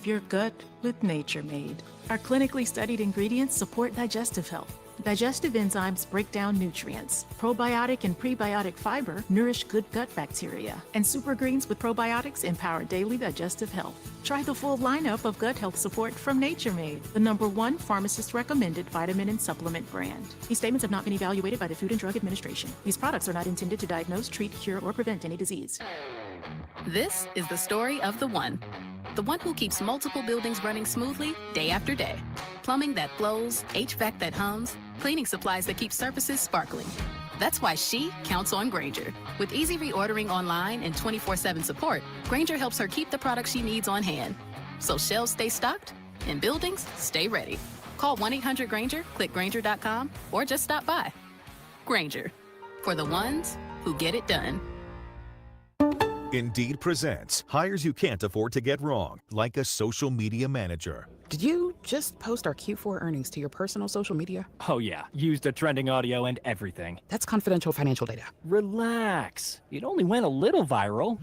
Your gut with Nature Made. Our clinically studied ingredients support digestive health. Digestive enzymes break down nutrients. Probiotic and prebiotic fiber nourish good gut bacteria. And super greens with probiotics empower daily digestive health. Try the full lineup of gut health support from Nature Made, the #1 pharmacist-recommended vitamin and supplement brand. These statements have not been evaluated by the Food and Drug Administration. These products are not intended to diagnose, treat, cure, or prevent any disease. This is the story of the one who keeps multiple buildings running smoothly day after day. Plumbing that flows, HVAC that hums, cleaning supplies that keep surfaces sparkling. That's why she counts on Grainger. With easy reordering online and 24/7 support, Grainger helps her keep the products she needs on hand. So shelves stay stocked and buildings stay ready. Call 1-800-GRAINGER, click Grainger.com, or just stop by. Grainger, for the ones who get it done. Indeed presents hires you can't afford to get wrong, like a social media manager. Did you just post our Q4 earnings to your personal social media? Oh yeah, used the trending audio and everything. That's confidential financial data. Relax. It only went a little viral.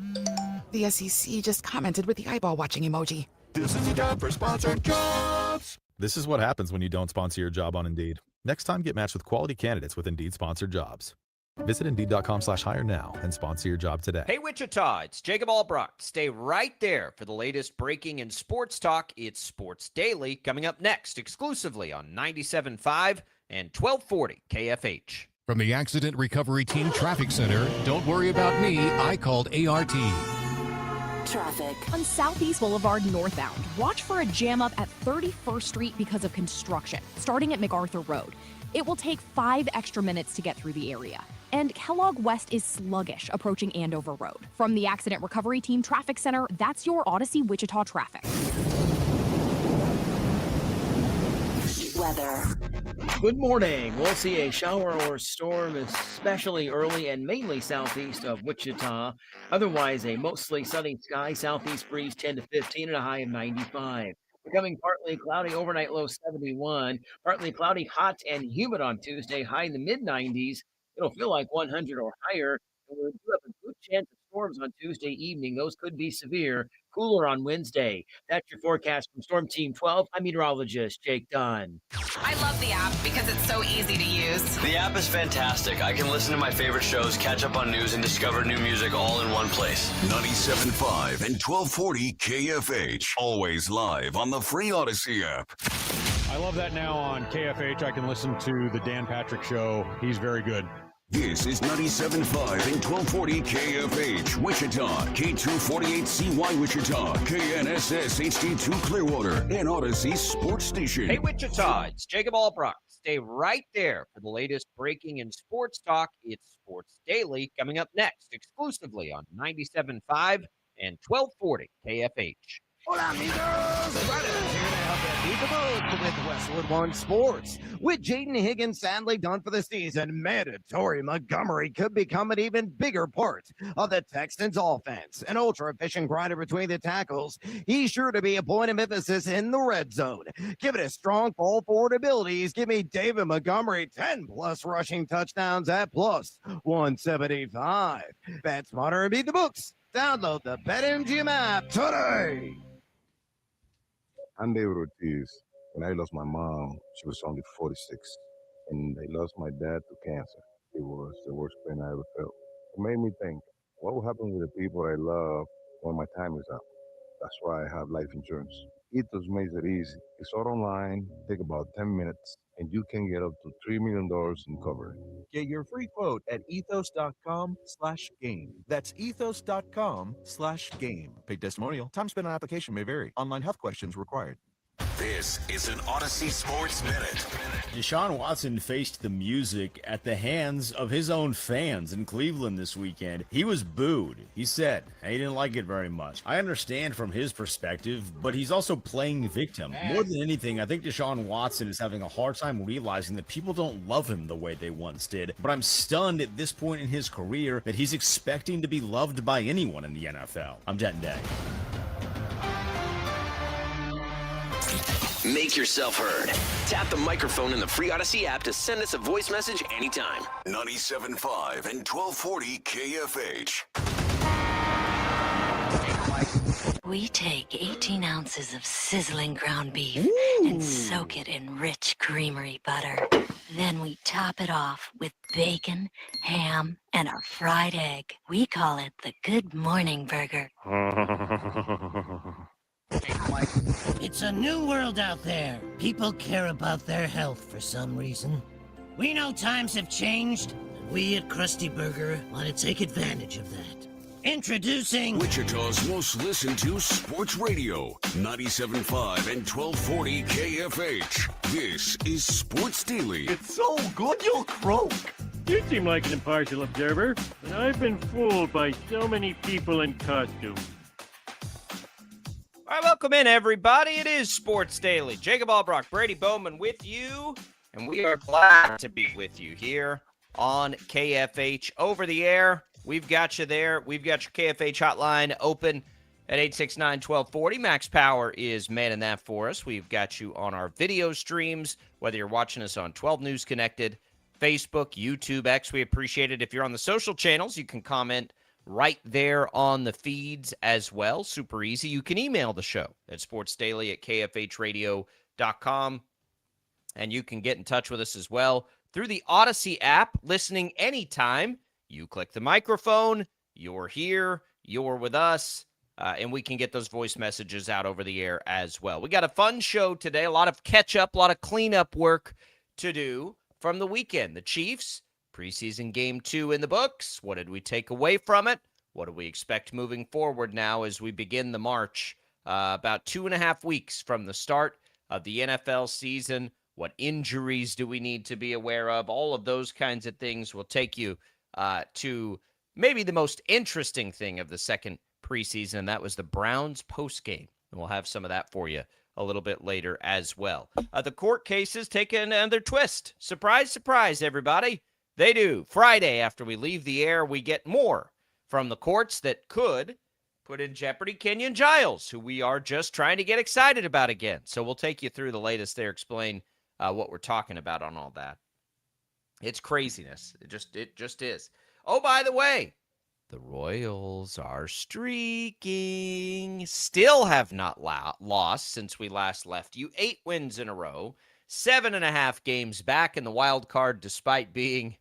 The SEC just commented with the eyeball watching emoji. This is a job for sponsored jobs. This is what happens when you don't sponsor your job on Indeed. Next time, get matched with quality candidates with Indeed sponsored jobs. Visit Indeed.com/hire now and sponsor your job today. Hey, Wichita, it's Jacob Albrocht. Stay right there for the latest breaking in sports talk. It's Sports Daily, coming up next exclusively on 97.5 and 1240 KFH. From the Accident Recovery Team Traffic Center, don't worry about me, I called ART. Traffic. On Southeast Boulevard northbound, watch for a jam up at 31st Street because of construction, starting at MacArthur Road. It will take 5 extra minutes to get through the area. And Kellogg West is sluggish approaching Andover Road. From the Accident Recovery Team Traffic Center, that's your Odyssey Wichita traffic. Weather. Good morning. We'll see a shower or storm, especially early and mainly southeast of Wichita. Otherwise, a mostly sunny sky, southeast breeze 10 to 15 and a high of 95. Becoming partly cloudy overnight, low 71. Partly cloudy, hot and humid on Tuesday, high in the mid-90s. It'll feel like 100 or higher. And we do have a good chance of storms on Tuesday evening. Those could be severe. Cooler on Wednesday. That's your forecast from Storm Team 12. I'm meteorologist Jake Dunn. I love the app because it's so easy to use. The app is fantastic. I can listen to my favorite shows, catch up on news, and discover new music all in one place. 97.5 and 1240 KFH. Always live on the free Odyssey app. I love that now on KFH. I can listen to the Dan Patrick Show. He's very good. This is 97.5 and 1240 KFH, Wichita, K248CY Wichita, KNSS HD2 Clearwater, and Odyssey Sports Station. Hey, Wichita, it's Jacob Albrocht. Stay right there for the latest breaking in sports talk. It's Sports Daily, coming up next exclusively on 97.5 and 1240 KFH. Hola, amigos! Right here to help you beat the boat with Westwood One Sports. With Jaden Higgins sadly done for the season, mandatory Montgomery could become an even bigger part of the Texans' offense. An ultra-efficient grinder between the tackles, he's sure to be a point of emphasis in the red zone. Given his strong fall forward abilities, give me David Montgomery 10-plus rushing touchdowns at plus 175. Bet smarter and beat the books. Download the BetMGM app today. I'm David Ortiz. When I lost my mom, she was only 46, and I lost my dad to cancer. It was the worst pain I ever felt. It made me think, what will happen with the people I love when my time is up? That's why I have life insurance. Ethos makes it easy. It's all online, take about 10 minutes, and you can get up to $3 million in coverage. Get your free quote at ethos.com/game. That's ethos.com/game. Paid testimonial. Time spent on application may vary. Online health questions required. This is an Odyssey Sports Minute. Deshaun Watson faced the music at the hands of his own fans in Cleveland this weekend. He was booed. He said he didn't like it very much. I understand from his perspective, but he's also playing victim. More than anything, I think Deshaun Watson is having a hard time realizing that people don't love him the way they once did. But I'm stunned at this point in his career that he's expecting to be loved by anyone in the NFL. I'm Denton Day. Make yourself heard. Tap the microphone in the free Odyssey app to send us a voice message anytime. 97.5 and 1240 KFH. We take 18 ounces of sizzling ground beef and soak it in rich creamery butter. Then we top it off with bacon, ham, and a fried egg. We call it the Good Morning Burger. It's a new world out there. People care about their health for some reason. We know times have changed, and we at Krusty Burger want to take advantage of that. Introducing Wichita's most listened to sports radio, 97.5 and 1240 KFH. This is Sports Daily. It's so good you'll croak. You seem like an impartial observer, but I've been fooled by so many people in costume. All right, welcome in, everybody. It is Sports Daily. Jacob Albrock, Brady Bowman with you, and we are glad to be with you here on KFH over the air. We've got you there. We've got your KFH hotline open at 869-1240. Max Power is manning that for us. We've got you on our video streams, whether you're watching us on 12 News Connected, Facebook, YouTube, X. We appreciate it. If you're on the social channels, you can comment right there on the feeds as well. Super easy. You can email the show at sportsdaily@kfhradio.com, and you can get in touch with us as well through the Odyssey app, listening anytime. You click the microphone, you're here, you're with us, and we can get those voice messages out over the air as well. We got a fun show today, a lot of catch-up, a lot of cleanup work to do from the weekend. The Chiefs, preseason game 2 in the books. What did we take away from it? What do we expect moving forward now as we begin the march? About 2.5 weeks from the start of the NFL season. What injuries do we need to be aware of? All of those kinds of things will take you to maybe the most interesting thing of the second preseason, and that was the Browns postgame. And we'll have some of that for you a little bit later as well. The court cases take another twist. Surprise, surprise, everybody. They do. Friday, after we leave the air, we get more from the courts that could put in jeopardy Kenyon Giles, who we are just trying to get excited about again. So we'll take you through the latest there, explain what we're talking about on all that. It's craziness. It just is. Oh, by the way, the Royals are streaking. Still have not lost since we last left you. 8 wins in a row. 7.5 games back in the wild card, despite being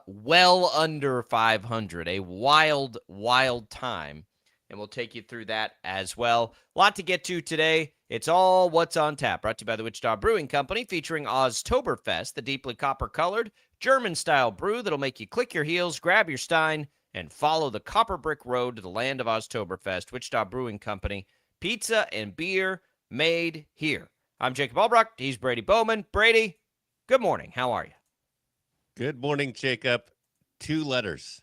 well under 500. A wild, wild time. And we'll take you through that as well. A lot to get to today. It's all what's on tap. Brought to you by the Wichita Brewing Company, featuring Oztoberfest, the deeply copper-colored German-style brew that'll make you click your heels, grab your stein, and follow the copper brick road to the land of Oztoberfest. Wichita Brewing Company, pizza and beer made here. I'm Jacob Albrock. He's Brady Bowman. Brady, good morning. How are you? Good morning, Jacob. 2 letters.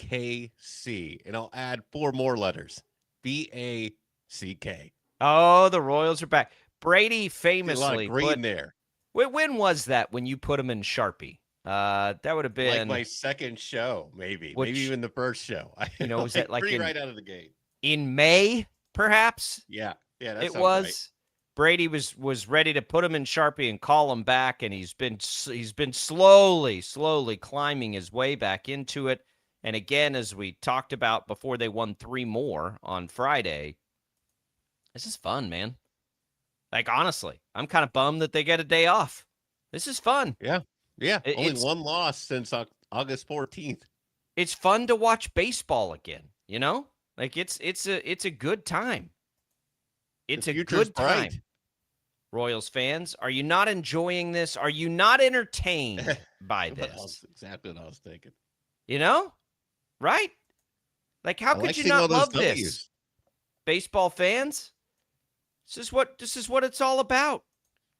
KC. And I'll add 4 more letters. BACK. Oh, the Royals are back. Brady famously. A lot of green there. When was that when you put him in Sharpie? That would have been like my second show, maybe even the first show. Was that like right out of the gate in May, perhaps? Yeah, that it was. Right. Brady was ready to put him in Sharpie and call him back, and he's been slowly climbing his way back into it. And again, as we talked about before, they won 3 more on Friday. This is fun, man. Like, honestly, I'm kind of bummed that they get a day off. This is fun. Yeah. Only 1 loss since August 14th. It's fun to watch baseball again, you know? Like, it's a good time. It's a good time. Bright. Royals fans, are you not enjoying this? Are you not entertained by this? That's exactly what I was thinking. You know? Right? Like, how could you not love this? Baseball fans? This is what it's all about.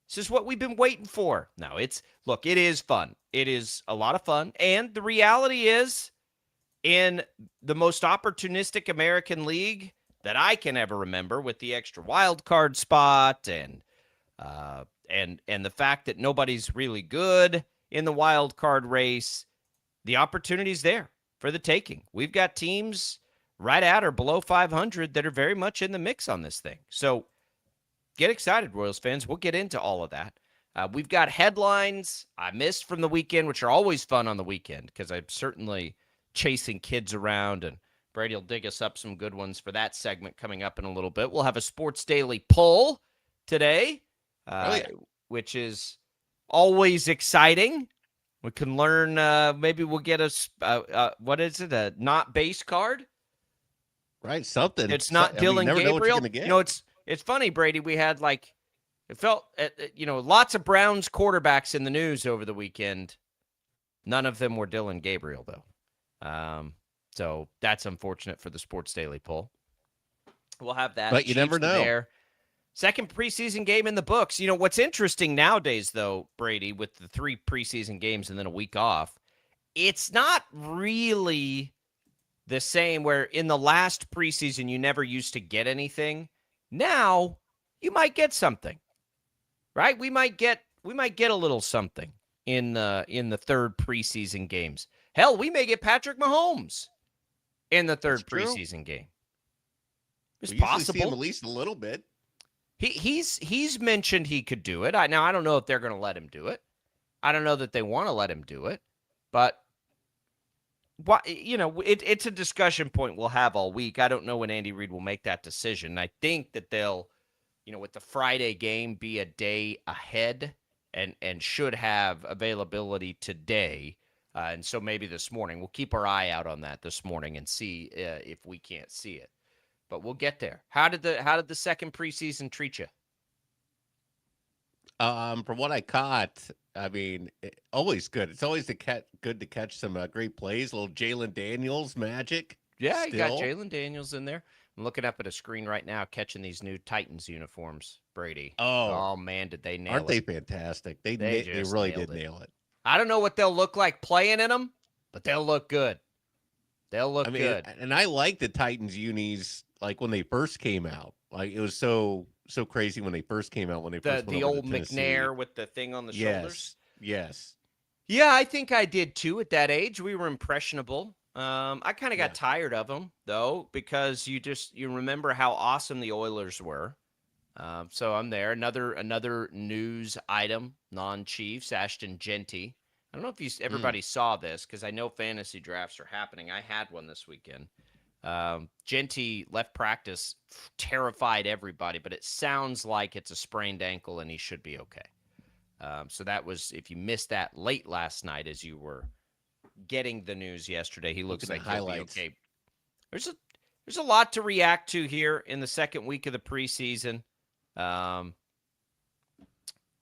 This is what we've been waiting for. No, it is fun. It is a lot of fun. And the reality is, in the most opportunistic American League that I can ever remember, with the extra wild card spot and the fact that nobody's really good in the wild card race, the opportunity's there for the taking. We've got teams right at or below 500 that are very much in the mix on this thing. So get excited, Royals fans. We'll get into all of that. We've got headlines I missed from the weekend, which are always fun on the weekend because I'm certainly chasing kids around and Brady will dig us up some good ones for that segment coming up in a little bit. We'll have a Sports Daily poll today, which is always exciting. We can learn, maybe we'll get what is it, a not base card? Right, something. It's not Dylan never know what you're Gabriel. gonna get. You know, it's funny, Brady. We had lots of Browns quarterbacks in the news over the weekend. None of them were Dylan Gabriel, though. So that's unfortunate for the Sports Daily poll. We'll have that. But you never know. There. Second preseason game in the books. You know, what's interesting nowadays, though, Brady, with the 3 preseason games and then a week off, it's not really the same where in the last preseason you never used to get anything. Now you might get something, right? We might get a little something in the third preseason games. Hell, we may get Patrick Mahomes in the third preseason game. It's possible. See him at least a little bit. He's mentioned he could do it. Now I don't know if they're going to let him do it. I don't know that they want to let him do it, but it's a discussion point we'll have all week. I don't know when Andy Reid will make that decision. I think that they'll, with the Friday game, be a day ahead and should have availability today. And so maybe this morning. We'll keep our eye out on that this morning and see if we can't see it. But we'll get there. How did the second preseason treat you? From what I caught, I mean, always good. It's always good to catch some great plays. A little Jalen Daniels magic. Yeah, you got Jalen Daniels in there. I'm looking up at a screen right now, catching these new Titans uniforms, Brady. Oh man, did they nail Aren't it? they fantastic? They really did nail it. I don't know what they'll look like playing in them, but they'll look good. They'll look good. And I like the Titans unis like when they first came out. Like it was so crazy when they first came out. When they first the old McNair with the thing on the shoulders. Yes. Yeah, I think I did too. At that age, we were impressionable. I kind of got tired of them though, because you remember how awesome the Oilers were. So I'm there. Another news item, non-Chiefs, Ashton Genty. I don't know if everybody saw this because I know fantasy drafts are happening. I had one this weekend. Genty left practice, terrified everybody, but it sounds like it's a sprained ankle and he should be okay. So that was, if you missed that late last night as you were getting the news yesterday, he looks like he'll be okay. There's a lot to react to here in the second week of the preseason.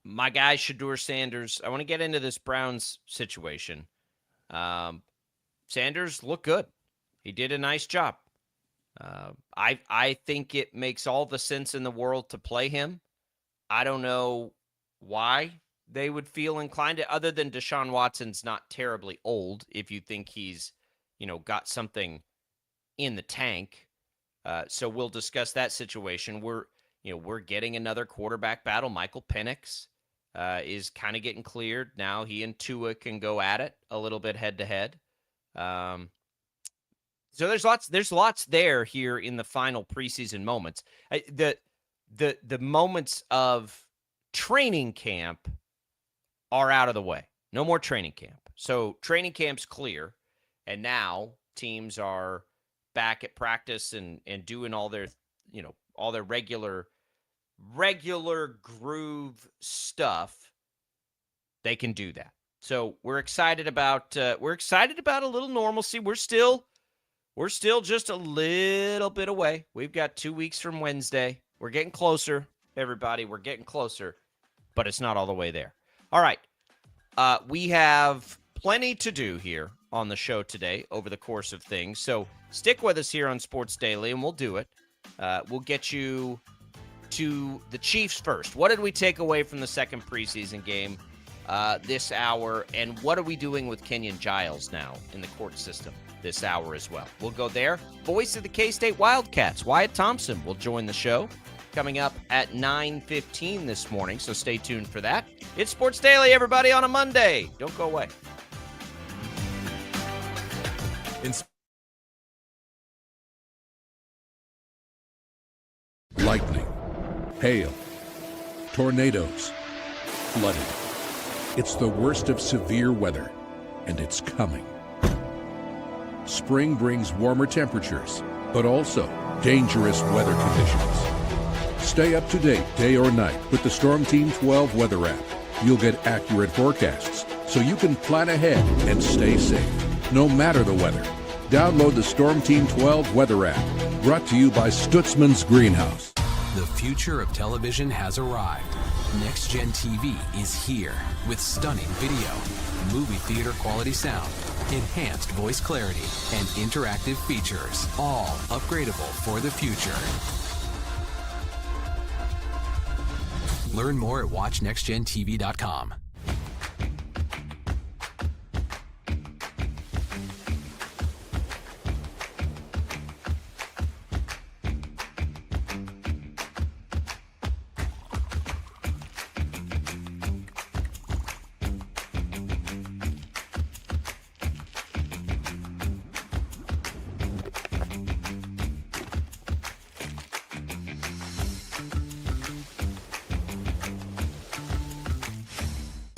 My guy, Shedeur Sanders, I want to get into this Browns situation. Sanders looked good. He did a nice job. I think it makes all the sense in the world to play him. I don't know why they would feel inclined to, other than Deshaun Watson's not terribly old, if you think he's, got something in the tank. So we'll discuss that situation. We're getting another quarterback battle. Michael Penix is kind of getting cleared. Now he and Tua can go at it a little bit head to head. So there's lots there here in the final preseason moments. The moments of training camp are out of the way. No more training camp. So training camp's clear, and now teams are back at practice and doing all their regular groove stuff. They can do that. So we're excited about a little normalcy. We're still just a little bit away. We've got 2 weeks from Wednesday. We're getting closer, everybody. We're getting closer, but it's not all the way there. All right. We have plenty to do here on the show today over the course of things. So stick with us here on Sports Daily, and we'll do it. We'll get you to the Chiefs first. What did we take away from the second preseason game this hour, and what are we doing with Kenyon Giles now in the court system this hour as well? We'll go there. Voice of the K-State Wildcats, Wyatt Thompson, will join the show coming up at 9:15 this morning, so stay tuned for that. It's Sports Daily, everybody, on a Monday. Don't go away. Lightning, hail, tornadoes, flooding. It's the worst of severe weather, and it's coming. Spring brings warmer temperatures, but also dangerous weather conditions. Stay up to date day or night with the Storm Team 12 weather app. You'll get accurate forecasts so you can plan ahead and stay safe, no matter the weather. Download the Storm Team 12 weather app, brought to you by Stutzman's Greenhouse. The future of television has arrived. Next Gen TV is here with stunning video, movie theater quality sound, enhanced voice clarity, and interactive features, all upgradable for the future. Learn more at watchnextgentv.com.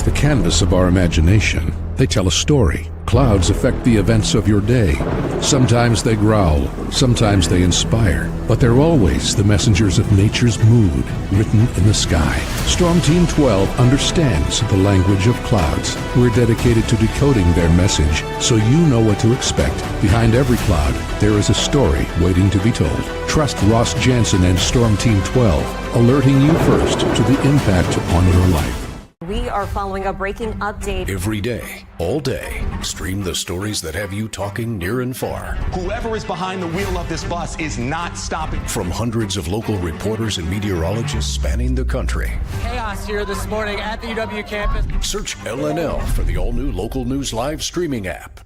The canvas of our imagination. They tell a story. Clouds affect the events of your day. Sometimes they growl, sometimes they inspire, but they're always the messengers of nature's mood written in the sky. Storm Team 12 understands the language of clouds. We're dedicated to decoding their message so you know what to expect. Behind every cloud, there is a story waiting to be told. Trust Ross Jansen and Storm Team 12, alerting you first to the impact on your life. We are following a breaking update. Every day, all day, stream the stories that have you talking near and far. Whoever is behind the wheel of this bus is not stopping. From hundreds of local reporters and meteorologists spanning the country. Chaos here this morning at the UW campus. Search LNL for the all-new Local News Live streaming app.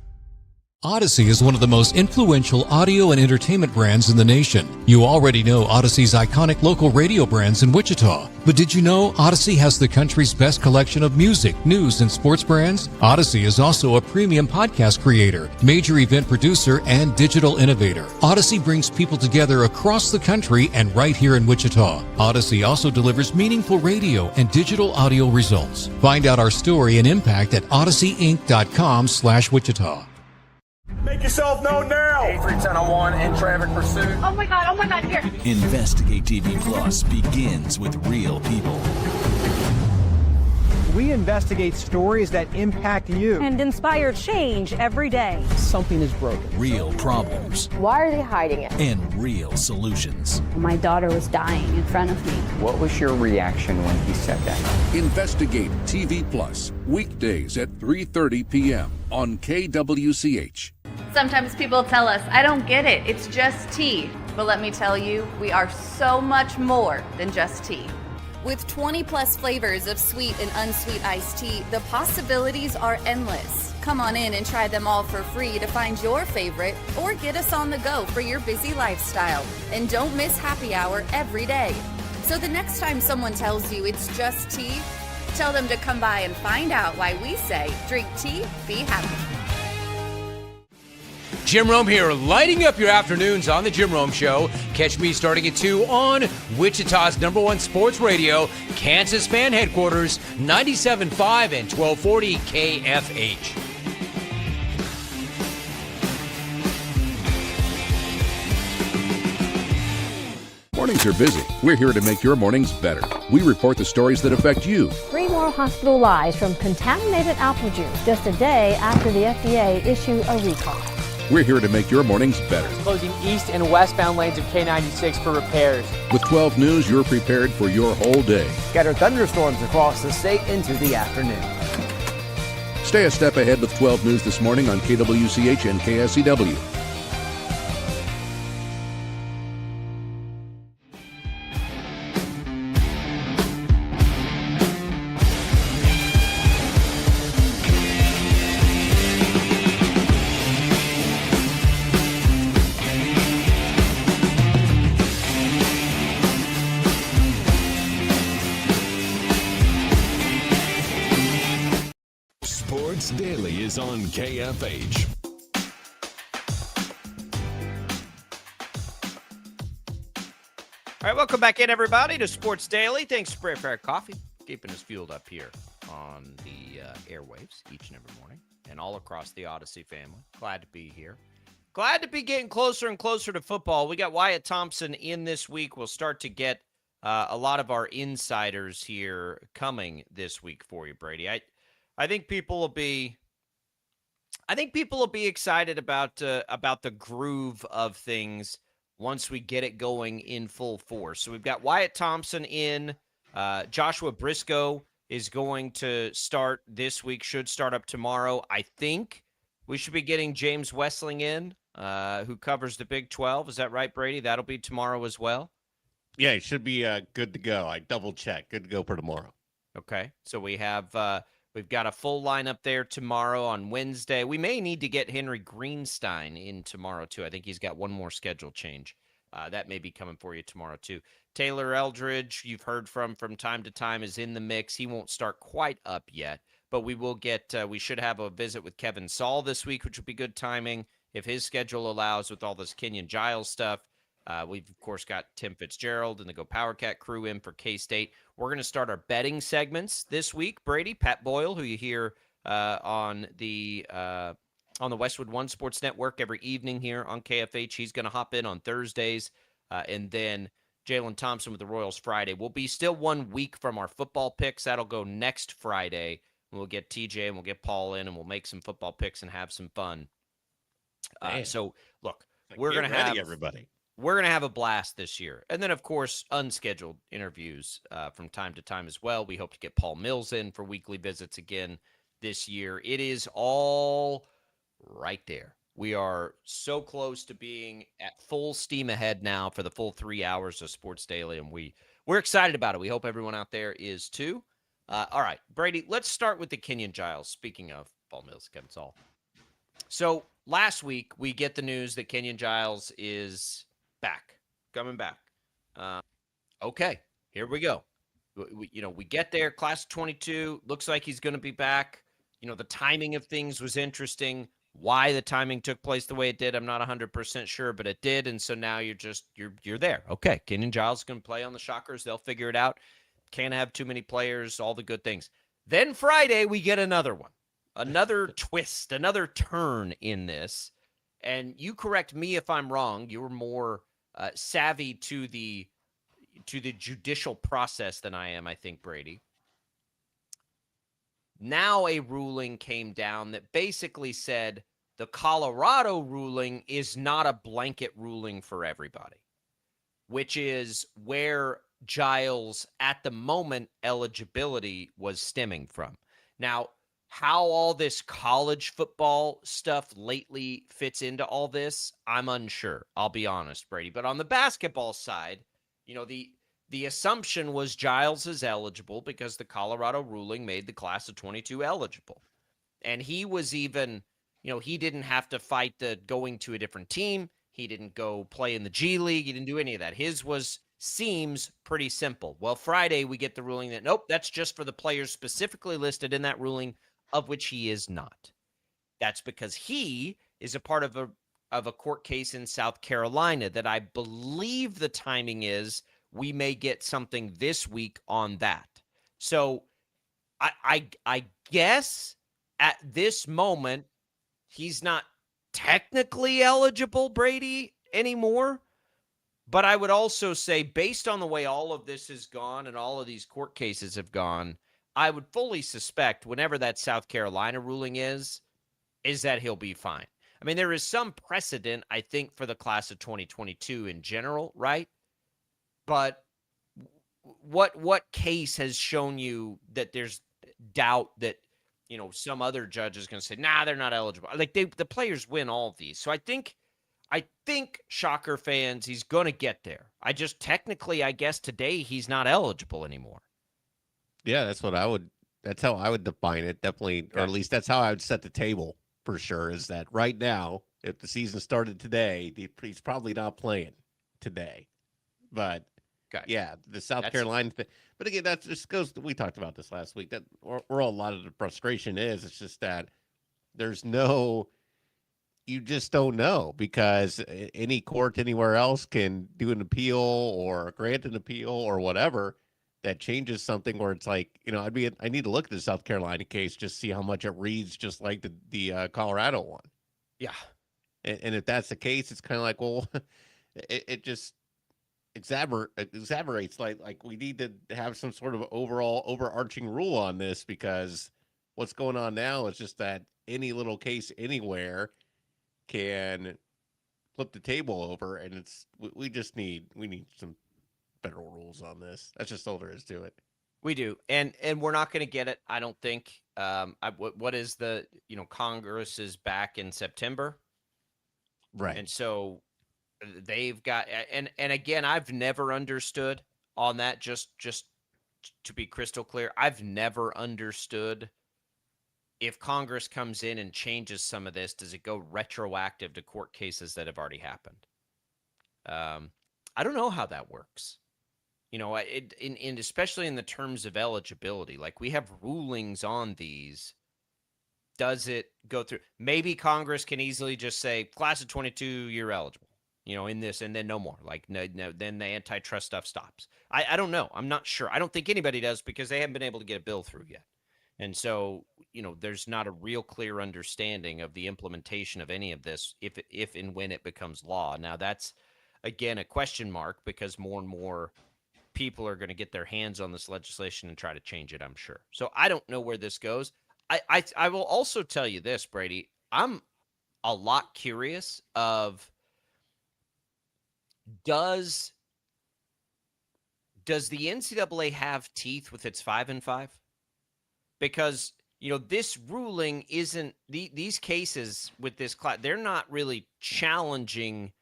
Odyssey is one of the most influential audio and entertainment brands in the nation. You already know Odyssey's iconic local radio brands in Wichita. But did you know Odyssey has the country's best collection of music, news, and sports brands? Odyssey is also a premium podcast creator, major event producer, and digital innovator. Odyssey brings people together across the country and right here in Wichita. Odyssey also delivers meaningful radio and digital audio results. Find out our story and impact at odysseyinc.com/Wichita. Make yourself known now. 831001 in traffic pursuit. Oh my God, here. Investigate TV Plus begins with real people. We investigate stories that impact you. And inspire change every day. Something is broken. Real problems. Why are they hiding it? And real solutions. My daughter was dying in front of me. What was your reaction when he said that? Investigate TV Plus, weekdays at 3:30 p.m. on KWCH. Sometimes people tell us, I don't get it, it's just tea. But let me tell you, we are so much more than just tea. With 20 plus flavors of sweet and unsweet iced tea, the possibilities are endless. Come on in and try them all for free to find your favorite or get us on the go for your busy lifestyle. And don't miss happy hour every day. So the next time someone tells you it's just tea, tell them to come by and find out why we say, drink tea, be happy. Jim Rome here, lighting up your afternoons on The Jim Rome Show. Catch me starting at 2 on Wichita's #1 sports radio, Kansas Fan Headquarters, 97.5 and 1240 KFH. Mornings are busy. We're here to make your mornings better. We report the stories that affect you. 3 more hospital lies from contaminated apple juice just a day after the FDA issued a recall. We're here to make your mornings better. Closing east and westbound lanes of K96 for repairs. With 12 News, you're prepared for your whole day. Scattered thunderstorms across the state into the afternoon. Stay a step ahead with 12 News this morning on KWCH and KSCW. Daily is on KFH. All right, welcome back in, everybody, to Sports Daily. Thanks to Spray Fair Coffee, keeping us fueled up here on the airwaves each and every morning and all across the Odyssey family. Glad to be here. Glad to be getting closer and closer to football. We got Wyatt Thompson in this week. We'll start to get a lot of our insiders here coming this week for you, Brady. I think people will be excited about the groove of things once we get it going in full force. So we've got Wyatt Thompson in. Joshua Briscoe is going to start this week. Should start up tomorrow. I think we should be getting James Wessling in, who covers the Big 12. Is that right, Brady? That'll be tomorrow as well. Yeah, it should be good to go. I double check. Good to go for tomorrow. Okay, so we have we've got a full lineup there tomorrow. On Wednesday, we may need to get Henry Greenstein in tomorrow too. I think he's got one more schedule change. That may be coming for you tomorrow too. Taylor Eldridge, you've heard from time to time, is in the mix. He won't start quite up yet, but we will get. We should have a visit with Kevin Saul this week, which will be good timing if his schedule allows with all this Kenyon Giles stuff. We've, of course, got Tim Fitzgerald and the Go Power Cat crew in for K-State. We're going to start our betting segments this week. Brady, Pat Boyle, who you hear on the Westwood One Sports Network every evening here on KFH, he's going to hop in on Thursdays. And then Jalen Thompson with the Royals Friday. We'll be still 1 week from our football picks. That'll go next Friday. We'll get TJ and we'll get Paul in, and we'll make some football picks and have some fun. So, look, we're going to have everybody. We're going to have a blast this year. And then, of course, unscheduled interviews from time to time as well. We hope to get Paul Mills in for weekly visits again this year. It is all right there. We are so close to being at full steam ahead now for the full 3 hours of Sports Daily, and we're excited about it. We hope everyone out there is too. All right, Brady, let's start with the Kenyon Giles. Speaking of Paul Mills, Kevin Saul. So last week, we get the news that Kenyon Giles is coming back. Okay, here we go. We get there, class of 22, looks like he's going to be back. The timing of things was interesting. Why the timing took place the way it did, I'm not 100% sure, but it did. And so now you're there. Okay, Kenyon Giles is going to play on the Shockers. They'll figure it out. Can't have too many players, all the good things. Then Friday, we get another one, another twist, another turn in this. And you correct me if I'm wrong. You're more savvy to the judicial process than I am, I think, Brady. Now a ruling came down that basically said the Colorado ruling is not a blanket ruling for everybody, which is where Giles at the moment eligibility was stemming from. Now, how all this college football stuff lately fits into all this, I'm unsure. I'll be honest, Brady. But on the basketball side, the assumption was Giles is eligible because the Colorado ruling made the class of 22 eligible. And he was even, he didn't have to fight the going to a different team. He didn't go play in the G League. He didn't do any of that. His seems pretty simple. Well, Friday we get the ruling that, nope, that's just for the players specifically listed in that ruling, of which he is not. That's because he is a part of a court case in South Carolina that I believe the timing is we may get something this week on that. So I guess at this moment he's not technically eligible, Brady, anymore. But I would also say, based on the way all of this has gone and all of these court cases have gone, I would fully suspect whenever that South Carolina ruling is that he'll be fine. I mean, there is some precedent, I think, for the class of 2022 in general, right? But what case has shown you that there's doubt that, some other judge is going to say, nah, they're not eligible? Like, the players win all of these. So I think Shocker fans, he's going to get there. Technically, I guess today he's not eligible anymore. Yeah, that's how I would define it. Definitely, or at least that's how I would set the table for sure, is that right now, if the season started today, he's probably not playing today. But yeah, the South Carolina thing. But again, that just goes, we talked about this last week, that where a lot of the frustration is. It's just that you just don't know, because any court anywhere else can do an appeal or grant an appeal or whatever that changes something where it's like, I need to look at the South Carolina case, just see how much it reads just like the Colorado one. Yeah. And if that's the case, it's kind of like, well, it just exaggerates. Like we need to have some sort of overall overarching rule on this, because what's going on now is just that any little case anywhere can flip the table over, and we need some federal rules on this. That's just all there is to it. We do, and we're not going to get it, I don't think. What is the Congress is back in September, right? And so they've got and again, I've never understood on that. Just to be crystal clear, I've never understood if Congress comes in and changes some of this, does it go retroactive to court cases that have already happened? I don't know how that works. In especially in the terms of eligibility, like we have rulings on these. Does it go through? Maybe Congress can easily just say, class of 22, you're eligible, in this, and then no more. Like, no, then the antitrust stuff stops. I don't know. I'm not sure. I don't think anybody does, because they haven't been able to get a bill through yet. And so, there's not a real clear understanding of the implementation of any of this if and when it becomes law. Now, that's, again, a question mark, because more and more people are going to get their hands on this legislation and try to change it, I'm sure. So I don't know where this goes. I will also tell you this, Brady. I'm a lot curious of does the NCAA have teeth with its 5-5? Because this ruling isn't these cases with this class. They're not really challenging,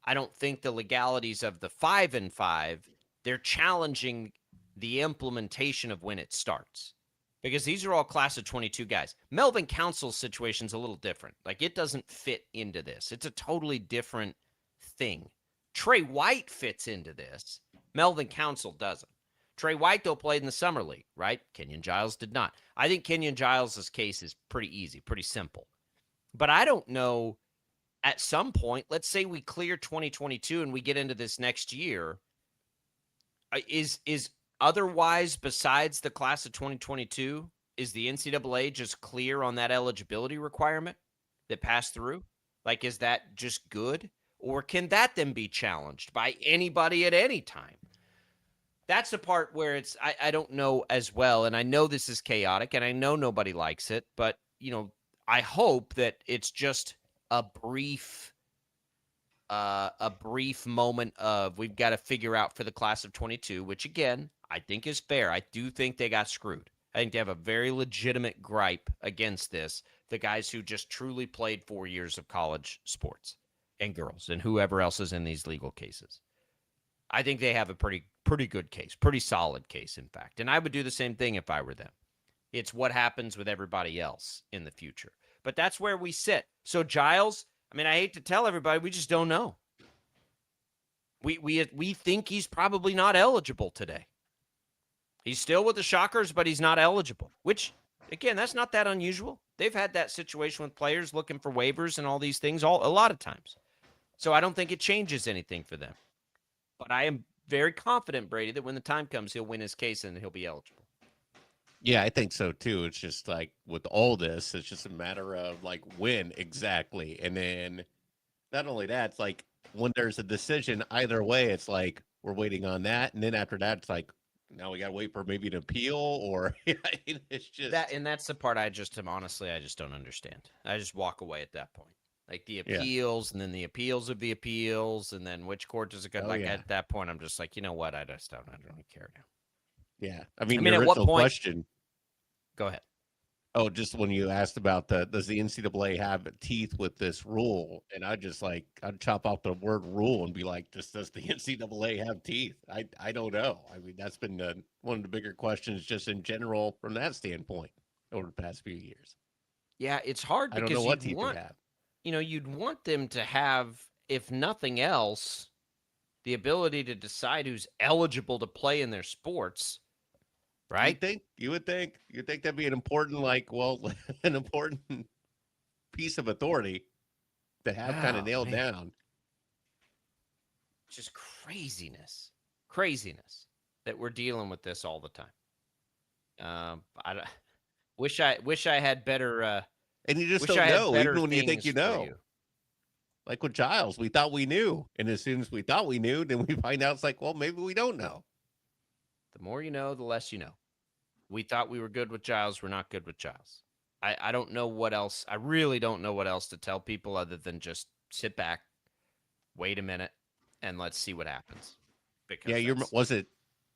I don't think, the legalities of the 5-5. They're challenging the implementation of when it starts. Because these are all class of 22 guys. Melvin Council's situation's a little different. Like, it doesn't fit into this. It's a totally different thing. Trey White fits into this. Melvin Council doesn't. Trey White, though, played in the summer league, right? Kenyon Giles did not. I think Kenyon Giles' case is pretty easy, pretty simple. But I don't know, at some point, let's say we clear 2022 and we get into this next year, is otherwise, besides the class of 2022, is the NCAA just clear on that eligibility requirement that passed through? Like, is that just good? Or can that then be challenged by anybody at any time? That's the part where I don't know as well. And I know this is chaotic, and I know nobody likes it. But, I hope that it's just a brief moment of we've got to figure out for the class of 22, which, again, I think is fair. I do think they got screwed. I think they have a very legitimate gripe against this. The guys who just truly played 4 years of college sports, and girls, and whoever else is in these legal cases. I think they have a pretty good case, pretty solid case, in fact. And I would do the same thing if I were them. It's what happens with everybody else in the future. But that's where we sit. So Giles, I hate to tell everybody, we just don't know. We think he's probably not eligible today. He's still with the Shockers, but he's not eligible, which, again, that's not that unusual. They've had that situation with players looking for waivers and all these things a lot of times. So I don't think it changes anything for them. But I am very confident, Brady, that when the time comes, he'll win his case and he'll be eligible. Yeah, I think so too. It's just like with all this, it's just a matter of like when exactly. And then not only that, it's like when there's a decision either way, it's like we're waiting on that. And then after that, it's like, now we got to wait for maybe an appeal, or it's just that. And that's the part I just don't understand. I just walk away at that point. Like the appeals, and then the appeals of the appeals, and then which court does it go? At that point, I'm just like, you know what? I don't care now. Yeah. I mean, at what point? Question. Go ahead. Oh, just when you asked about does the NCAA have teeth with this rule? And I'd chop off the word rule and be like, does the NCAA have teeth? I don't know. I mean, that's been one of the bigger questions just in general from that standpoint over the past few years. Yeah, it's hard because I don't know what teeth they have. You'd want them to have, if nothing else, the ability to decide who's eligible to play in their sports. Right? You would think that'd be an important, an important piece of authority to have kind of nailed down. Just craziness that we're dealing with this all the time. I wish I had better. And you just don't know, even when you think you know. Like with Giles, we thought we knew. And as soon as we thought we knew, then we find out it's like, well, maybe we don't know. The more you know, the less you know. We thought we were good with Giles. We're not good with Giles. I don't know what else. I really don't know what else to tell people other than just sit back, wait a minute, and let's see what happens. Because was it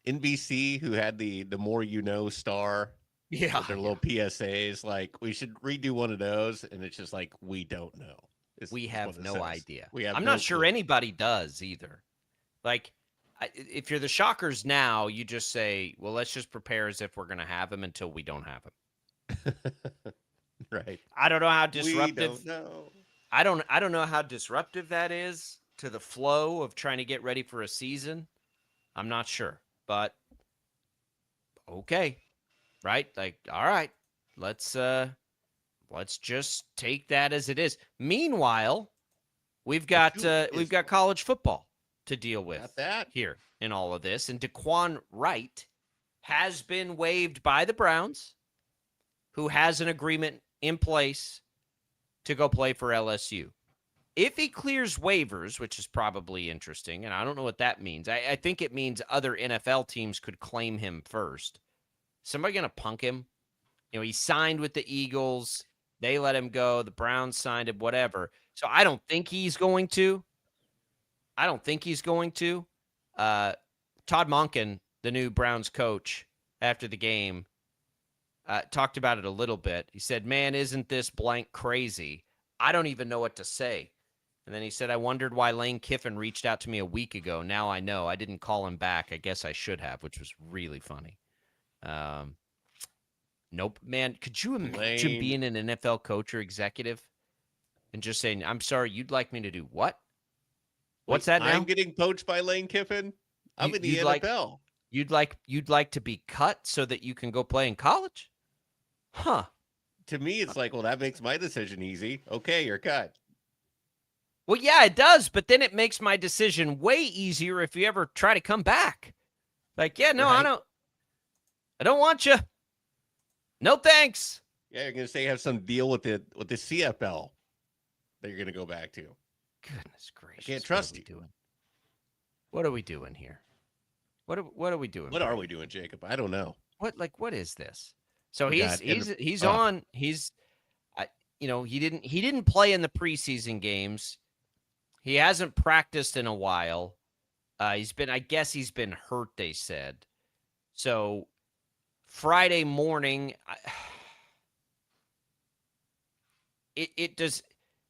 NBC who had the more you know star? Yeah. With their little PSAs. Like, we should redo one of those. And it's just like, we don't know. We have no idea. I'm no not sure clue. anybody does either. Like, if you're the Shockers now, you just say, well, let's just prepare as if we're going to have him until we don't have him. Right. I don't know how disruptive. We don't know. I don't know how disruptive that is to the flow of trying to get ready for a season. I'm not sure, but okay, right? Like, all right, let's just take that as it is. Meanwhile, we've got college football to deal with here in all of this, and Daquan Wright has been waived by the Browns, who has an agreement in place to go play for LSU. If he clears waivers, which is probably interesting, and I don't know what that means. I think it means other NFL teams could claim him first. Somebody going to punk him? You know, he signed with the Eagles. They let him go. The Browns signed him, whatever. So I don't think he's going to. Todd Monken, the new Browns coach, after the game, talked about it a little bit. He said, man, isn't this blank crazy? I don't even know what to say. And then he said, I wondered why Lane Kiffin reached out to me a week ago. Now I know. I didn't call him back. I guess I should have, which was really funny. Nope. Man, could you imagine being an NFL coach or executive and just saying, I'm sorry, you'd like me to do what? What's that now? I'm getting poached by Lane Kiffin. I'm in the NFL. You'd like to be cut so that you can go play in college? Huh. To me, it's like, well, that makes my decision easy. Okay, you're cut. Well, yeah, it does, but then it makes my decision way easier if you ever try to come back. Like, yeah, no, right. I don't want you. No thanks. Yeah, you're gonna say you have some deal with the CFL that you're gonna go back to. Goodness gracious! I can't trust you. What are we doing here? What are we doing? What are we doing, Jacob? I don't know. What is this? So he didn't play in the preseason games. He hasn't practiced in a while. He's been hurt, they said. So Friday morning, it does.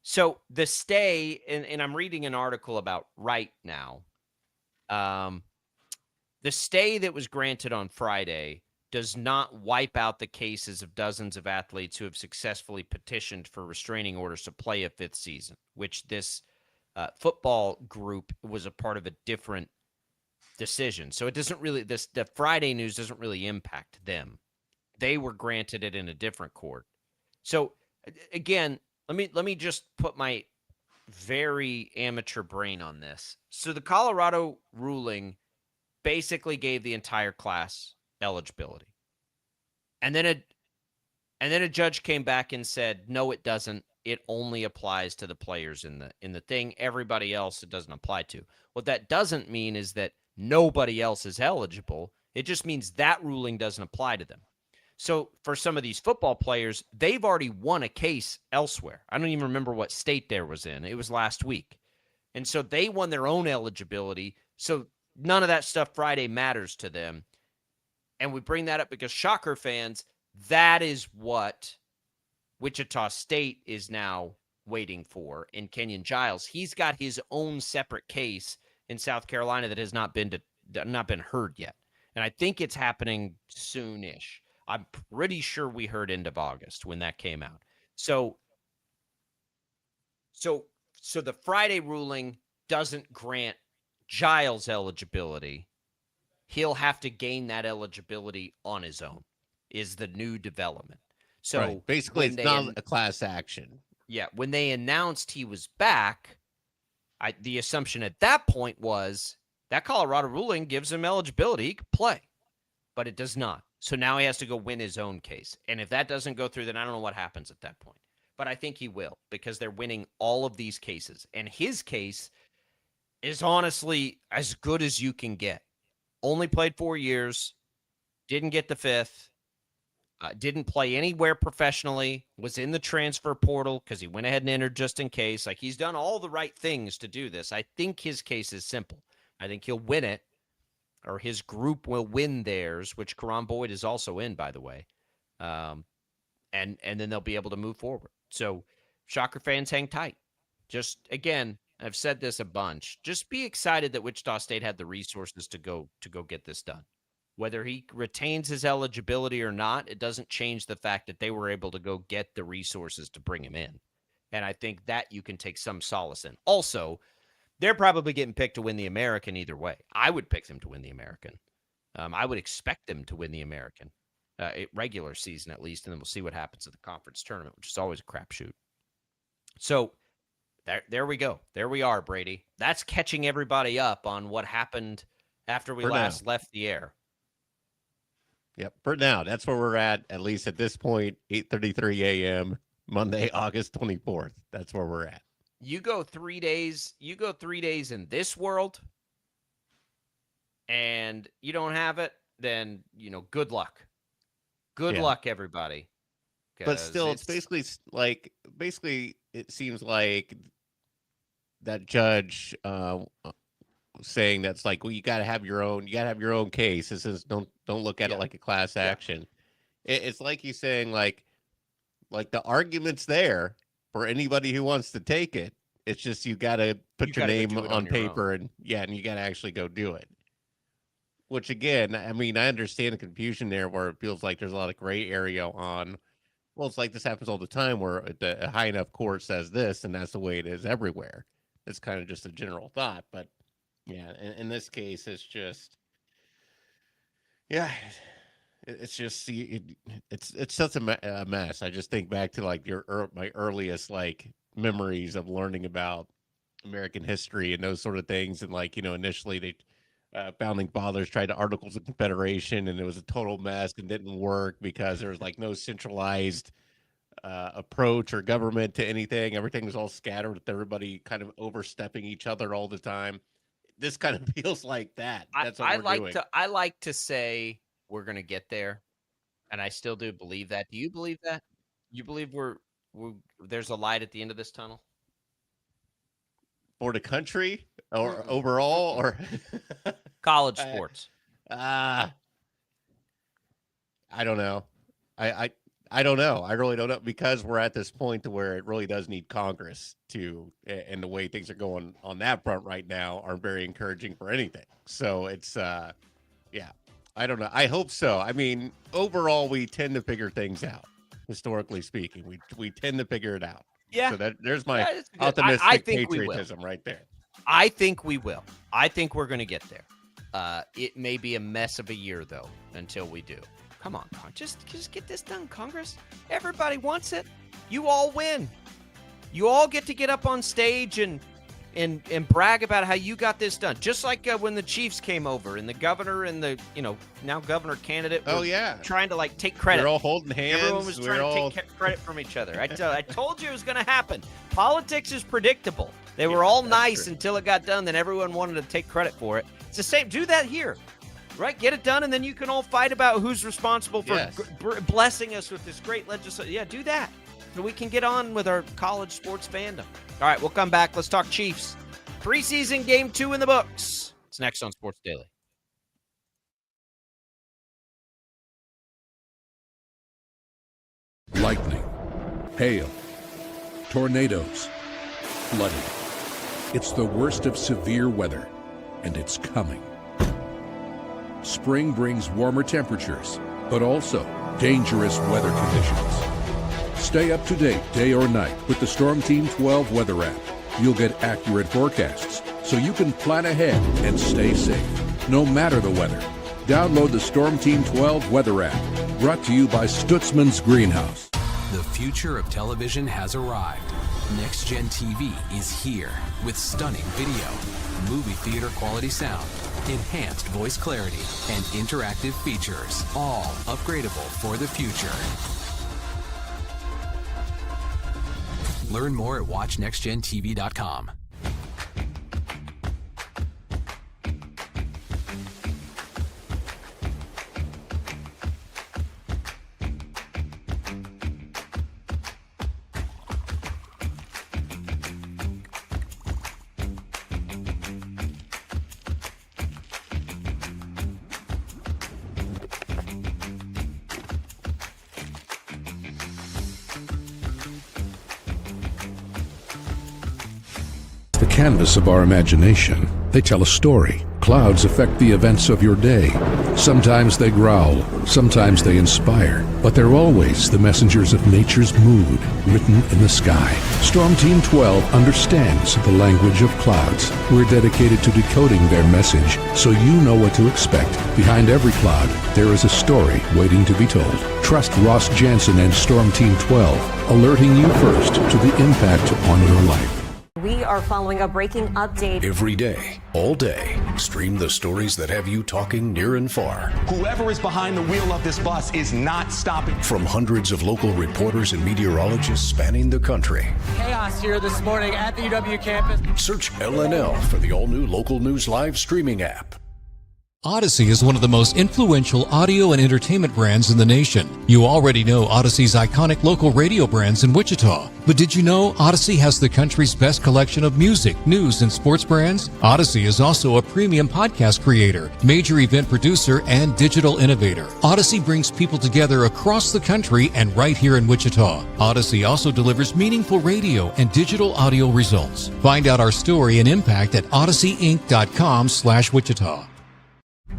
So the stay, and I'm reading an article about right now. The stay that was granted on Friday does not wipe out the cases of dozens of athletes who have successfully petitioned for restraining orders to play a fifth season, which this football group was a part of a different decision. So it doesn't really, the Friday news doesn't really impact them. They were granted it in a different court. So again, let me just put my very amateur brain on this. So the Colorado ruling basically gave the entire class eligibility. And then a judge came back and said, no, it doesn't. It only applies to the players in the thing. Everybody else it doesn't apply to. What that doesn't mean is that nobody else is eligible. It just means that ruling doesn't apply to them. So for some of these football players, they've already won a case elsewhere. I don't even remember what state there was in. It was last week. And so they won their own eligibility. So none of that stuff Friday matters to them. And we bring that up because Shocker fans, that is what Wichita State is now waiting for. And Kenyon Giles, he's got his own separate case in South Carolina that has not been heard yet. And I think it's happening soonish. I'm pretty sure we heard end of August when that came out. So the Friday ruling doesn't grant Giles eligibility. He'll have to gain that eligibility on his own, is the new development. So right. Basically, it's not a class action. Yeah. When they announced he was back, the assumption at that point was that Colorado ruling gives him eligibility. He could play, but it does not. So now he has to go win his own case. And if that doesn't go through, then I don't know what happens at that point. but I think he will because they're winning all of these cases. And his case is honestly as good as you can get. Only played 4 years, didn't get the 5th, didn't play anywhere professionally, was in the transfer portal because he went ahead and entered just in case. Like, he's done all the right things to do this. I think his case is simple. I think he'll win it, or his group will win theirs, which Karan Boyd is also in, by the way. And then they'll be able to move forward. So, Shocker fans, hang tight. Just, again, I've said this a bunch. Just be excited that Wichita State had the resources to go get this done. Whether he retains his eligibility or not, it doesn't change the fact that they were able to go get the resources to bring him in. And I think that you can take some solace in. Also, they're probably getting picked to win the American either way. I would pick them to win the American. I would expect them to win the American, regular season at least, and then we'll see what happens at the conference tournament, which is always a crapshoot. So there we go. There we are, Brady. That's catching everybody up on what happened after we last left the air. Yep. For now, that's where we're at least at this point, 8:33 a.m., Monday, August 24th. That's where we're at. You go 3 days in this world and you don't have it, then, good luck. Good luck, everybody. But still, it's basically it seems like that judge saying that's like, well, you got to have your own case. This is don't look at it like a class action. It's like he's saying like the argument's there for anybody who wants to take it. It's just you got to put your name on paper and you got to actually go do it. Which again, I mean, I understand the confusion there where it feels like there's a lot of gray area on. Well, it's like this happens all the time where a high enough court says this, and that's the way it is everywhere. It's kind of just a general thought, but yeah, in this case, it's just, it's just it's such a mess. I just think back to like my earliest like memories of learning about American history and those sort of things, and like initially they founding fathers tried to Articles of Confederation, and it was a total mess and didn't work because there was like no centralized approach or government to anything. Everything was all scattered with everybody kind of overstepping each other all the time. This kind of feels like that. That's what we're doing. I like to say we're going to get there, and I still do believe that. Do you believe that? You believe there's a light at the end of this tunnel? For the country or overall or college sports? I don't know. I don't know. I really don't know, because we're at this point to where it really does need Congress to, and the way things are going on that front right now aren't very encouraging for anything. So it's, I don't know. I hope so. I mean, overall, we tend to figure things out. Historically speaking, we tend to figure it out. Yeah. So there's my optimistic patriotism right there. I think we will. I think we're going to get there. It may be a mess of a year, though, until we do. Come on, just get this done, Congress. Everybody wants it. You all win. You all get to get up on stage and brag about how you got this done. Just like when the Chiefs came over and the governor and the now governor candidate were trying to like take credit. They're all holding hands. Everyone was trying to take credit from each other. I told you it was going to happen. Politics is predictable. They were all nice until it got done. Then everyone wanted to take credit for it. It's the same. Do that here. Right, get it done, and then you can all fight about who's responsible for blessing us with this great legislation. Yeah, do that, so we can get on with our college sports fandom. All right, we'll come back. Let's talk Chiefs. Preseason game 2 in the books. It's next on Sports Daily. Lightning, hail, tornadoes, flooding. It's the worst of severe weather, and it's coming. Spring brings warmer temperatures, but also dangerous weather conditions. Stay up to date day or night with the Storm Team 12 weather app. You'll get accurate forecasts, so you can plan ahead and stay safe, no matter the weather. Download the Storm Team 12 weather app, brought to you by Stutzman's Greenhouse. The future of television has arrived. Next Gen TV is here with stunning video, movie theater quality sound, enhanced voice clarity, and interactive features, all upgradable for the future. Learn more at watchnextgentv.com. The canvas of our imagination. They tell a story. Clouds affect the events of your day. Sometimes they growl, sometimes they inspire, but they're always the messengers of nature's mood, written in the sky. Storm Team 12 understands the language of clouds. We're dedicated to decoding their message so you know what to expect. Behind every cloud, there is a story waiting to be told. Trust Ross Jansen and Storm Team 12, alerting you first to the impact on your life. We are following a breaking update. Every day, all day, stream the stories that have you talking near and far. Whoever is behind the wheel of this bus is not stopping. From hundreds of local reporters and meteorologists spanning the country. Chaos here this morning at the UW campus. Search LNL for the all-new Local News Live streaming app. Odyssey is one of the most influential audio and entertainment brands in the nation. You already know Odyssey's iconic local radio brands in Wichita. But did you know Odyssey has the country's best collection of music, news, and sports brands? Odyssey is also a premium podcast creator, major event producer, and digital innovator. Odyssey brings people together across the country and right here in Wichita. Odyssey also delivers meaningful radio and digital audio results. Find out our story and impact at odysseyinc.com/Wichita.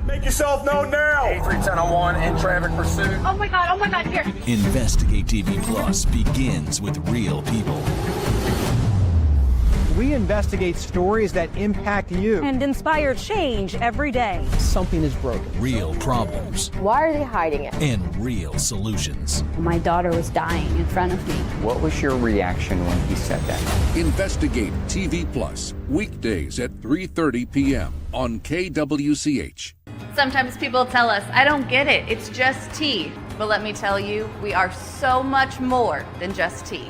Make yourself known now. 8310 in traffic pursuit. Oh my God, here. Investigate TV Plus begins with real people. We investigate stories that impact you and inspire change every day. Something is broken. Real problems. Why are they hiding it? And real solutions. My daughter was dying in front of me. What was your reaction when he said that? Investigate TV Plus, weekdays at 3:30 p.m. on KWCH. Sometimes people tell us, I don't get it, it's just tea. But let me tell you, we are so much more than just tea.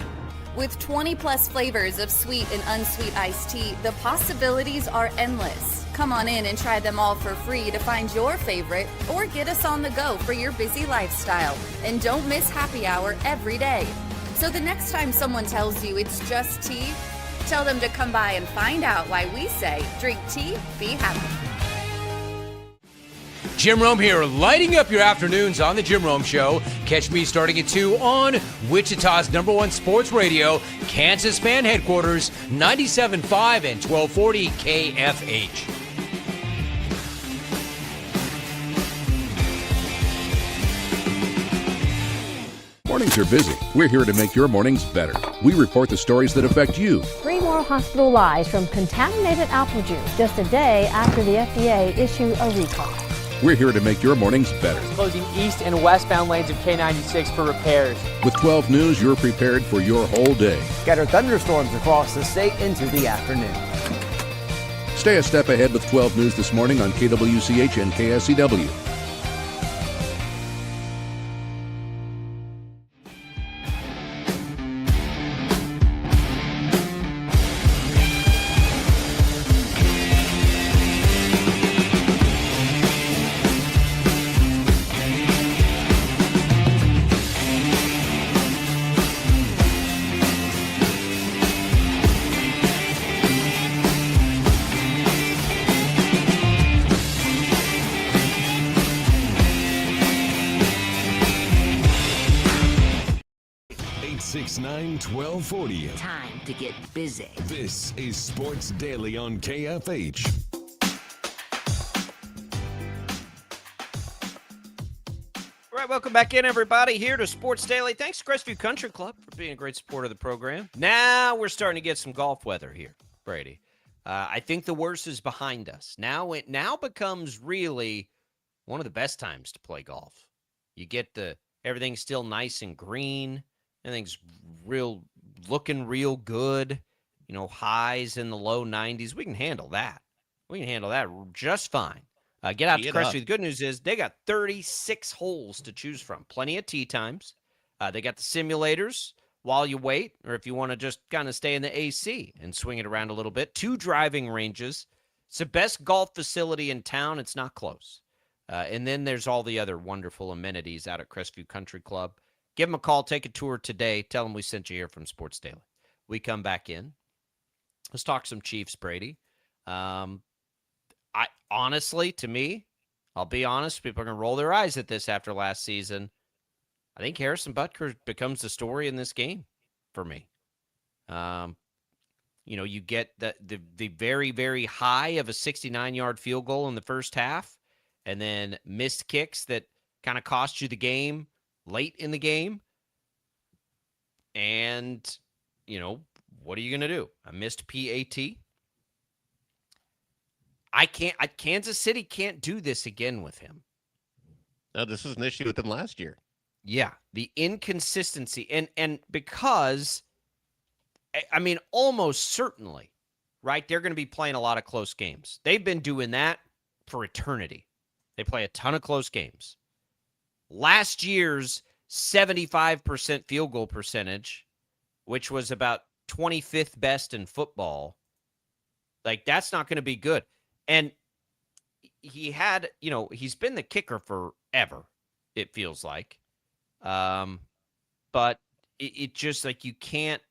With 20 plus flavors of sweet and unsweet iced tea, the possibilities are endless. Come on in and try them all for free to find your favorite or get us on the go for your busy lifestyle. And don't miss happy hour every day. So the next time someone tells you it's just tea, tell them to come by and find out why we say, drink tea, be happy. Jim Rome here, lighting up your afternoons on The Jim Rome Show. Catch me starting at 2 on Wichita's #1 sports radio, Kansas Fan Headquarters, 97.5 and 1240 KFH. Mornings are busy. We're here to make your mornings better. We report the stories that affect you. 3 more hospital lies from contaminated apple juice just a day after the FDA issued a recall. We're here to make your mornings better. Closing east and westbound lanes of K96 for repairs. With 12 News, you're prepared for your whole day. Scattered thunderstorms across the state into the afternoon. Stay a step ahead with 12 News this morning on KWCH and KSCW. Time to get busy. This is Sports Daily on KFH. All right, welcome back in, everybody, here to Sports Daily. Thanks to Crestview Country Club for being a great supporter of the program. Now we're starting to get some golf weather here, Brady. I think the worst is behind us. Now it becomes really one of the best times to play golf. You get everything's still nice and green. Everything's looking real good. You know, highs in the low 90s. We can handle that. We can handle that just fine. Get out to Crestview. The good news is they got 36 holes to choose from. Plenty of tee times. They got the simulators. while you wait, or if you want to just kind of stay in the AC and swing it around a little bit. 2 driving ranges. It's the best golf facility in town. It's not close. And then there's all the other wonderful amenities out at Crestview Country Club. Give them a call. Take a tour today. Tell them we sent you here from Sports Daily. We come back in. Let's talk some Chiefs, Brady. I honestly, to me, I'll be honest, people are going to roll their eyes at this after last season. I think Harrison Butker becomes the story in this game for me. You get the very, very high of a 69-yard field goal in the first half, and then missed kicks that kind of cost you the game late in the game. And, what are you going to do? A missed PAT? Kansas City can't do this again with him. No, this was an issue with him last year. Yeah, the inconsistency. And because, almost certainly, right, they're going to be playing a lot of close games. They've been doing that for eternity. They play a ton of close games. Last year's 75% field goal percentage, which was about 25th best in football, that's not going to be good. And he had, he's been the kicker forever, it feels like. But it just they can't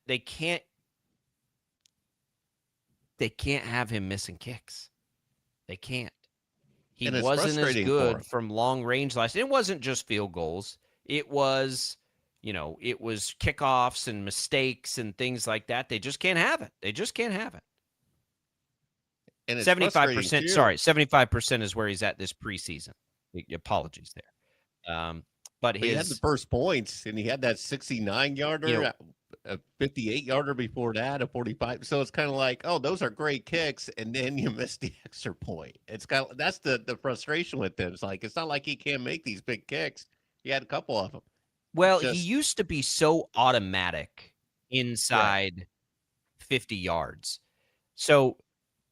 have him missing kicks. They can't. He wasn't as good from long range last. It wasn't just field goals. It was, it was kickoffs and mistakes and things like that. They just can't have it. They just can't have it. And 75%. Sorry, 75% is where he's at this preseason. Apologies there. But he had the first points, and he had that 69-yarder, a 58-yarder before that, a 45. So it's kind of like, oh, those are great kicks, and then you missed the extra point. It's that's the frustration with him. It's not like he can't make these big kicks. He had a couple of them. Well, he used to be so automatic inside 50 yards. So,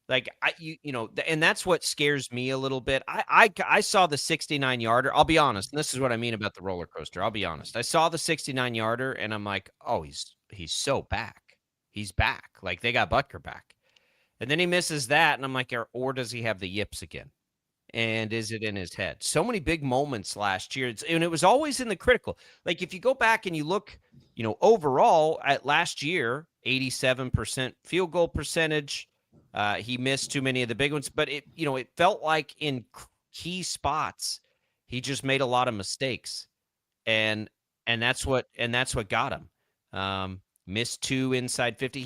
and that's what scares me a little bit. I saw the 69-yarder. I'll be honest, and this is what I mean about the roller coaster. I'll be honest. I saw the 69-yarder, and I'm like, oh, he's so back. He's back. They got Butker back. And then he misses that, and I'm like, or does he have the yips again? And is it in his head? So many big moments last year, and it was always in the critical. If you go back and you look, overall at last year, 87% field goal percentage. He missed too many of the big ones, but it felt like in key spots, he just made a lot of mistakes, and that's what got him. Missed 2 inside 50.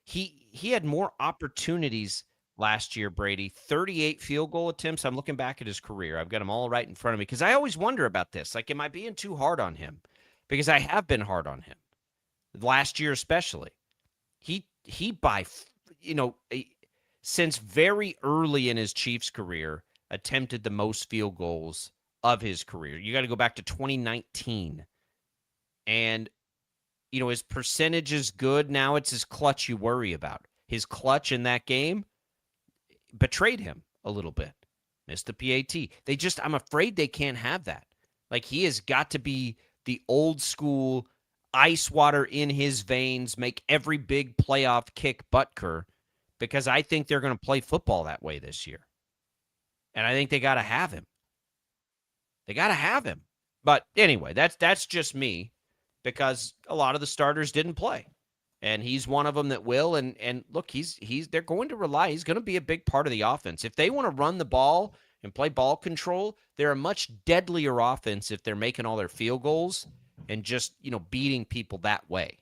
He had more opportunities last year, Brady. 38 field goal attempts. I'm looking back at his career. I've got them all right in front of me because I always wonder about this. Am I being too hard on him? Because I have been hard on him last year, especially. He by since very early in his Chiefs career, attempted the most field goals of his career. You got to go back to 2019. And, his percentage is good. Now it's his clutch you worry about. His clutch in that game betrayed him a little bit. Missed the PAT. I'm afraid they can't have that. He has got to be the old school ice water in his veins, make every big playoff kick Butker, because I think they're going to play football that way this year. And I think they got to have him. They got to have him. But anyway, that's just me, because a lot of the starters didn't play. And he's one of them that will. And look, they're going to rely. He's going to be a big part of the offense. If they want to run the ball and play ball control, they're a much deadlier offense if they're making all their field goals and just, beating people that way,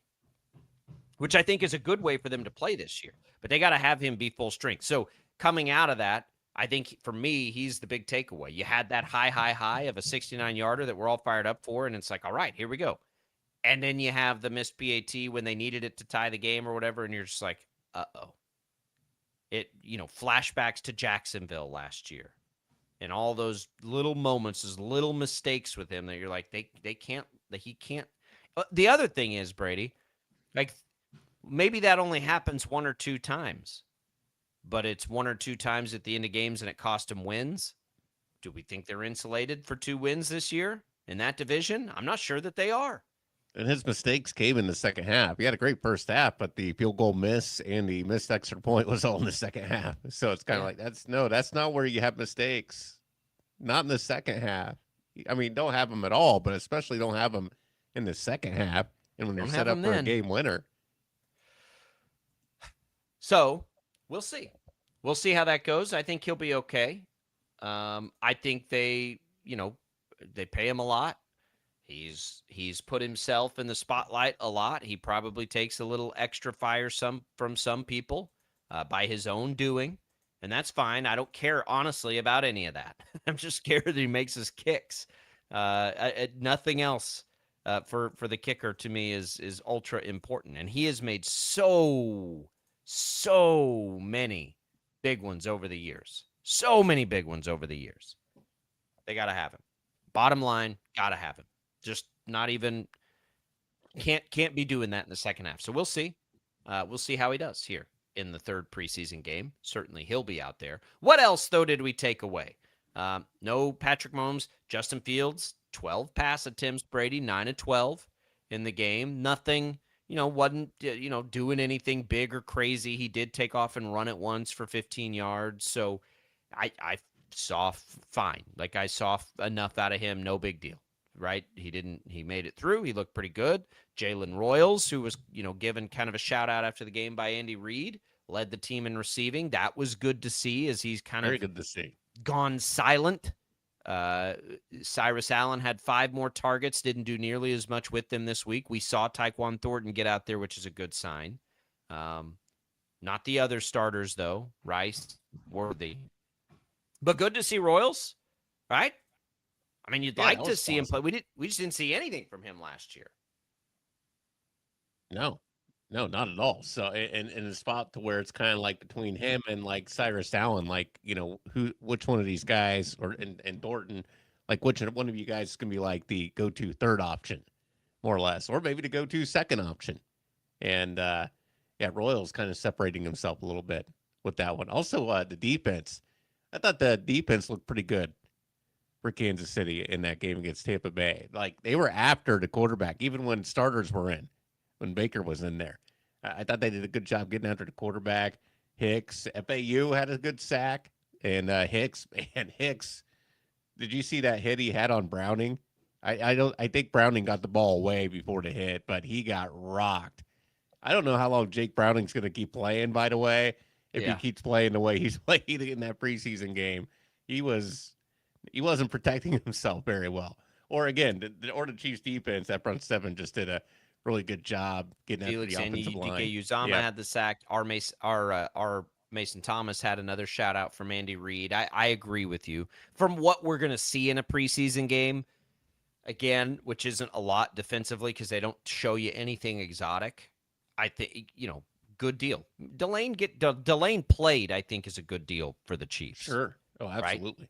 which I think is a good way for them to play this year. But they got to have him be full strength. So coming out of that, I think for me, he's the big takeaway. You had that high of a 69-yarder that we're all fired up for, and it's like, all right, here we go. And then you have the missed PAT when they needed it to tie the game or whatever, and you're just like, uh-oh. Flashbacks to Jacksonville last year. And all those little moments, those little mistakes with him that you're like, he can't. The other thing is, Brady, maybe that only happens 1 or 2 times, but it's 1 or 2 times at the end of games and it cost them wins. Do we think they're insulated for 2 wins this year in that division? I'm not sure that they are. And his mistakes came in the second half. He had a great first half, but the field goal miss and the missed extra point was all in the second half. So it's kind of like, that's not where you have mistakes. Not in the second half. I mean, don't have them at all, but especially don't have them in the second half. And when you're set up for a game winner. So we'll see. We'll see how that goes. I think he'll be okay. I think they pay him a lot. He's put himself in the spotlight a lot. He probably takes a little extra fire from some people by his own doing, and that's fine. I don't care, honestly, about any of that. I'm just scared that he makes his kicks. Nothing else for the kicker to me is ultra important, and he has made so many big ones over the years. So many big ones over the years. They got to have him. Bottom line, got to have him. Just not even can't be doing that in the second half. So we'll see. We'll see how he does here in the third preseason game. Certainly he'll be out there. What else, though, did we take away? No Patrick Mahomes. Justin Fields, 12 pass attempts. Brady, 9 of 12 in the game. Nothing, wasn't, doing anything big or crazy. He did take off and run it once for 15 yards. So I saw fine. Like, I saw enough out of him. No big deal. Right? He made it through. He looked pretty good. Jalen Royals, who was, given kind of a shout out after the game by Andy Reid, led the team in receiving. That was good to see as he's kind Very of good to see. Gone silent. Cyrus Allen had 5 more targets, didn't do nearly as much with them this week. We saw Tyquan Thornton get out there, which is a good sign. Not the other starters, though. Rice, Worthy. But good to see Royals, right? I mean, you'd like to see him play. We just didn't see anything from him last year. No, not at all. So, in a spot to where it's kind of like between him and like Cyrus Allen, like, which one of these guys and Thornton, like which one of you guys is going to be like the go-to third option, more or less, or maybe the go-to second option. And, Royals kind of separating himself a little bit with that one. Also, the defense. I thought the defense looked pretty good for Kansas City in that game against Tampa Bay. Like, they were after the quarterback, even when starters were in, when Baker was in there. I thought they did a good job getting after the quarterback. Hicks, FAU had a good sack. And Hicks, did you see that hit he had on Browning? I think Browning got the ball away before the hit, but he got rocked. I don't know how long Jake Browning's going to keep playing, by the way, if he keeps playing the way he's played in that preseason game. He wasn't protecting himself very well. Or again, the Chiefs defense, that front seven just did a really good job getting after the offensive line. Uzama had the sack. Our Mason Thomas had another shout out from Andy Reid. I agree with you. From what we're going to see in a preseason game, again, which isn't a lot defensively because they don't show you anything exotic, I think, good deal. Delane played, I think, is a good deal for the Chiefs. Sure. Oh, absolutely. Right?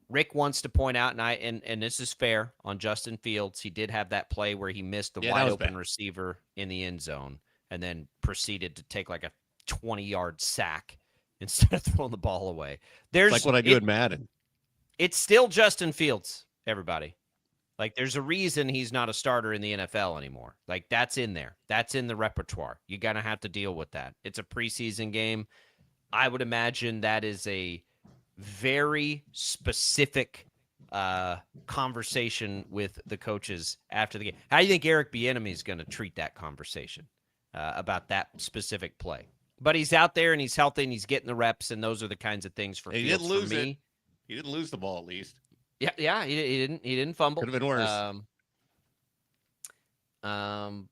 Rick wants to point out, and this is fair, on Justin Fields, he did have that play where he missed the wide-open receiver in the end zone and then proceeded to take like a 20-yard sack instead of throwing the ball away. There's like what I do in Madden. It's still Justin Fields, everybody. Like, there's a reason he's not a starter in the NFL anymore. Like, that's in there. That's in the repertoire. You're going to have to deal with that. It's a preseason game. I would imagine that is a very specific conversation with the coaches after the game. How do you think Eric Bieniemy is going to treat that conversation about that specific play? But he's out there and he's healthy and he's getting the reps, and those are the kinds of things for Fields. He didn't lose for me. He didn't lose the ball, at least. Yeah, he didn't fumble. Could have been worse. I'm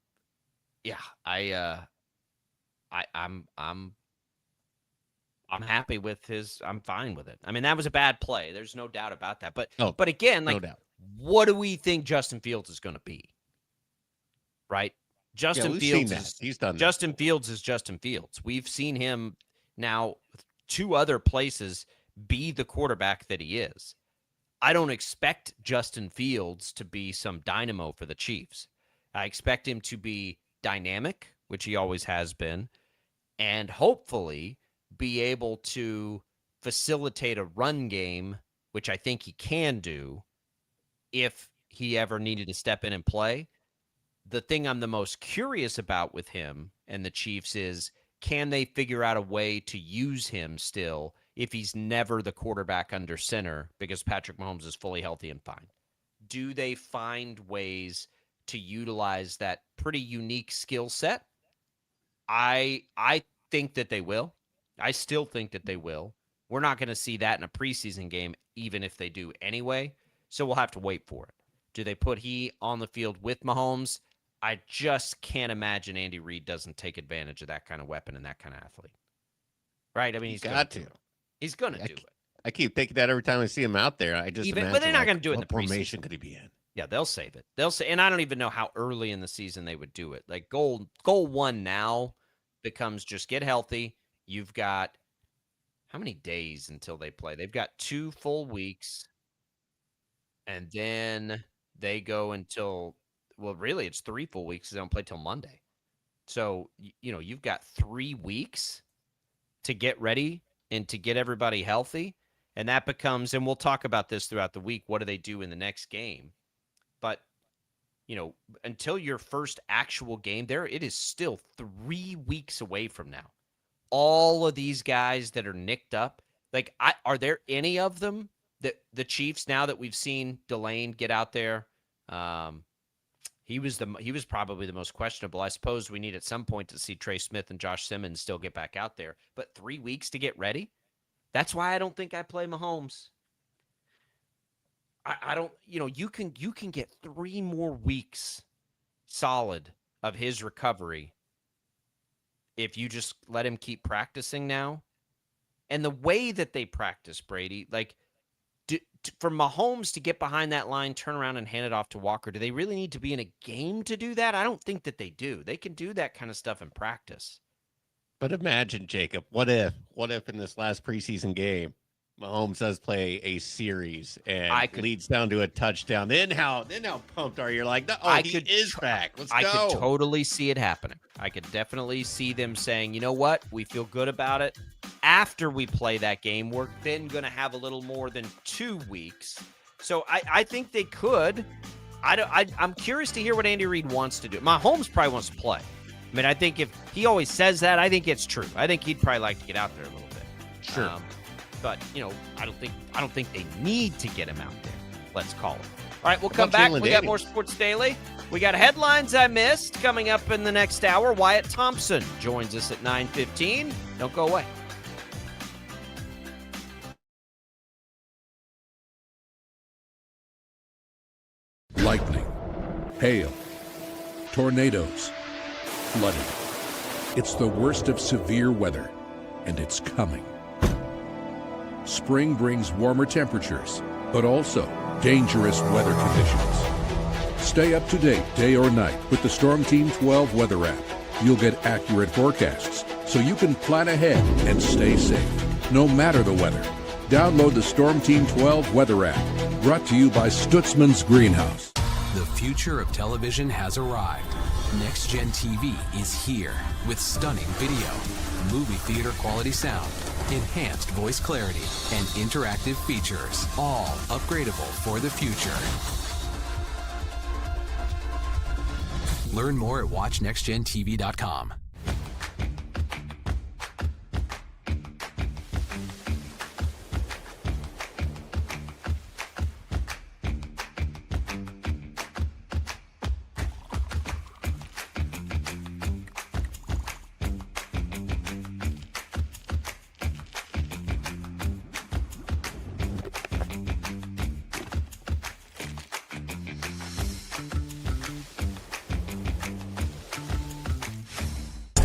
happy with his. I'm fine with it. I mean, that was a bad play. There's no doubt about that. But but again, like, no doubt. What do we think Justin Fields is going to be? Right? Justin Fields. He's done that. Justin Fields is Justin Fields. We've seen him now 2 other places be the quarterback that he is. I don't expect Justin Fields to be some dynamo for the Chiefs. I expect him to be dynamic, which he always has been, and hopefully be able to facilitate a run game, which I think he can do if he ever needed to step in and play. the thing I'm the most curious about with him and the Chiefs is, can they figure out a way to use him still if he's never the quarterback under center because Patrick Mahomes is fully healthy and fine? Do they find ways to utilize that pretty unique skill set? I think that they will. I still think that they will. We're not going to see that in a preseason game, even if they do anyway. So we'll have to wait for it. Do they put he on the field with Mahomes? I just can't imagine Andy Reid doesn't take advantage of that kind of weapon and that kind of athlete. Right? I mean, he's got to. He's going to do it. I keep thinking that every time I see him out there. I just imagine, but they're not going to do it in the formation preseason. Could he be in? Yeah, they'll save it. They'll say, and I don't even know how early in the season they would do it. Like goal one now becomes just get healthy. You've got how many days until they play? They've got 2 full weeks, and then they go until, well, really it's 3 full weeks because they don't play till Monday. So you've got 3 weeks to get ready and to get everybody healthy. And that becomes, and we'll talk about this throughout the week, what do they do in the next game? But, until your first actual game there, it is still 3 weeks away from now. All of these guys that are nicked up, like, are there any of them that the Chiefs, now that we've seen Delane get out there, he was probably the most questionable. I suppose we need at some point to see Trey Smith and Josh Simmons still get back out there. But 3 weeks to get ready? That's why I don't think I play Mahomes. I don't, you can get 3 more weeks solid of his recovery if you just let him keep practicing now. And the way that they practice, Brady, like, for Mahomes to get behind that line, turn around and hand it off to Walker, do they really need to be in a game to do that? I don't think that they do. They can do that kind of stuff in practice. But imagine, Jacob, what if in this last preseason game, Mahomes does play a series and leads down to a touchdown? Then how pumped are you? You're like, he is back. Let's go. I could totally see it happening. I could definitely see them saying, you know what? We feel good about it. After we play that game, we're then going to have a little more than 2 weeks. So I think they could. I'm curious to hear what Andy Reid wants to do. Mahomes probably wants to play. I mean, I think if he always says that, I think it's true. I think he'd probably like to get out there a little bit. Sure. But, I don't think they need to get him out there. Let's call it. All right, we'll come back. We got more Sports Daily. We got headlines I missed coming up in the next hour. Wyatt Thompson joins us at 9:15. Don't go away. Lightning, hail, tornadoes, flooding. It's the worst of severe weather, and it's coming. Spring brings warmer temperatures, but also dangerous weather conditions. Stay up to date day or night with the Storm Team 12 weather app. You'll get accurate forecasts, so you can plan ahead and stay safe, no matter the weather. Download the Storm Team 12 weather app, brought to you by Stutzman's Greenhouse. The future of television has arrived. Next Gen TV is here with stunning video, movie theater quality sound, enhanced voice clarity, and interactive features, all upgradable for the future. Learn more at watchnextgentv.com.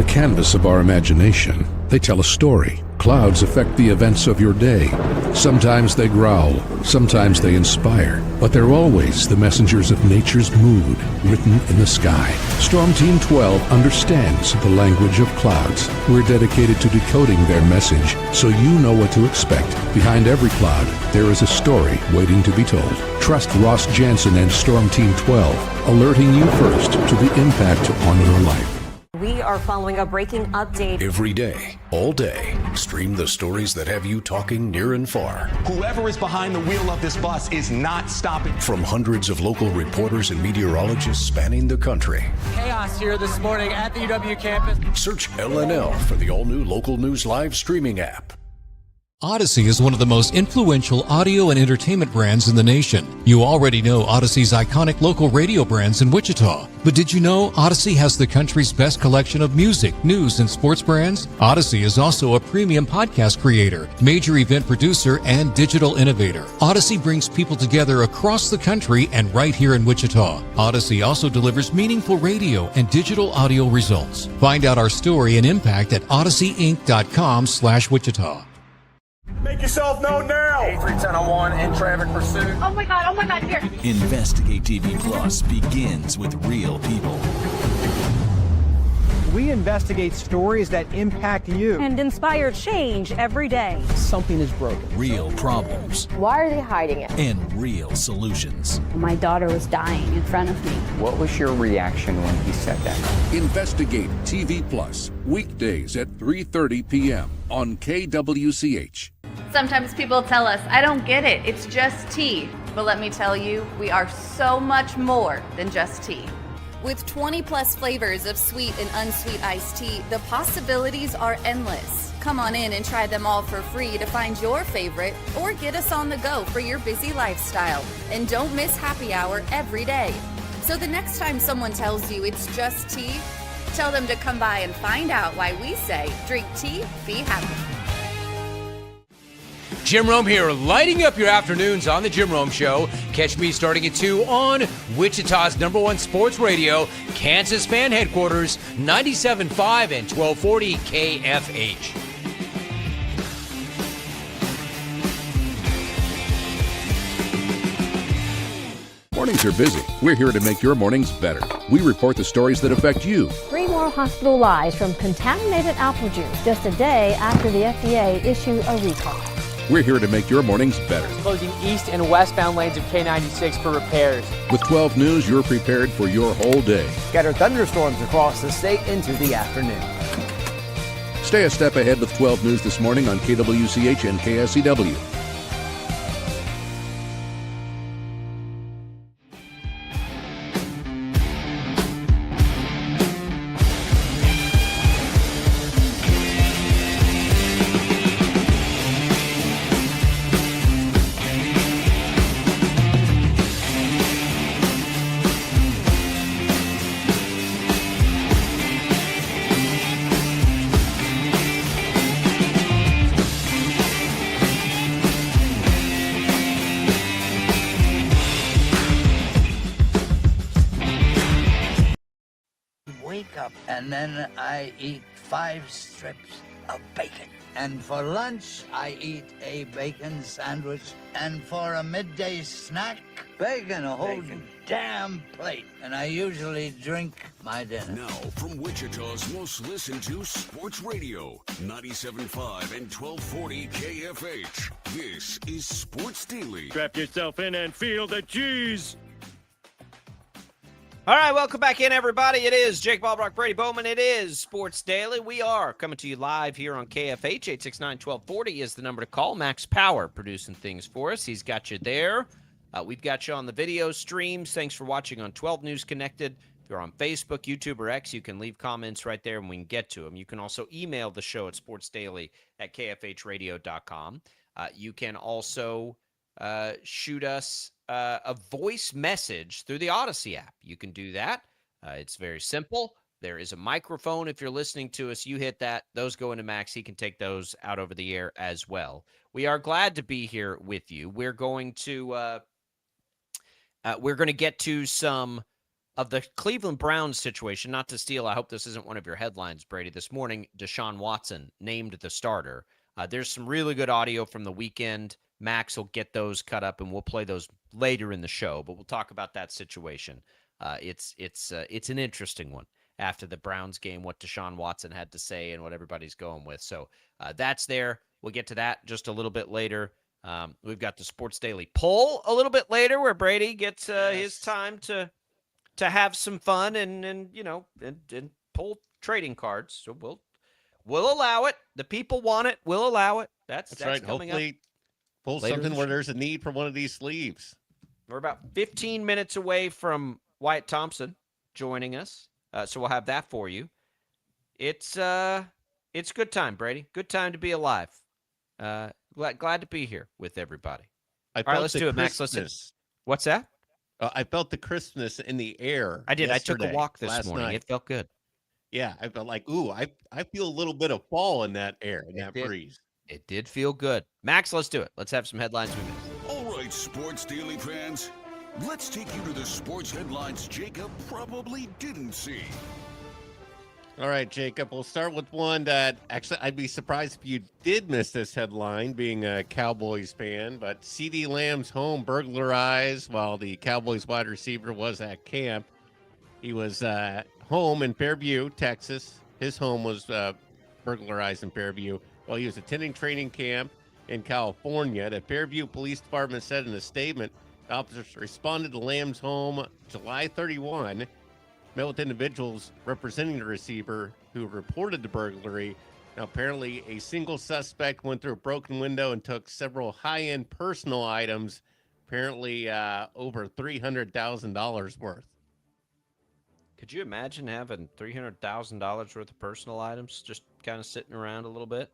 Canvas of our imagination. They tell a story. Clouds affect the events of your day. Sometimes they growl, sometimes they inspire, but they're always the messengers of nature's mood, written in the sky. Storm Team 12 understands the language of clouds. We're dedicated to decoding their message, so you know what to expect. Behind every cloud, there is a story waiting to be told. Trust Ross Jansen and Storm Team 12, alerting you first to the impact on your life. We are following a breaking update. Every day, all day, Stream the stories that have you talking near and far. Whoever is behind the wheel of this bus is not stopping. From hundreds of local reporters and meteorologists spanning the country. Chaos here this morning at the UW campus. Search LNL for the all-new Local News Live streaming app. Odyssey is one of the most influential audio and entertainment brands in the nation. You already know Odyssey's iconic local radio brands in Wichita. But did you know Odyssey has the country's best collection of music, news, and sports brands? Odyssey is also a premium podcast creator, major event producer, and digital innovator. Odyssey brings people together across the country and right here in Wichita. Odyssey also delivers meaningful radio and digital audio results. Find out our story and impact at odysseyinc.com/Wichita. Make yourself known now. 831001 in traffic pursuit. Oh my God, here. Investigate TV Plus begins with real people. We investigate stories that impact you. And inspire change every day. Something is broken. Real problems. Why are they hiding it? And real solutions. My daughter was dying in front of me. What was your reaction when he said that? Investigate TV Plus, weekdays at 3:30 p.m. on KWCH. Sometimes people tell us, I don't get it, it's just tea. But let me tell you, we are so much more than just tea. With 20 plus flavors of sweet and unsweet iced tea, the possibilities are endless. Come on in and try them all for free to find your favorite or get us on the go for your busy lifestyle. And don't miss happy hour every day. So the next time someone tells you it's just tea, tell them to come by and find out why we say drink tea, be happy. Jim Rome here, lighting up your afternoons on The Jim Rome Show. Catch me starting at 2 on Wichita's #1 sports radio, Kansas Fan Headquarters, 97.5 and 1240 KFH. Mornings are busy. We're here to make your mornings better. We report the stories that affect you. 3 more hospital lies from contaminated apple juice just a day after the FDA issued a recall. We're here to make your mornings better. Closing east and westbound lanes of K96 for repairs. With 12 News, you're prepared for your whole day. Scattered thunderstorms across the state into the afternoon. Stay a step ahead with 12 News this morning on KWCH and KSCW. And then I eat 5 strips of bacon. And for lunch, I eat a bacon sandwich. And for a midday snack, bacon, a whole damn plate. And I usually drink my dinner. Now, from Wichita's most listened to sports radio, 97.5 and 1240 KFH. This is Sports Daily. Strap yourself in and feel the cheese. All right, welcome back in, everybody. It is Jake Ballbrock, Brady Bowman. It is Sports Daily. We are coming to you live here on KFH. 869-1240 is the number to call. Max Power producing things for us. He's got you there. We've got you on the video streams. Thanks for watching on 12 News Connected. If you're on Facebook, YouTube, or X, you can leave comments right there and we can get to them. You can also email the show at sportsdaily@kfhradio.com. You can also shoot us a voice message through the Odyssey app. You can do that. It's very simple. There is a microphone. If you're listening to us, you hit that. Those go into Max. He can take those out over the air as well. We are glad to be here with you. We're going to get to some of the Cleveland Browns situation. Not to steal, I hope this isn't one of your headlines, Brady. This morning, Deshaun Watson named the starter. There's some really good audio from the weekend. Max will get those cut up, and we'll play those later in the show. But we'll talk about that situation. It's an interesting one after the Browns game, what Deshaun Watson had to say and what everybody's going with. So that's there. We'll get to that just a little bit later. We've got the Sports Daily poll a little bit later, where Brady gets his time to have some fun and pull trading cards. So We'll allow it. The people want it. We'll allow it. That's right. Coming Hopefully, up pull something where there's a need for one of these sleeves. We're about 15 minutes away from Wyatt Thompson joining us, so we'll have that for you. It's good time, Brady. Good time to be alive. Glad to be here with everybody. All right, let's do it, Max. What's that? I felt the crispness in the air. I did. I took a walk this morning. Night. It felt good. Yeah, I felt like, ooh, I feel a little bit of fall in that air, in that breeze. It did feel good. Max, let's do it. Let's have some headlines we missed. All right, Sports Daily fans, let's take you to the sports headlines Jacob probably didn't see. All right, Jacob, we'll start with one that actually I'd be surprised if you did miss this headline, being a Cowboys fan, but CeeDee Lamb's home burglarized while the Cowboys wide receiver was at camp. He was home in Fairview, Texas. His home was burglarized in Fairview while he was attending training camp in California. The Fairview Police Department said in a statement, officers responded to Lamb's home July 31, met with individuals representing the receiver who reported the burglary. Now, apparently, a single suspect went through a broken window and took several high-end personal items, apparently over $300,000 worth. Could you imagine having $300,000 worth of personal items just kind of sitting around a little bit?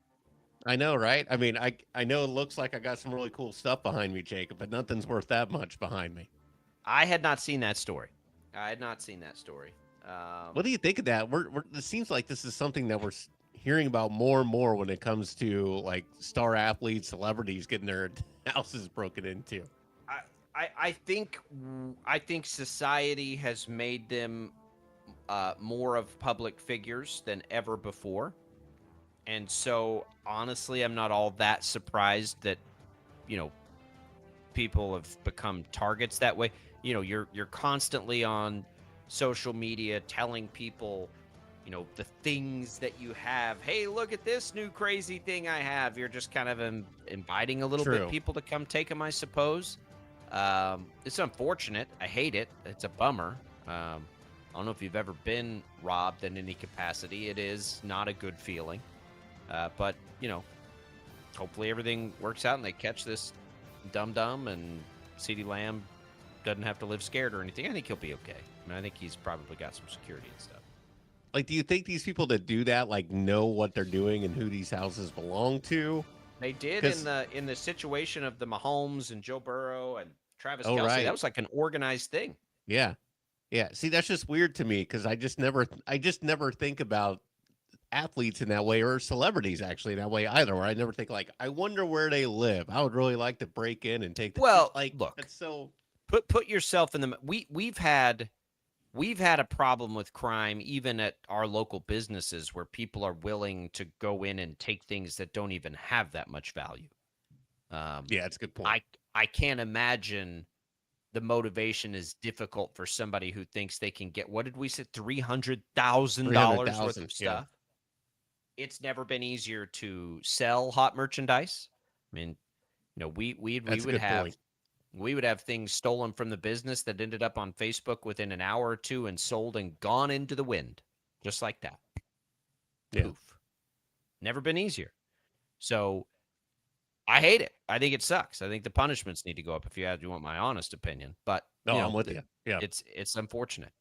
I know, right? I mean, I know it looks like I got some really cool stuff behind me, Jacob, but nothing's worth that much behind me. I had not seen that story. What do you think of that? It seems like this is something that we're hearing about more and more when it comes to like star athletes, celebrities getting their houses broken into. I think society has made them more of public figures than ever before. And so, honestly, I'm not all that surprised that, people have become targets that way. You're constantly on social media telling people, the things that you have. Hey, look at this new crazy thing I have. You're just kind of inviting a little bit people to come take them, I suppose. It's unfortunate. I hate it. It's a bummer. I don't know if you've ever been robbed in any capacity. It is not a good feeling. But, hopefully everything works out and they catch this dum-dum and CeeDee Lamb doesn't have to live scared or anything. I think he'll be okay. I think he's probably got some security and stuff. Like, do you think these people that do that, know what they're doing and who these houses belong to? They did in the situation of the Mahomes and Joe Burrow and Travis Kelce. Right. That was like an organized thing. Yeah. Yeah. See, that's just weird to me because I just never think about athletes in that way or celebrities actually in that way either, where I never think I wonder where they live. I would really like to break in and take the look, that's so put yourself in the we've had a problem with crime even at our local businesses where people are willing to go in and take things that don't even have that much value. Yeah, that's a good point. I can't imagine the motivation is difficult for somebody who thinks they can get, what did we say, $300,000 worth of stuff. Yeah. It's never been easier to sell hot merchandise. I mean, we would have things stolen from the business that ended up on Facebook within an hour or two and sold and gone into the wind, just like that. Yeah. Poof. Never been easier. So I hate it. I think it sucks. I think the punishments need to go up if you want my honest opinion. But I'm with you. Yeah, it's unfortunate.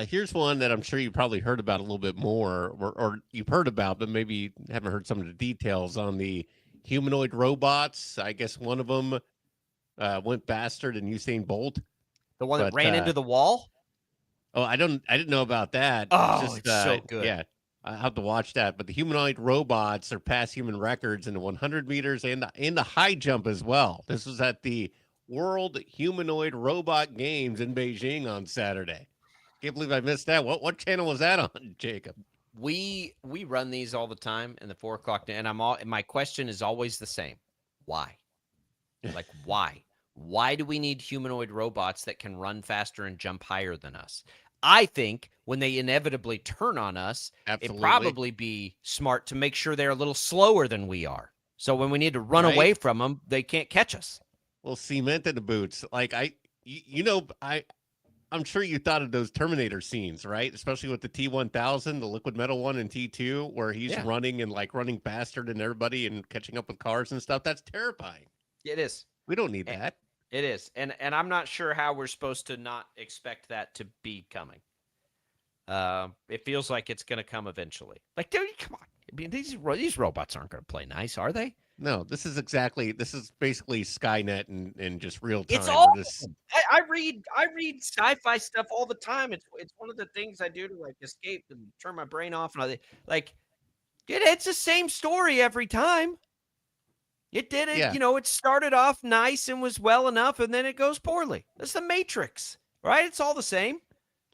Here's one that I'm sure you probably heard about a little bit more, or you've heard about, but maybe you haven't heard some of the details on the humanoid robots. I guess one of them went faster than Usain Bolt. The one that ran into the wall? Oh, I didn't know about that. Oh, it's so good. Yeah, I have to watch that. But the humanoid robots surpassed human records in the 100 meters and the high jump as well. This was at the World Humanoid Robot Games in Beijing on Saturday. Can't believe I missed that. What channel was that on, Jacob? We run these all the time in the 4 o'clock, and my question is always the same: why? Why? Why do we need humanoid robots that can run faster and jump higher than us? I think when they inevitably turn on us, it'd probably be smart to make sure they're a little slower than we are. So when we need to run away from them, they can't catch us. Well, cement in the boots. I'm sure you thought of those Terminator scenes, right? Especially with the T-1000, the liquid metal one, and T2, where he's running and like running faster than everybody and catching up with cars and stuff. That's terrifying. It is. We don't need that. It is. And I'm not sure how we're supposed to not expect that to be coming. It feels like it's going to come eventually. Like, dude, come on. I mean, these robots aren't going to play nice, are they? No, this is basically Skynet and just real time. It's all. I read sci-fi stuff all the time. It's one of the things I do to like escape and turn my brain off. And like, it's the same story every time. It did it. Yeah. It started off nice and was well enough, and then it goes poorly. That's the Matrix, right? It's all the same.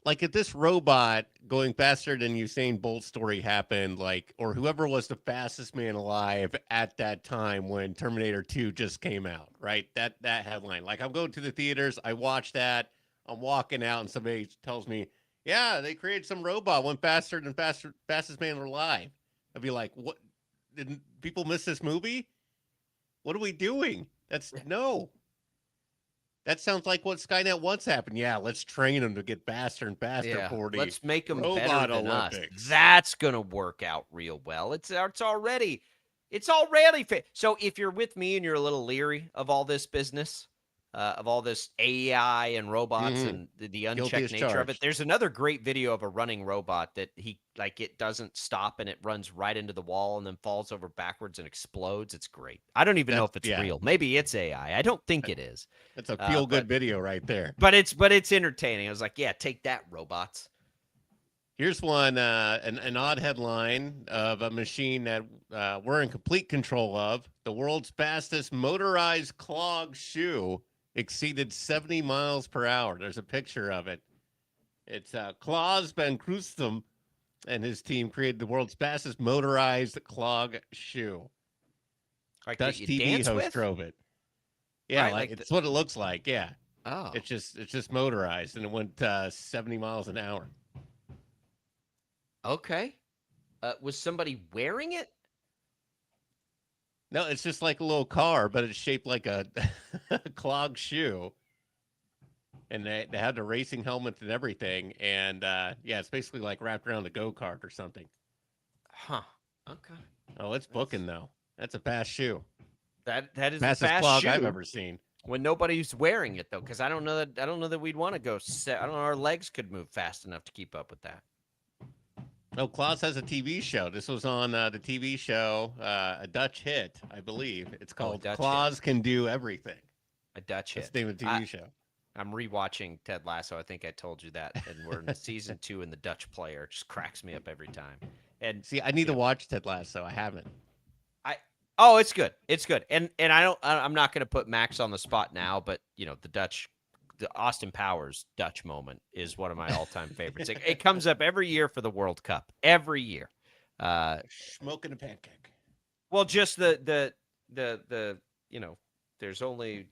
Like if this robot going faster than Usain Bolt story happened, like, or whoever was the fastest man alive at that time when Terminator 2 just came out, right? That headline. Like I'm going to the theaters, I watch that, I'm walking out, and somebody tells me, yeah, they created some robot, went faster than fastest man alive. I'd be like, what? Didn't people miss this movie? What are we doing? No. That sounds like what Skynet wants happened. Yeah, let's train them to get faster and faster. Let's make them better than Olympics. us. That's gonna work out real well. It's already. So if you're with me and you're a little leery of all this business, of all this AI and robots and the unchecked nature of it, there's another great video of a running robot that it doesn't stop and it runs right into the wall and then falls over backwards and explodes. It's great. I don't even know if it's real. Maybe it's AI. I don't think it is. That's a feel-good video right there. But it's entertaining. I was like, yeah, take that, robots. Here's one, an odd headline of a machine that we're in complete control of. The world's fastest motorized clog shoe exceeded 70 miles per hour. There's a picture of it. It's Klaus Van Kroestum and his team created the world's fastest motorized clog shoe. Like Dutch TV host drove it. Yeah, right, it's what it looks like. Yeah. Oh. It's just motorized, and it went 70 miles an hour. Okay. Was somebody wearing it? No, it's just like a little car, but it's shaped like a clog shoe. And they had the racing helmet and everything. And, it's basically like wrapped around a go-kart or something. Huh. Okay. Oh, it's booking, though. That's a fast shoe. That is fastest a fast clog shoe I've ever seen. When nobody's wearing it, though, because I don't know that we'd want to go. I don't know our legs could move fast enough to keep up with that. Oh, Klaus has a TV show. This was on the TV show, a Dutch hit, I believe. It's called Klaus Can Do Everything. A Dutch hit. That's the name of the TV show. I'm rewatching Ted Lasso. I think I told you that. And we're in season 2, and the Dutch player it just cracks me up every time. And see, I need to watch Ted Lasso. I haven't. Oh, it's good. It's good. And I'm not going to put Max on the spot now, but the Austin Powers Dutch moment is one of my all-time favorites. It comes up every year for the World Cup. Every year. Smoking a pancake. Well, just the there's only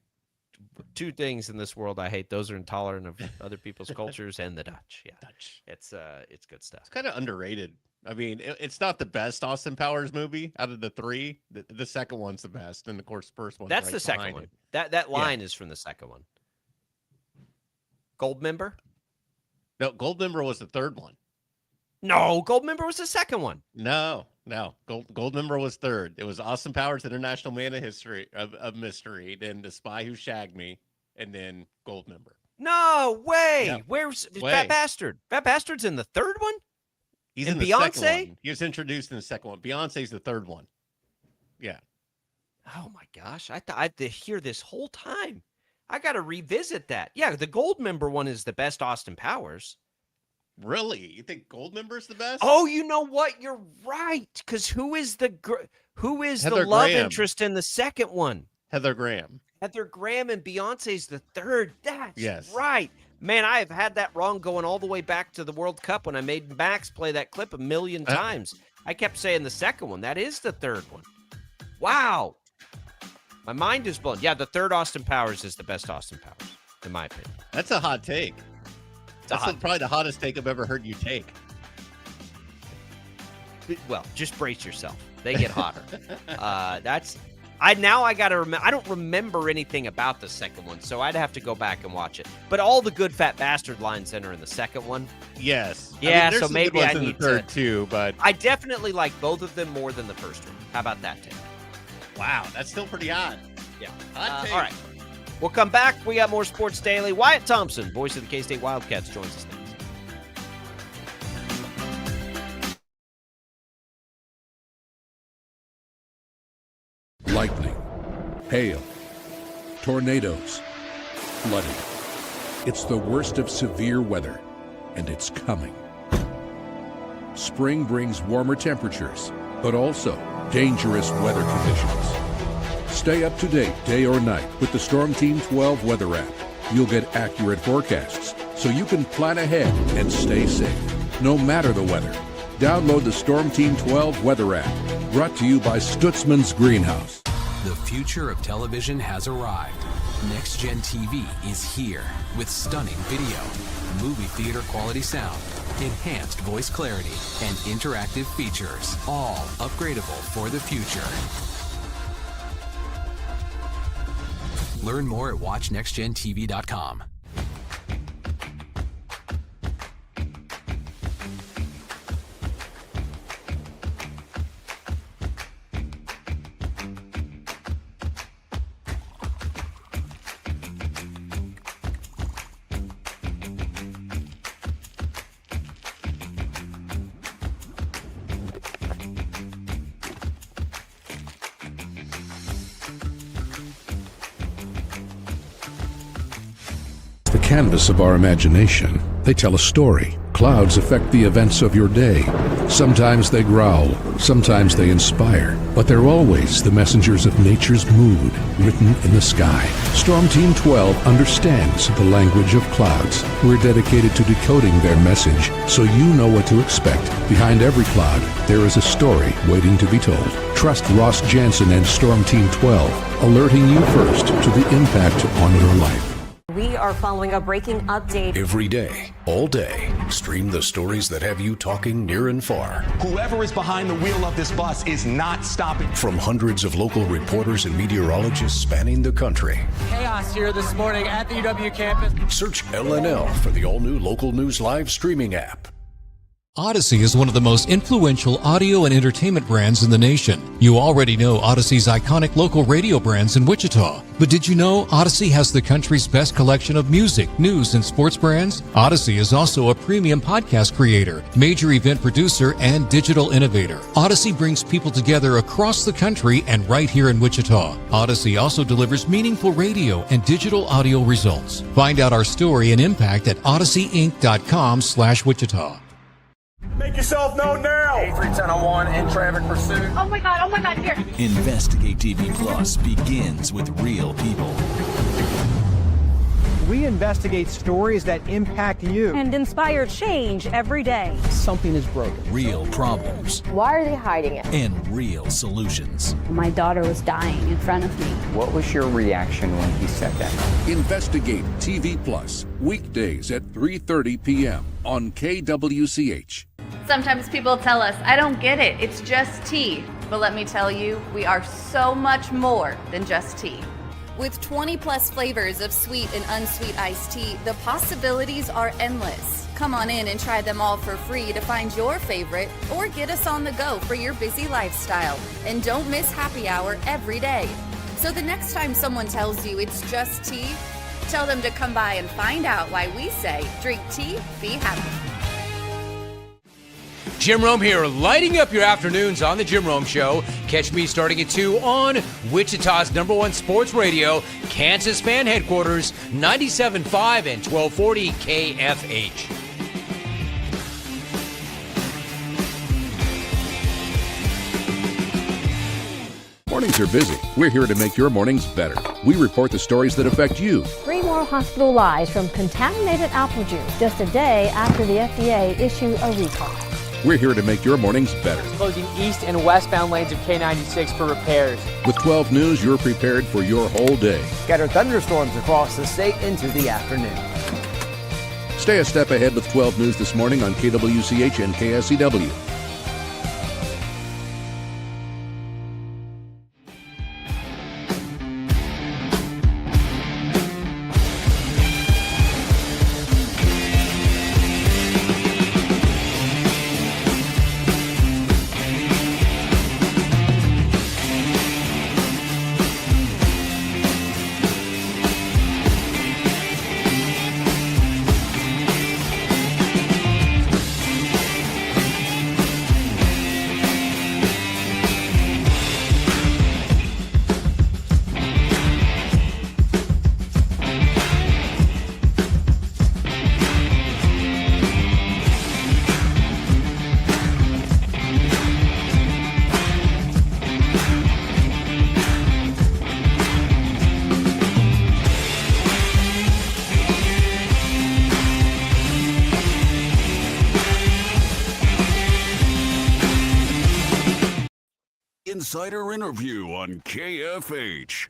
2 things in this world I hate. Those are intolerant of other people's cultures and the Dutch. Yeah. Dutch. It's good stuff. It's kind of underrated. I mean, it's not the best Austin Powers movie out of the 3. The second one's the best, and of course, the first one. That's the second one. That line is from the second one. Goldmember? No, Goldmember was the third one. No, Goldmember was the second one. No. Goldmember was third. It was Austin Powers, International Man of Mystery, then The Spy Who Shagged Me, and then Goldmember. No way. Yeah. Where's Fat Bastard? Fat Bastard's in the third one? He's in the second one. He was introduced in the second one. Beyonce's the third one. Yeah. Oh my gosh. I had to hear this whole time. I got to revisit that. Yeah, the Goldmember one is the best Austin Powers. Really? You think Goldmember's the best? Oh, you know what? You're right. Because who is the Heather love Graham. interest in the second one? Heather Graham. Heather Graham and Beyonce's the third. That's yes. right. Man, I have had that wrong going all the way back to the World Cup when I made Max play that clip a million times. I kept saying the second one. That is the third one. Wow. My mind is blown. Yeah, the third Austin Powers is the best Austin Powers, in my opinion. That's a hot take. That's probably the hottest take I've ever heard you take. Well, just brace yourself. They get hotter. I got to remember. I don't remember anything about the second one, so I'd have to go back and watch it. But all the good fat bastard lines in are in the second one. Yes. Yeah, I mean, so maybe I need the third too, but I definitely like both of them more than the first one. How about that, Tim? wow, that's still pretty odd. Yeah. Hot take. All right. We'll come back. We got more Sports Daily. Wyatt Thompson, voice of the K-State Wildcats, joins us next. Lightning, hail, tornadoes, flooding. It's the worst of severe weather, and it's coming. Spring brings warmer temperatures, but also dangerous weather conditions. Stay up to date day or night with the Storm Team 12 weather app. You'll get accurate forecasts, so you can plan ahead and stay safe, no matter the weather. Download the Storm Team 12 weather app, brought to you by Stutzman's Greenhouse. The future of television has arrived. Next Gen TV is here with stunning video, movie theater quality sound, enhanced voice clarity, and interactive features, all upgradable for the future. Learn more at watchnextgentv.com. The canvas of our imagination. They tell a story. Clouds affect the events of your day. Sometimes they growl, sometimes they inspire, but they're always the messengers of nature's mood written in the sky. Storm Team 12 understands the language of clouds. We're dedicated to decoding their message so you know what to expect. Behind every cloud, there is a story waiting to be told. Trust Ross Jansen and Storm Team 12, alerting you first to the impact on your life. We are following a breaking update. Every day, all day, stream the stories that have you talking near and far. Whoever is behind the wheel of this bus is not stopping. From hundreds of local reporters and meteorologists spanning the country. Chaos here this morning at the UW campus. Search LNL for the all-new Local News Live streaming app. Odyssey is one of the most influential audio and entertainment brands in the nation. You already know Odyssey's iconic local radio brands in Wichita. But did you know Odyssey has the country's best collection of music, news, and sports brands? Odyssey is also a premium podcast creator, major event producer, and digital innovator. Odyssey brings people together across the country and right here in Wichita. Odyssey also delivers meaningful radio and digital audio results. Find out our story and impact at odysseyinc.com/Wichita. Make yourself known now. 831001 in traffic pursuit. Oh my God, here. Investigate TV Plus begins with real people. We investigate stories that impact you. And inspire change every day. Something is broken. Real problems. Why are they hiding it? And real solutions. My daughter was dying in front of me. What was your reaction when he said that? Investigate TV Plus, weekdays at 3:30 p.m. on KWCH. Sometimes people tell us, I don't get it, it's just tea. But let me tell you, we are so much more than just tea. With 20 plus flavors of sweet and unsweet iced tea, the possibilities are endless. Come on in and try them all for free to find your favorite or get us on the go for your busy lifestyle. And don't miss happy hour every day. So the next time someone tells you it's just tea, tell them to come by and find out why we say, drink tea, be happy. Jim Rome here, lighting up your afternoons on The Jim Rome Show. Catch me starting at 2 on Wichita's #1 sports radio, Kansas Fan Headquarters, 97.5 and 1240 KFH. Mornings are busy. We're here to make your mornings better. We report the stories that affect you. 3 more hospital lies from contaminated apple juice just a day after the FDA issued a recall. We're here to make your mornings better. Closing east and westbound lanes of K96 for repairs. With 12 News, you're prepared for your whole day. Scattered thunderstorms across the state into the afternoon. Stay a step ahead with 12 News this morning on KWCH and KSCW. insider interview on KFH.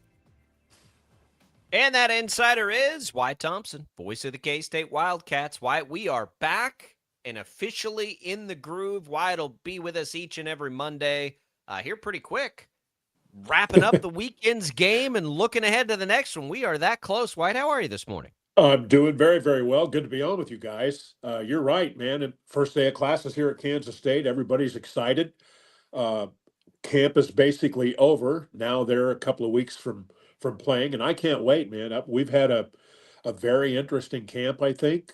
And that insider is Wyatt Thompson, voice of the K-State Wildcats. Wyatt, we are back and officially in the groove. Wyatt will be with us each and every Monday here pretty quick. Wrapping up the weekend's game and looking ahead to the next one. We are that close. Wyatt, how are you this morning? I'm doing very, very well. Good to be on with you guys. You're right, man. And first day of classes here at Kansas State. Everybody's excited. Camp is basically over. Now they're a couple of weeks from playing, and I can't wait, man. We've had a very interesting camp, I think.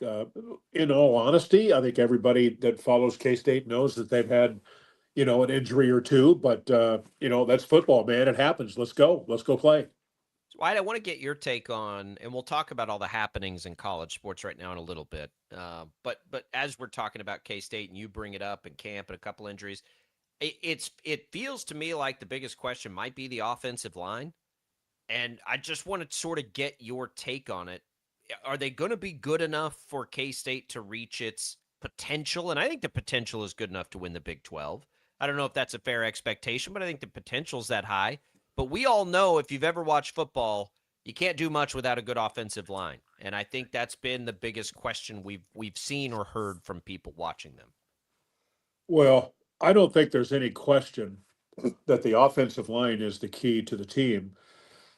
In all honesty, I think everybody that follows K-State knows that they've had, an injury or two, but, that's football, man. It happens. Let's go. Let's go play. Wyatt, I want to get your take on, and we'll talk about all the happenings in college sports right now in a little bit. But as we're talking about K-State and you bring it up and camp and a couple injuries, it feels to me like the biggest question might be the offensive line. And I just want to sort of get your take on it. Are they going to be good enough for K-State to reach its potential? And I think the potential is good enough to win the Big 12. I don't know if that's a fair expectation, but I think the potential is that high. But we all know, if you've ever watched football, you can't do much without a good offensive line. And I think that's been the biggest question we've seen or heard from people watching them. Well, I don't think there's any question that the offensive line is the key to the team.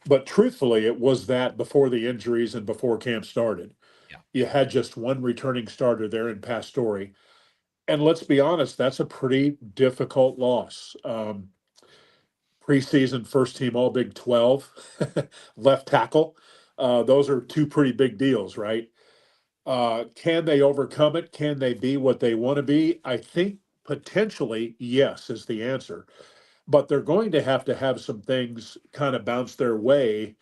But truthfully, it was that before the injuries and before camp started. Yeah. You had just one returning starter there in Pastore. And let's be honest, that's a pretty difficult loss. Preseason first team All Big 12, left tackle. Those are two pretty big deals, right? Can they overcome it? Can they be what they want to be? I think potentially yes is the answer. But they're going to have some things kind of bounce their way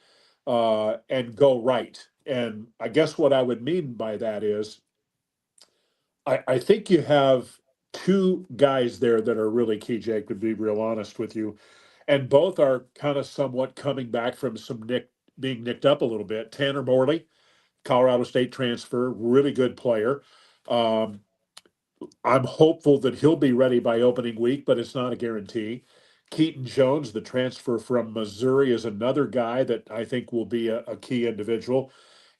and go right. And I guess what I would mean by that is I think you have two guys there that are really key, Jake, to be real honest with you. And both are kind of somewhat coming back from being nicked up a little bit. Tanner Morley, Colorado State transfer, really good player. I'm hopeful that he'll be ready by opening week, but it's not a guarantee. Keaton Jones, the transfer from Missouri, is another guy that I think will be a key individual.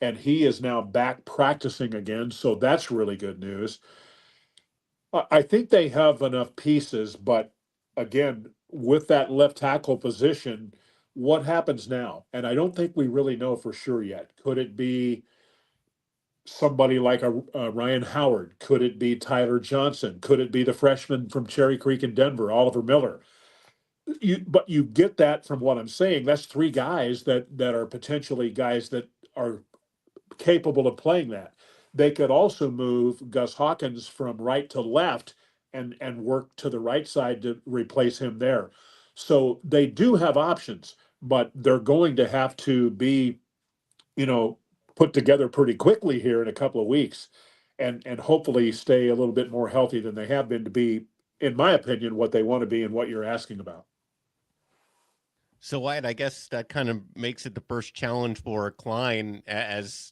And he is now back practicing again, so that's really good news. I think they have enough pieces, but again, with that left tackle position, what happens now? And I don't think we really know for sure yet. Could it be somebody like a Ryan Howard? Could it be Tyler Johnson? Could it be the freshman from Cherry Creek in Denver, Oliver Miller? But you get that from what I'm saying. That's three guys that are potentially guys that are capable of playing that. They could also move Gus Hawkins from right to left and work to the right side to replace him there. So they do have options, but they're going to have to be, put together pretty quickly here in a couple of weeks and hopefully stay a little bit more healthy than they have been to be, in my opinion, what they want to be and what you're asking about. So, Wyatt, I guess that kind of makes it the first challenge for Klein as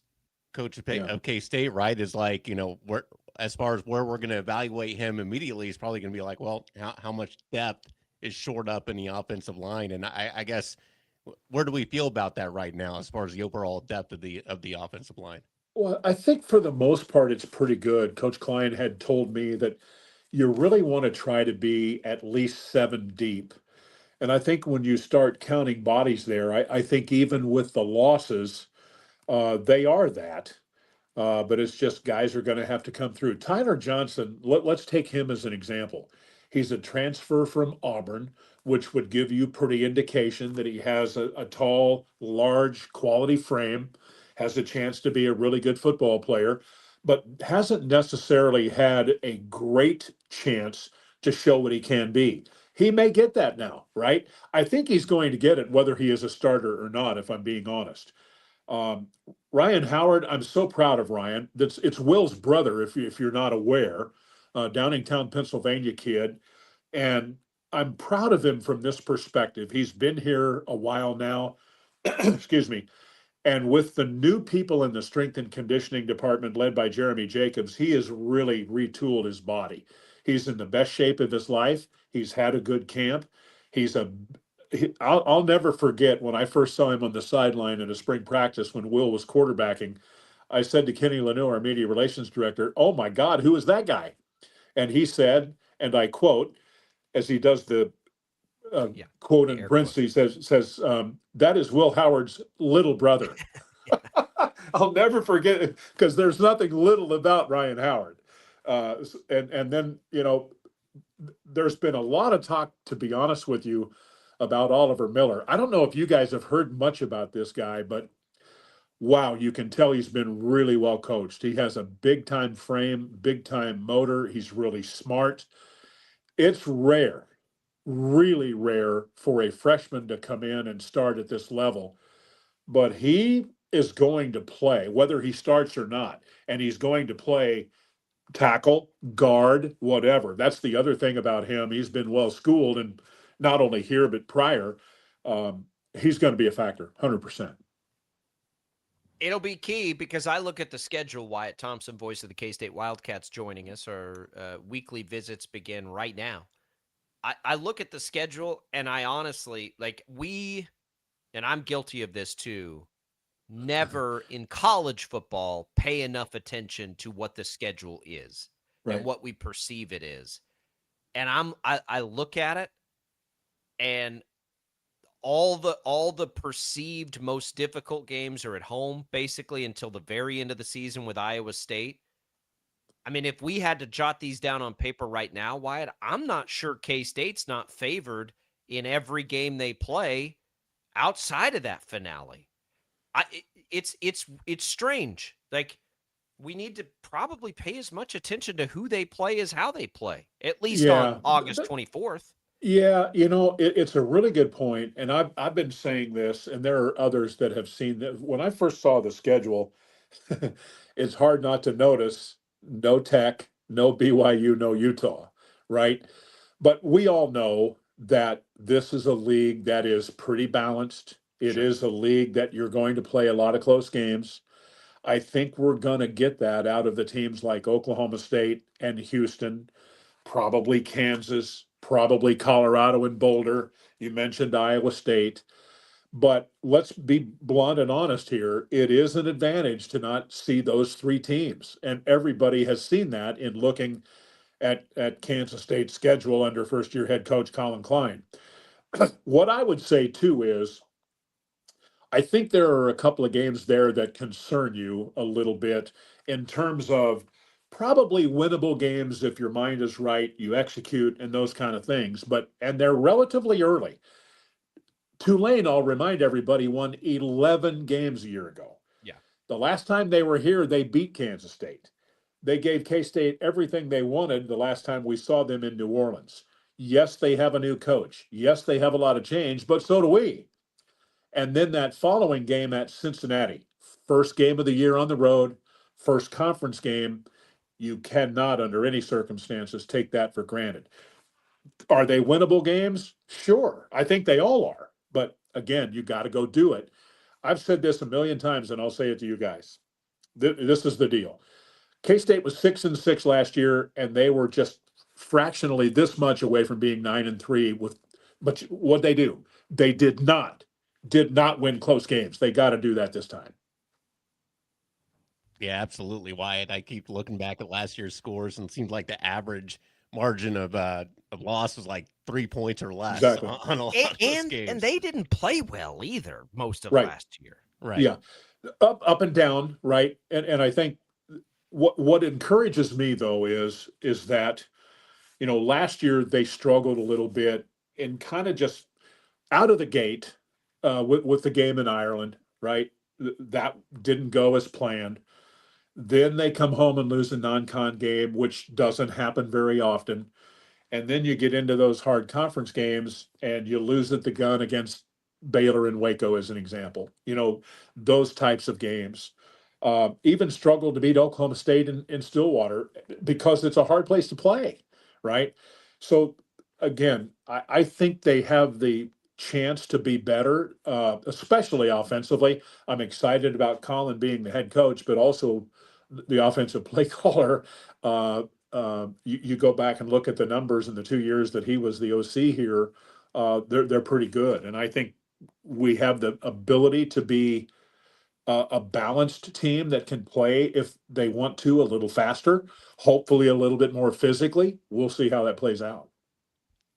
coach of K-State, right? Is like, where, as far as where we're going to evaluate him immediately, he's probably going to be like, well, how much depth is shored up in the offensive line? And I guess, where do we feel about that right now as far as the overall depth of the offensive line? Well, I think for the most part, it's pretty good. Coach Klein had told me that you really want to try to be at least 7 deep. And I think when you start counting bodies there, I think even with the losses, they are that. But it's just guys are going to have to come through. Tyler Johnson, let's take him as an example. He's a transfer from Auburn, which would give you pretty indication that he has a tall, large, quality frame, has a chance to be a really good football player, but hasn't necessarily had a great chance to show what he can be. He may get that now, right? I think he's going to get it whether he is a starter or not, if I'm being honest. Ryan Howard, I'm so proud of Ryan. It's Will's brother, if you're not aware, Downingtown, Pennsylvania kid. And I'm proud of him from this perspective. He's been here a while now, excuse me. And with the new people in the strength and conditioning department led by Jeremy Jacobs, he has really retooled his body. He's in the best shape of his life. He's had a good camp. I'll never forget when I first saw him on the sideline in a spring practice when Will was quarterbacking. I said to Kenny Lanu, our media relations director, "Oh my God, who is that guy?" And he said, and I quote, as he does the quote in parentheses, says that is Will Howard's little brother. I'll never forget it because there's nothing little about Ryan Howard. And then, there's been a lot of talk, to be honest with you, about Oliver Miller. I don't know if you guys have heard much about this guy, but wow, you can tell he's been really well coached. He has a big time frame, big time motor. He's really smart. It's rare, really rare for a freshman to come in and start at this level, but he is going to play whether he starts or not, and he's going to play tackle, guard, whatever. That's the other thing about him. He's been well schooled, and not only here but prior. He's going to be a factor, 100%. It'll be key because I look at the schedule. Wyatt Thompson, voice of the K-State Wildcats, joining us. Our weekly visits begin right now. I look at the schedule, and I honestly, and I'm guilty of this too, never in college football pay enough attention to what the schedule is and what we perceive it is. And I look at it, and all the perceived most difficult games are at home basically until the very end of the season with Iowa State. I mean, if we had to jot these down on paper right now, Wyatt, I'm not sure K-State's not favored in every game they play outside of that finale. It's strange. Like, we need to probably pay as much attention to who they play as how they play, at least on August 24th. Yeah, it's a really good point, and I've been saying this, and there are others that have seen that. When I first saw the schedule, it's hard not to notice no Tech, no BYU, no Utah, right? But we all know that this is a league that is pretty balanced. It is a league that you're going to play a lot of close games. I think we're going to get that out of the teams like Oklahoma State and Houston, probably Kansas, probably Colorado and Boulder. You mentioned Iowa State. But let's be blunt and honest here. It is an advantage to not see those three teams. And everybody has seen that in looking at Kansas State's schedule under first-year head coach Colin Klein. What I would say, too, is I think there are a couple of games there that concern you a little bit in terms of probably winnable games if your mind is right, you execute, and those kind of things. And they're relatively early. Tulane, I'll remind everybody, won 11 games a year ago. Yeah. The last time they were here, they beat Kansas State. They gave K-State everything they wanted the last time we saw them in New Orleans. Yes, they have a new coach. Yes, they have a lot of change, but so do we. And then that following game at Cincinnati, first game of the year on the road, first conference game, you cannot under any circumstances take that for granted. Are they winnable games? Sure. I think they all are. But again, you got to go do it. I've said this a million times, and I'll say it to you guys. This is the deal. K-State was 6-6 last year, and they were just fractionally this much away from being 9-3. But what they do? They did not win close games. They got to do that this time. Yeah, absolutely, Wyatt. I keep looking back at last year's scores, and it seems like the average margin of loss was like 3 points or less on a lot of those games. And they didn't play well either most of last year. Right. Yeah. Up and down, right? And I think what encourages me though is that, last year they struggled a little bit and kind of just out of the gate with the game in Ireland, right? That didn't go as planned. Then they come home and lose a non-con game, which doesn't happen very often. And then you get into those hard conference games and you lose at the gun against Baylor and Waco as an example. Those types of games. Even struggled to beat Oklahoma State in Stillwater because it's a hard place to play, right? So, again, I think they have the chance to be better, especially offensively. I'm excited about Colin being the head coach, but also the offensive play caller. You go back and look at the numbers in the 2 years that he was the OC here. they're pretty good. And I think we have the ability to be a balanced team that can play if they want to a little faster, hopefully a little bit more physically. We'll see how that plays out.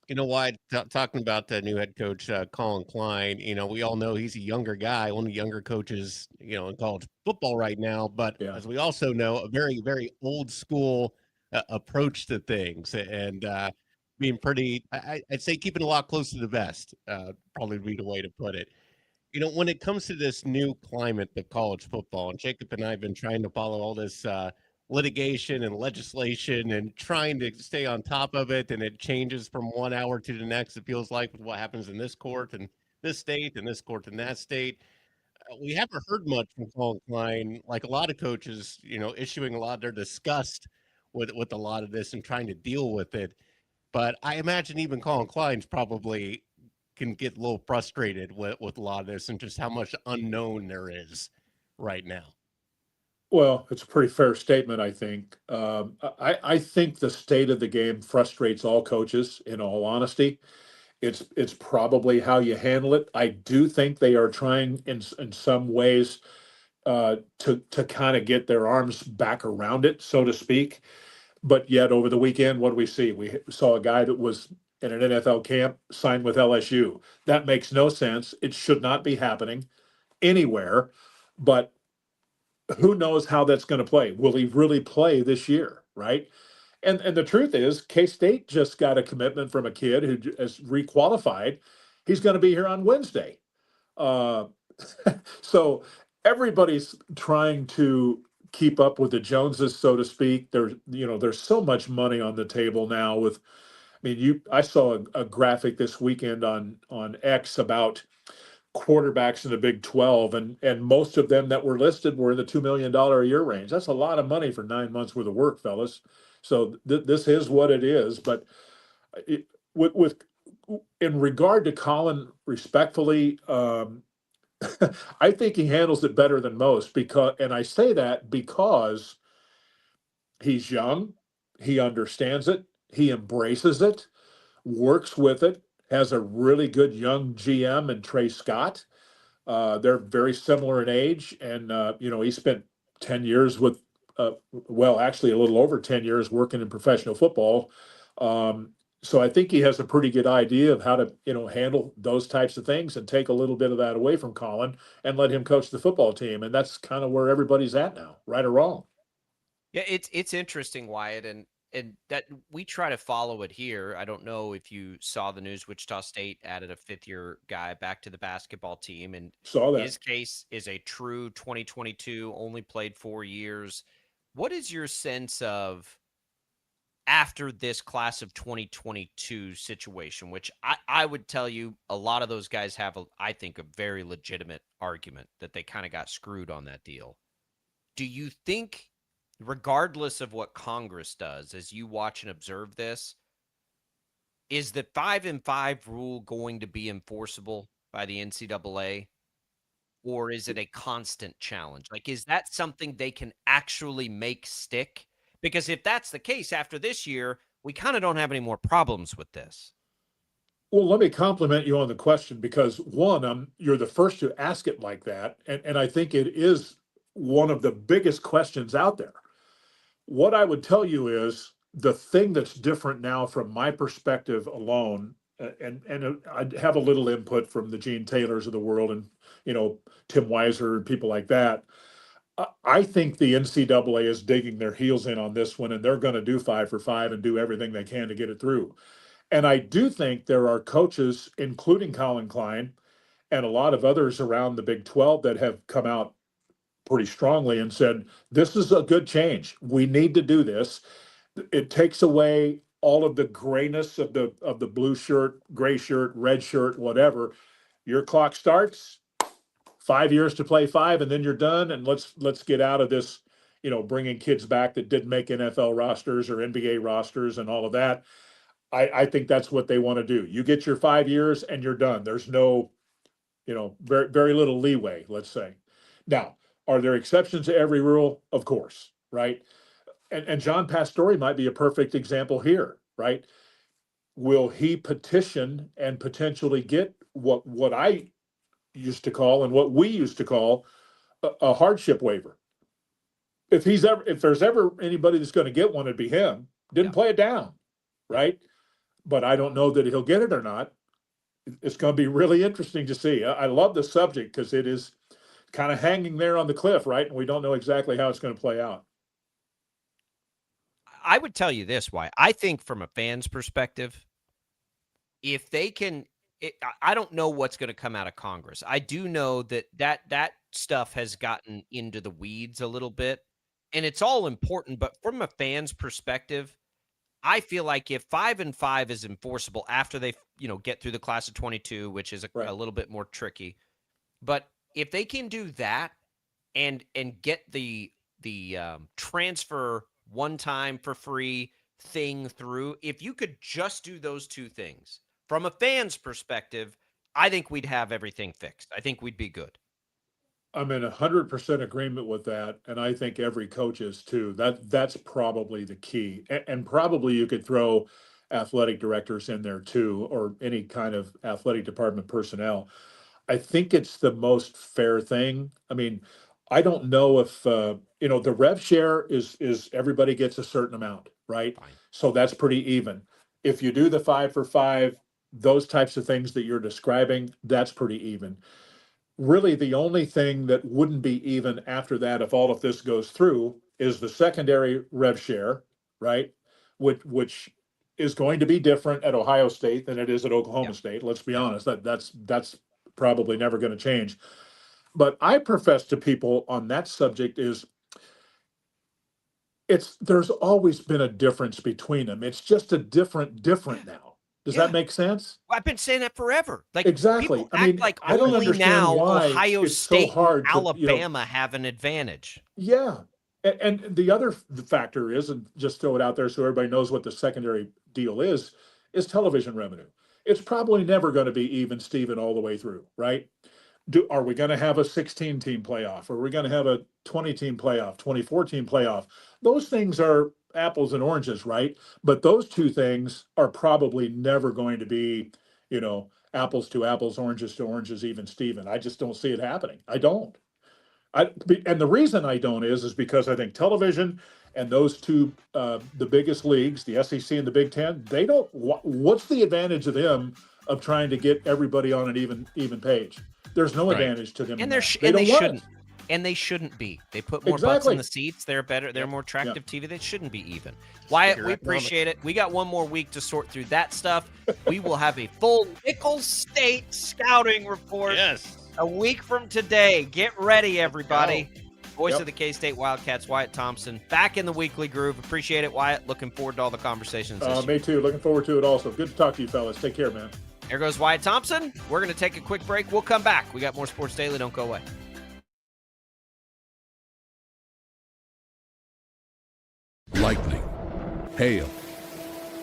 You know why? Talking about the new head coach, Colin Klein. We all know he's a younger guy, one of the younger coaches, in college football right now. But as we also know, a very, very old school approach to things, and being pretty, I'd say, keeping a lot close to the vest. Probably would be the way to put it. When it comes to this new climate of college football, and Jacob and I have been trying to follow all this litigation and legislation and trying to stay on top of it, and it changes from 1 hour to the next. It feels like with what happens in this court and this state and this court and that state. We haven't heard much from Colin Klein, like a lot of coaches, issuing a lot of their disgust with a lot of this and trying to deal with it. But I imagine even Colin Klein's probably can get a little frustrated with a lot of this and just how much unknown there is right now. Well, it's a pretty fair statement, I think. I think the state of the game frustrates all coaches, in all honesty. It's probably how you handle it. I do think they are trying in some ways to kind of get their arms back around it, so to speak. But yet over the weekend, what do we see? We saw a guy that was in an NFL camp signed with LSU. That makes no sense. It should not be happening anywhere. But who knows how that's going to play? Will he really play this year, right? And the truth is, K-State just got a commitment from a kid who is requalified. He's going to be here on Wednesday. So everybody's trying to keep up with the Joneses, so to speak. There's so much money on the table now with, I saw a graphic this weekend on X about quarterbacks in the Big 12, and most of them that were listed were in the $2 million a year range. That's a lot of money for 9 months worth of work, fellas. So this is what it is. But with in regard to Colin, respectfully, I think he handles it better than most and I say that because he's young, he understands it, he embraces it, works with it, has a really good young GM and Trey Scott. They're very similar in age, and he spent 10 years with, actually a little over 10 years working in professional football. So I think he has a pretty good idea of how to, handle those types of things and take a little bit of that away from Colin and let him coach the football team. And that's kind of where everybody's at now, right or wrong. Yeah, it's interesting, Wyatt, and that we try to follow it here. I don't know if you saw the news. Wichita State added a fifth-year guy back to the basketball team, and saw that. His case is a true 2022, only played 4 years. What is your sense of after this class of 2022 situation, which I would tell you a lot of those guys have, I think, a very legitimate argument that they kind of got screwed on that deal. Do you think, regardless of what Congress does, as you watch and observe this, is the 5-5 rule going to be enforceable by the NCAA? Or is it a constant challenge? Like, is that something they can actually make stick? Because if that's the case after this year, we kind of don't have any more problems with this. Well, let me compliment you on the question because, one, you're the first to ask it like that. And I think it is one of the biggest questions out there. What I would tell you is the thing that's different now from my perspective alone, and I'd have a little input from the Gene Taylors of the world and, Tim Weiser and people like that. I think the NCAA is digging their heels in on this one, and they're going to do 5 for 5 and do everything they can to get it through. And I do think there are coaches, including Colin Klein and a lot of others around the Big 12 that have come out pretty strongly and said, this is a good change. We need to do this. It takes away all of the grayness of the blue shirt, gray shirt, red shirt, whatever. Your clock starts, 5 years to play 5, and then you're done. And let's get out of this, bringing kids back that didn't make NFL rosters or NBA rosters and all of that. I think that's what they want to do. You get your 5 years and you're done. There's no, very, very little leeway, let's say. Now, are there exceptions to every rule? Of course, right? And John Pastore might be a perfect example here, right? will he petition and potentially get what I used to call and what we used to call a hardship waiver? If there's ever anybody that's going to get one, it'd be him. Didn't play it down, right? But I don't know that he'll get it or not. It's going to be really interesting to see. I love the subject because it is kind of hanging there on the cliff, right? And we don't know exactly how it's going to play out. I would tell you this, why I think from a fan's perspective, if they can, I don't know what's going to come out of Congress. I do know that stuff has gotten into the weeds a little bit, and it's all important. But from a fan's perspective, I feel like if 5 and 5 is enforceable after they, get through the class of 22, which is a little bit more tricky, but if they can do that and get the transfer one time for free thing through, if you could just do those two things from a fan's perspective, I think we'd have everything fixed. I think we'd be good. I'm in 100% agreement with that, and I think every coach is too. That's probably the key, and probably you could throw athletic directors in there too, or any kind of athletic department personnel. I think it's the most fair thing. I mean, I don't know if the rev share is everybody gets a certain amount, right? Fine. So that's pretty even. If you do the 5 for 5, those types of things that you're describing, that's pretty even. Really, the only thing that wouldn't be even after that, if all of this goes through, is the secondary rev share, right? Which is going to be different at Ohio State than it is at Oklahoma State. Let's be honest, that's probably never going to change. But I profess to people on that subject there's always been a difference between them. It's just a different now. Does that make sense? Well, I've been saying that forever. Like exactly. I mean, like I don't understand now why Ohio it's State, so hard Alabama have an advantage. Yeah. And the other factor is, and just throw it out there so everybody knows what the secondary deal is television revenue. It's probably never going to be even, Steven, all the way through, right? Are we going to have a 16-team playoff? Are we going to have a 20-team playoff, 24-team playoff? Those things are apples and oranges, right? But those two things are probably never going to be, apples to apples, oranges to oranges, even, Steven. I just don't see it happening. I don't. And the reason I don't is because I think television and those two, the biggest leagues, the SEC and the Big Ten, they don't. What's the advantage of them of trying to get everybody on an even page? There's no advantage to them. And they shouldn't. And they shouldn't be. They put more butts in the seats. They're better. They're more attractive TV. They shouldn't be even. Wyatt, we appreciate it. We got one more week to sort through that stuff. We will have a full Nicholls State scouting report. Yes. A week from today. Get ready, everybody. Voice of the K-State Wildcats, Wyatt Thompson, back in the weekly groove. Appreciate it, Wyatt. Looking forward to all the conversations. Me too. Looking forward to it also. Good to talk to you, fellas. Take care, man. There goes Wyatt Thompson. We're going to take a quick break. We'll come back. We got more Sports Daily. Don't go away. Lightning, hail,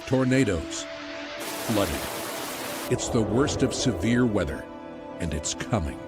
tornadoes, flooding. It's the worst of severe weather, and it's coming.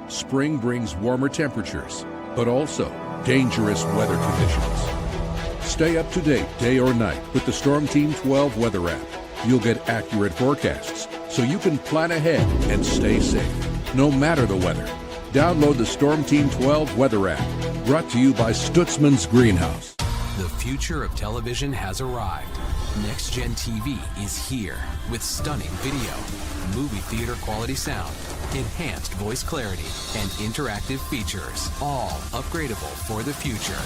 Spring brings warmer temperatures, but also dangerous weather conditions. Stay up to date day or night with the Storm Team 12 weather app. You'll get accurate forecasts, so you can plan ahead and stay safe, no matter the weather. Download the Storm Team 12 weather app, brought to you by Stutzman's Greenhouse. The future of television has arrived. Next Gen TV is here with stunning video, movie theater quality sound, enhanced voice clarity, and interactive features, all upgradable for the future.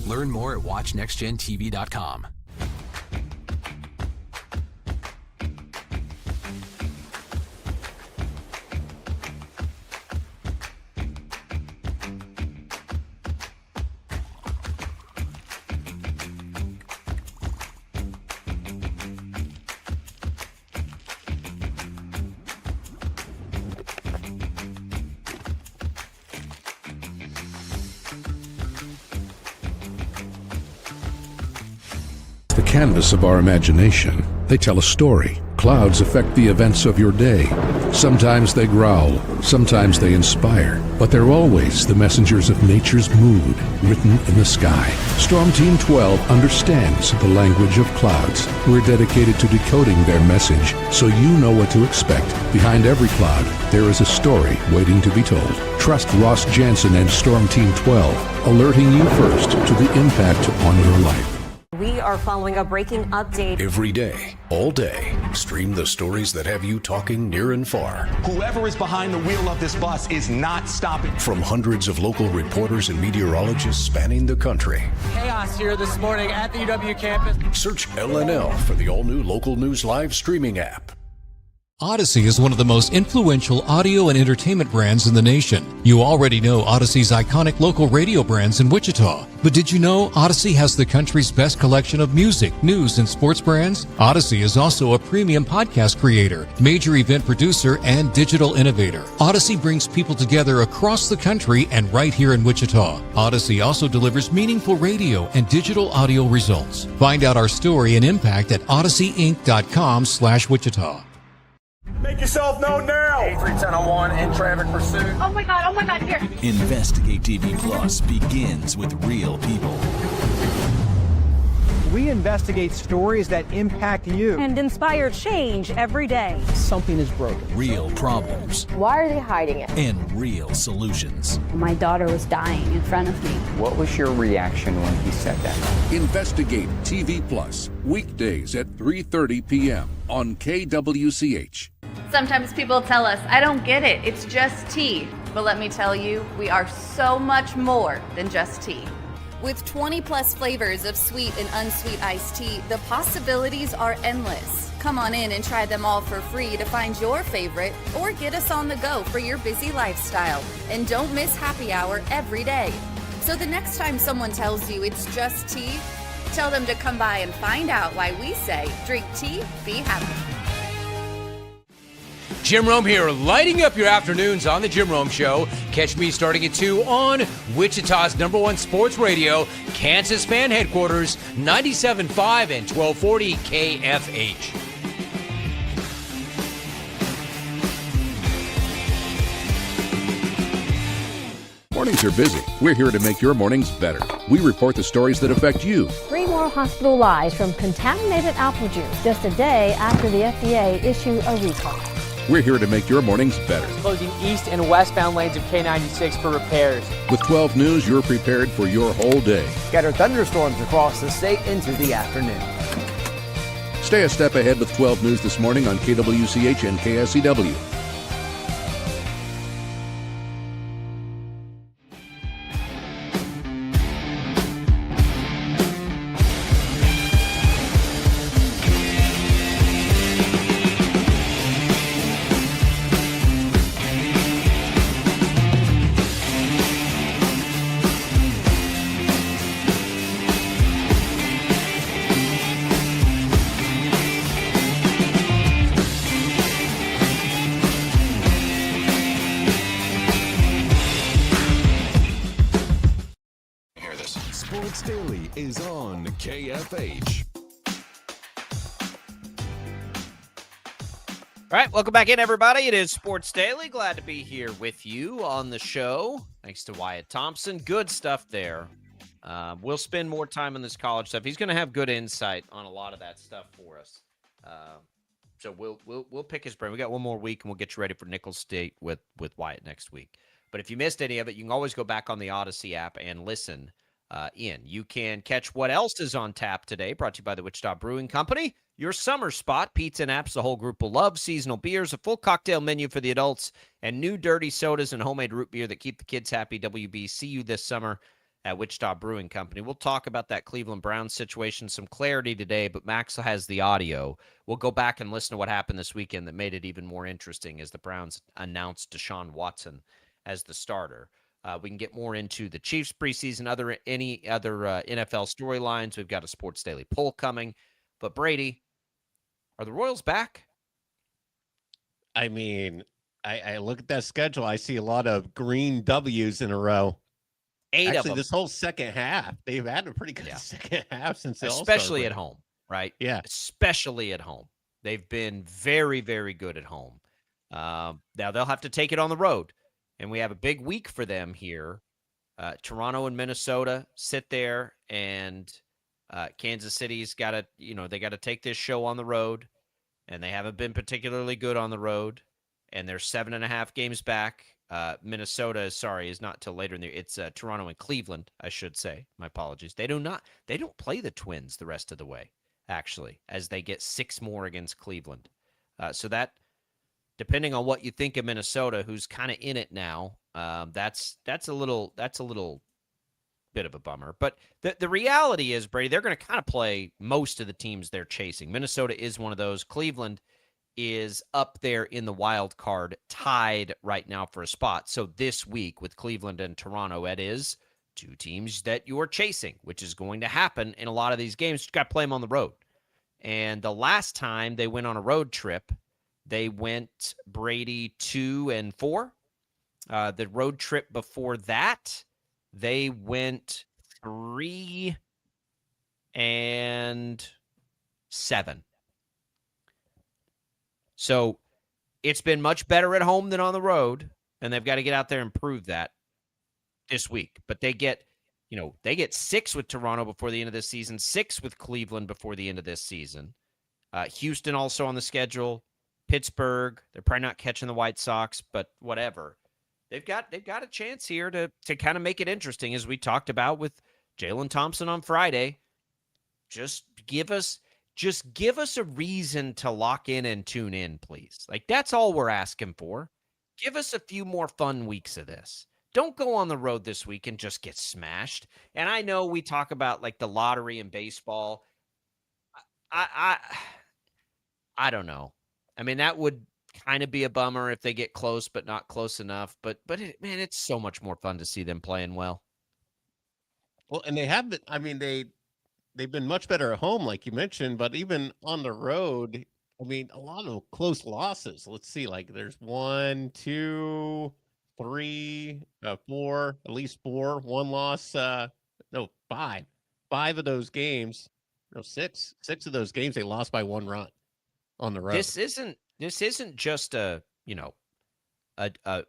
Learn more at watchnextgentv.com. The canvas of our imagination. They tell a story. Clouds affect the events of your day. Sometimes they growl, sometimes they inspire, but they're always the messengers of nature's mood written in the sky. Storm Team 12 understands the language of clouds. We're dedicated to decoding their message so you know what to expect. Behind every cloud, there is a story waiting to be told. Trust Ross Jansen and Storm Team 12, alerting you first to the impact on your life. We are following a breaking update. Every day, all day, stream the stories that have you talking near and far. Whoever is behind the wheel of this bus is not stopping. From hundreds of local reporters and meteorologists spanning the country. Chaos here this morning at the UW campus. Search LNL for the all-new Local News Live streaming app. Odyssey is one of the most influential audio and entertainment brands in the nation. You already know Odyssey's iconic local radio brands in Wichita. But did you know Odyssey has the country's best collection of music, news, and sports brands? Odyssey is also a premium podcast creator, major event producer, and digital innovator. Odyssey brings people together across the country and right here in Wichita. Odyssey also delivers meaningful radio and digital audio results. Find out our story and impact at odysseyinc.com/Wichita. Make yourself known now. 83-1001 in traffic pursuit. Oh my God, here. Investigate TV Plus begins with real people. We investigate stories that impact you. And inspire change every day. Something is broken. Real problems. Why are they hiding it? And real solutions. My daughter was dying in front of me. What was your reaction when he said that? Investigate TV Plus, weekdays at 3:30 p.m. on KWCH. Sometimes people tell us, I don't get it, it's just tea. But let me tell you, we are so much more than just tea. With 20 plus flavors of sweet and unsweet iced tea, the possibilities are endless. Come on in and try them all for free to find your favorite or get us on the go for your busy lifestyle. And don't miss happy hour every day. So the next time someone tells you it's just tea, tell them to come by and find out why we say, drink tea, be happy. Jim Rome here, lighting up your afternoons on The Jim Rome Show. Catch me starting at 2 on Wichita's #1 sports radio, Kansas Fan Headquarters, 97.5 and 1240 KFH. Mornings are busy. We're here to make your mornings better. We report the stories that affect you. 3 more hospitalized from contaminated apple juice just a day after the FDA issued a recall. We're here to make your mornings better. Closing east and westbound lanes of K96 for repairs. With 12 News, you're prepared for your whole day. Scattered thunderstorms across the state into the afternoon. Stay a step ahead with 12 News this morning on KWCH and KSCW. Sports Daily is on KFH. All right, welcome back in, everybody. It is Sports Daily. Glad to be here with you on the show. Thanks to Wyatt Thompson. Good stuff there. We'll spend more time on this college stuff. He's going to have good insight on a lot of that stuff for us. So we'll pick his brain. We got one more week, and we'll get you ready for Nicholls State with Wyatt next week. But if you missed any of it, you can always go back on the Odyssey app and listen in. You can catch what else is on tap today, brought to you by the Wichita Brewing Company. Your summer spot, pizza and apps the whole group will love, seasonal beers, a full cocktail menu for the adults, and new dirty sodas and homemade root beer that keep the kids happy. WB, see you this summer at Wichita Brewing Company. We'll talk about that Cleveland Browns situation, some clarity today, but Max has the audio. We'll go back and listen to what happened this weekend that made it even more interesting as the Browns announced Deshaun Watson as the starter. We can get more into the Chiefs preseason, any other NFL storylines. We've got a Sports Daily poll coming. But Brady, are the Royals back? I mean, I look at that schedule. I see a lot of green W's in a row. Eight Actually, of them. this whole second half, they've had a pretty good second half since they all Especially started at home, right? Yeah. Especially at home. They've been very, very good at home. Now they'll have to take it on the road, and we have a big week for them here. Toronto and Minnesota sit there, and Kansas City's got to, they got to take this show on the road, and they haven't been particularly good on the road, and they're 7.5 games back. Minnesota, is not till later in the year. It's Toronto and Cleveland, I should say. My apologies. They don't play the Twins the rest of the way, actually, as they get 6 more against Cleveland. So that, depending on what you think of Minnesota, who's kind of in it now, that's a little bit of a bummer. But the reality is, Brady, they're going to kind of play most of the teams they're chasing. Minnesota is one of those. Cleveland is up there in the wild card, tied right now for a spot. So this week with Cleveland and Toronto, it is 2 teams that you are chasing, which is going to happen in a lot of these games. You got to play them on the road. And the last time they went on a road trip, they went, Brady, 2-4. The road trip before that, they went 3-7. So it's been much better at home than on the road, and they've got to get out there and prove that this week. But they get 6 with Toronto before the end of this season, 6 with Cleveland before the end of this season. Houston also on the schedule. Pittsburgh, they're probably not catching the White Sox, but whatever. They've got a chance here to kind of make it interesting, as we talked about with Jalen Thompson on Friday. Just give us a reason to lock in and tune in, please. Like, that's all we're asking for. Give us a few more fun weeks of this. Don't go on the road this week and just get smashed. And I know we talk about like the lottery in baseball. I don't know. I mean, that would kind of be a bummer if they get close, but not close enough. But man, it's so much more fun to see them playing well. Well, and they have been. I mean, they've been much better at home, like you mentioned, but even on the road, I mean, a lot of close losses. Let's see, like there's 1, 2, 3, 4, at least 4. 1 loss. No, 5. 5 of those games. No, 6. 6 of those games they lost by 1 run on the road. This isn't just a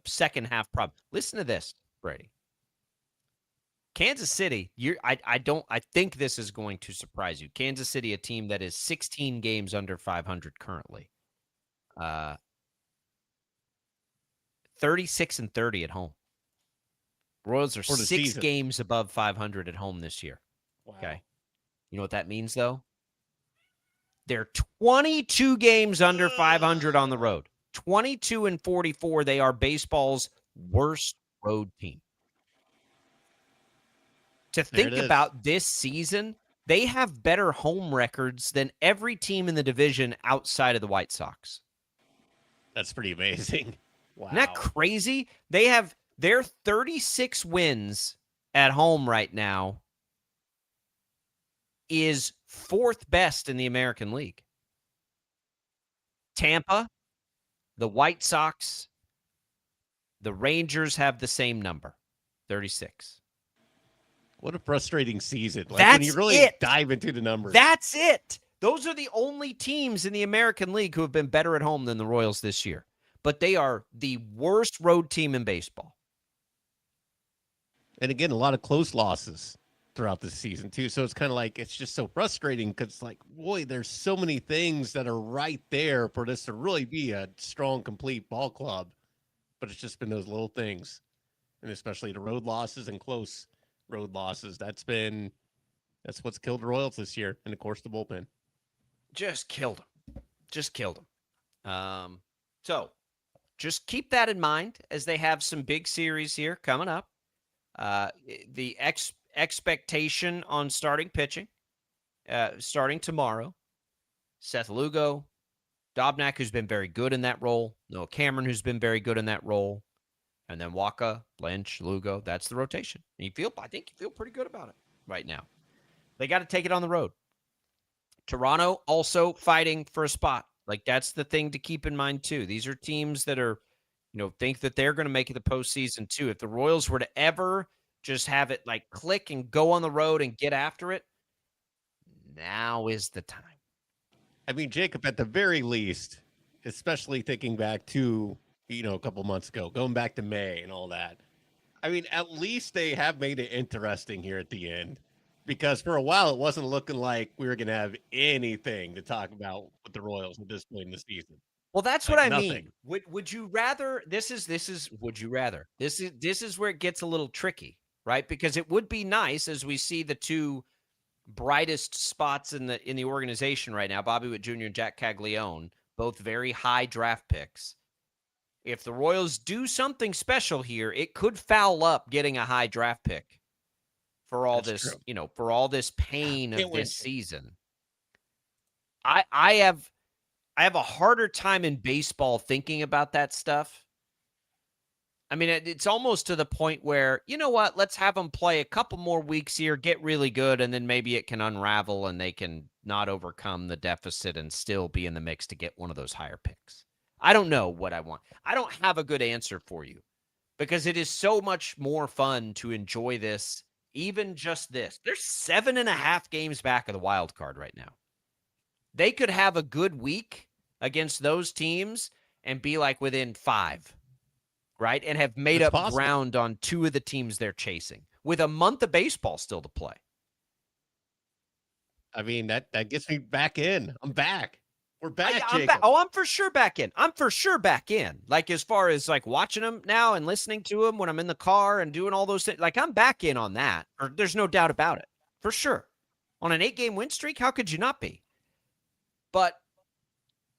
second half problem. Listen to this, Brady. Kansas City, I think this is going to surprise you. Kansas City, a team that is 16 games under 500 currently. 36-30 at home. Royals are 6 season. games above 500 at home this year. Wow. Okay. You know what that means, though? They're 22 games under 500 on the road. 22-44. They are baseball's worst road team. To think about this season, they have better home records than every team in the division outside of the White Sox. That's pretty amazing. Wow. Isn't that crazy? They have their 36 wins at home right now is 4th best in the American League. Tampa, the White Sox, the Rangers have the same number, 36. What a frustrating season. Like, when you really dive into the numbers. That's it. Those are the only teams in the American League who have been better at home than the Royals this year. But they are the worst road team in baseball. And again, a lot of close losses throughout the season too. So it's kind of like, it's just so frustrating because it's like, boy, there's so many things that are right there for this to really be a strong, complete ball club. But it's just been those little things. And especially the road losses and close road losses. That's what's killed the Royals this year. And of course, the bullpen. Just killed them. So just keep that in mind as they have some big series here coming up. The expectation on starting pitching, starting tomorrow, Seth Lugo, Dobnak, who's been very good in that role, Noah Cameron, who's been very good in that role, and then Waka, Lynch, Lugo. That's the rotation. And I think you feel pretty good about it right now. They got to take it on the road. Toronto also fighting for a spot. Like, that's the thing to keep in mind too. These are teams that are, think that they're going to make it the postseason too. If the Royals were to ever just have it like click and go on the road and get after it, now is the time. I mean, Jacob, at the very least, especially thinking back to, a couple months ago, going back to May and all that. I mean, at least they have made it interesting here at the end, because for a while it wasn't looking like we were going to have anything to talk about with the Royals at this point in the season. Well, that's Like what I nothing. mean. Would you rather? This is. Would you rather? This is where it gets a little tricky, right? Because it would be nice as we see the two brightest spots in the organization right now, Bobby Witt Jr. and Jack Caglione, both very high draft picks. If the Royals do something special here, it could foul up getting a high draft pick for all That's this, true. for all this pain Can't of win. this season. I have a harder time in baseball thinking about that stuff. I mean, it's almost to the point where, you know what, let's have them play a couple more weeks here, get really good, and then maybe it can unravel and they can not overcome the deficit and still be in the mix to get one of those higher picks. I don't know what I want. I don't have a good answer for you because it is so much more fun to enjoy this, even just this. There's 7.5 games back of the wild card right now. They could have a good week against those teams and be like within 5, right? And have made up ground on 2 of the teams they're chasing with a month of baseball still to play. I mean, that gets me back in. I'm back. We're back, I'm Jacob. back. Oh, I'm for sure back in. I'm for sure back in. Like, as far as like watching them now and listening to them when I'm in the car and doing all those things, like I'm back in on that. Or there's no doubt about it. For sure. On an 8-game win streak, how could you not be? But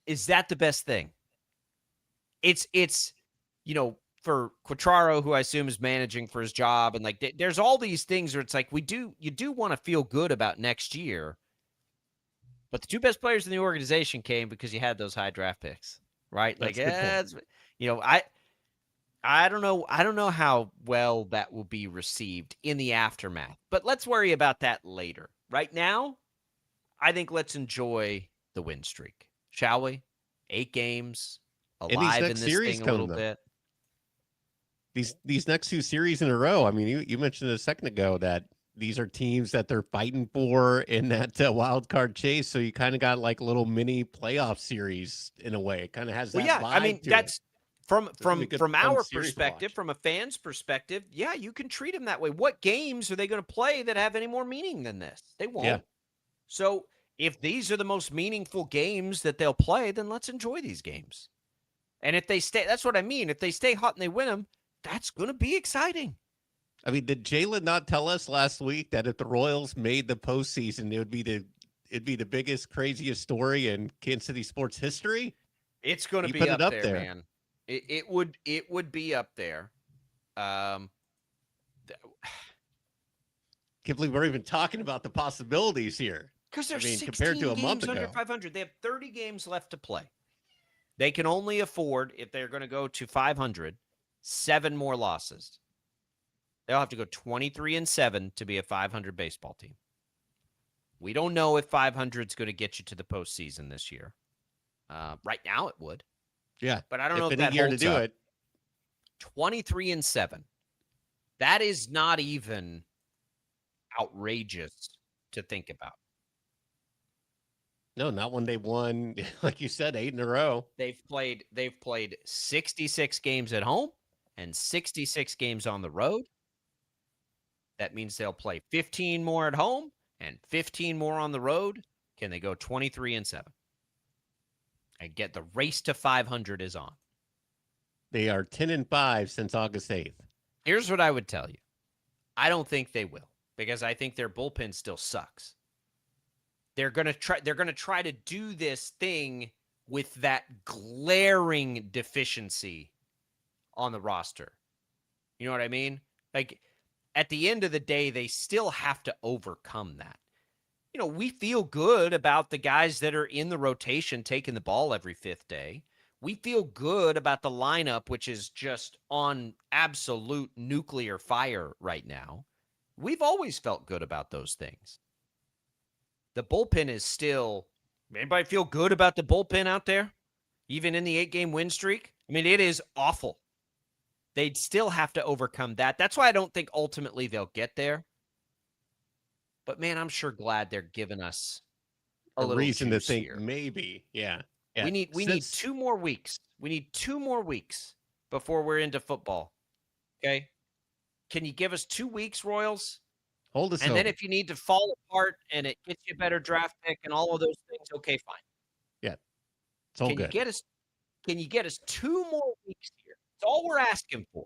is that the best thing? It's for Quatraro, who I assume is managing for his job, and like there's all these things where it's like you do want to feel good about next year. But the 2 best players in the organization came because you had those high draft picks, right? Like, I don't know. I don't know how well that will be received in the aftermath. But let's worry about that later. Right now, I think let's enjoy the win streak, shall we? 8 games, alive in this thing a little bit. These next 2 series in a row. I mean, you mentioned a second ago that these are teams that they're fighting for in that wild card chase. So you kind of got like a little mini playoff series in a way. It kind of has that. Well, yeah, vibe I mean to that's it. from our perspective, from a fan's perspective. Yeah, you can treat them that way. What games are they going to play that have any more meaning than this? They won't. Yeah. So if these are the most meaningful games that they'll play, then let's enjoy these games. And if they stay, that's what I mean. If they stay hot and they win them, that's going to be exciting. I mean, did Jalen not tell us last week that if the Royals made the postseason, it'd be the biggest, craziest story in Kansas City sports history? It's going to be up there, man. It would be up there. Can't believe we're even talking about the possibilities here. Because there's 16 compared to a games month under ago. 500. They have 30 games left to play. They can only afford, if they're going to go to 500, 7 more losses. They'll have to go 23-7 to be a 500 baseball team. We don't know if 500 is going to get you to the postseason this year. Right now, it would. Yeah, but I don't know if in that a year holds to do up. it. 23-7. That is not even outrageous to think about. No, not when they won, like you said, 8 in a row. They've played 66 games at home and 66 games on the road. That means they'll play 15 more at home and 15 more on the road. Can they go 23-7? And get the race to 500 is on. They are 10-5 since August 8th. Here's what I would tell you. I don't think they will because I think their bullpen still sucks. They're going to try to do this thing with that glaring deficiency on the roster. You know what I mean? Like, at the end of the day, they still have to overcome that. You know, we feel good about the guys that are in the rotation taking the ball every 5th day. We feel good about the lineup, which is just on absolute nuclear fire right now. We've always felt good about those things. The bullpen is still... Anybody feel good about the bullpen out there? Even in the 8-game win streak? I mean, it is awful. They'd still have to overcome that. That's why I don't think ultimately they'll get there. But, man, I'm sure glad they're giving us a little reason to juice think here. maybe. Yeah. We need 2 more weeks. We need 2 more weeks before we're into football. Okay? Can you give us 2 weeks, Royals? Hold us And over. then if you need to fall apart and it gets you a better draft pick and all of those things, okay, fine. Yeah. It's all Can good. you get us 2 more weeks here? That's all we're asking for.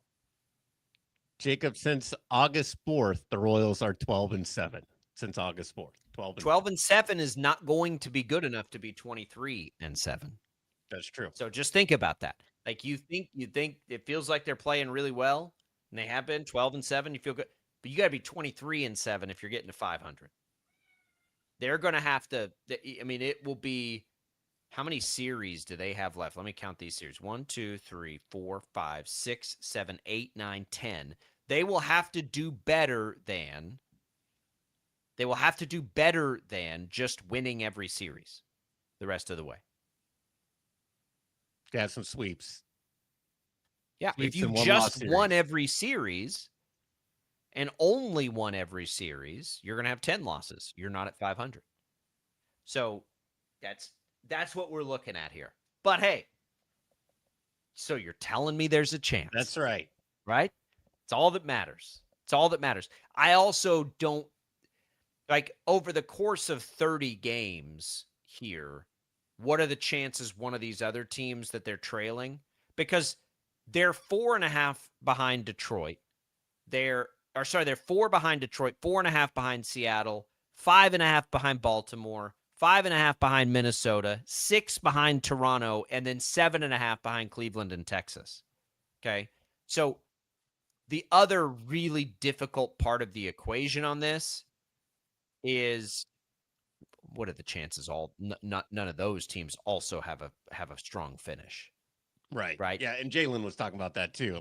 Jacob, since August 4th, the Royals are 12-7. Since August 4th. 12-7 is not going to be good enough to be 23-7. That's true. So just think about that. Like you think it feels like they're playing really well, and they have been 12-7. You feel good, but you got to be 23-7 if you're getting to 500. They're going to have to. I mean, it will be. How many series do they have left? Let me count these series. 1, 2, 3, 4, 5, 6, 7, 8, 9, 10. They will have to do better than. They will have to do better than just winning every series the rest of the way. Have some sweeps. Yeah, Sweeps if you just won every series and only won every series, you're going to have 10 losses. You're not at 500. So that's what we're looking at here. But hey, so you're telling me there's a chance. That's right. Right? It's all that matters. It's all that matters. I also don't, like, over the course of 30 games here, what are the chances one of these other teams that they're trailing? Because they're 4.5 behind Detroit. They're 4 behind Detroit, 4.5 behind Seattle, 5.5 behind Baltimore, 5.5 behind Minnesota, 6 behind Toronto, and then 7.5 behind Cleveland and Texas. Okay? So the other really difficult part of the equation on this is, what are the chances none of those teams also have a strong finish? Right. Right. Yeah, and Jalen was talking about that too.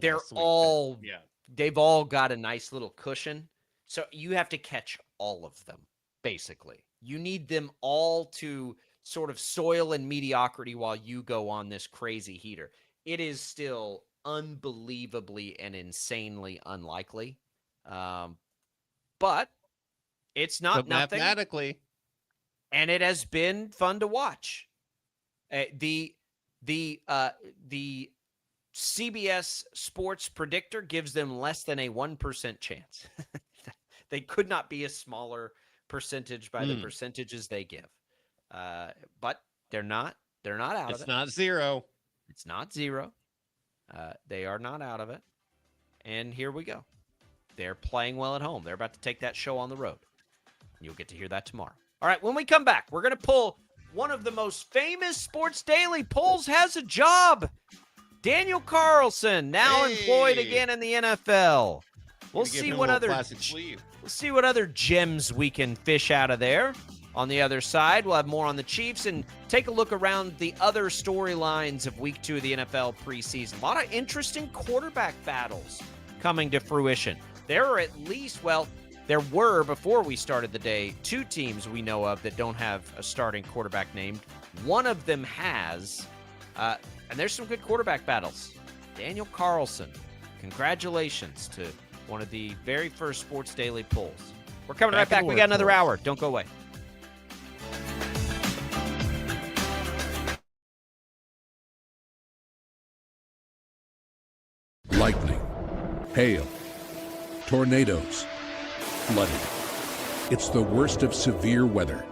They've all got a nice little cushion. So you have to catch all of them, basically. You need them all to sort of soil in mediocrity while you go on this crazy heater. It is still unbelievably and insanely unlikely. But it's not nothing. Mathematically. And it has been fun to watch. The CBS Sports Predictor gives them less than a 1% chance. They could not be a smaller percentage by the percentages they give. But they're not out of it. It's not zero. It's not zero. They are not out of it. And here we go. They're playing well at home. They're about to take that show on the road. You'll get to hear that tomorrow. All right, when we come back, we're going to pull one of the most famous Sports Daily polls has a job. Daniel Carlson, now employed again in the NFL. We'll see what other gems we can fish out of there. On the other side, we'll have more on the Chiefs and take a look around the other storylines of Week 2 of the NFL preseason. A lot of interesting quarterback battles coming to fruition. There are at least, there were, before we started the day, 2 teams we know of that don't have a starting quarterback named. One of them has, and there's some good quarterback battles. Daniel Carlson, congratulations to one of the very first Sports Daily polls. We're coming right back. We got another hour. Don't go away. Lightning, hail, tornadoes, flooding. It's the worst of severe weather,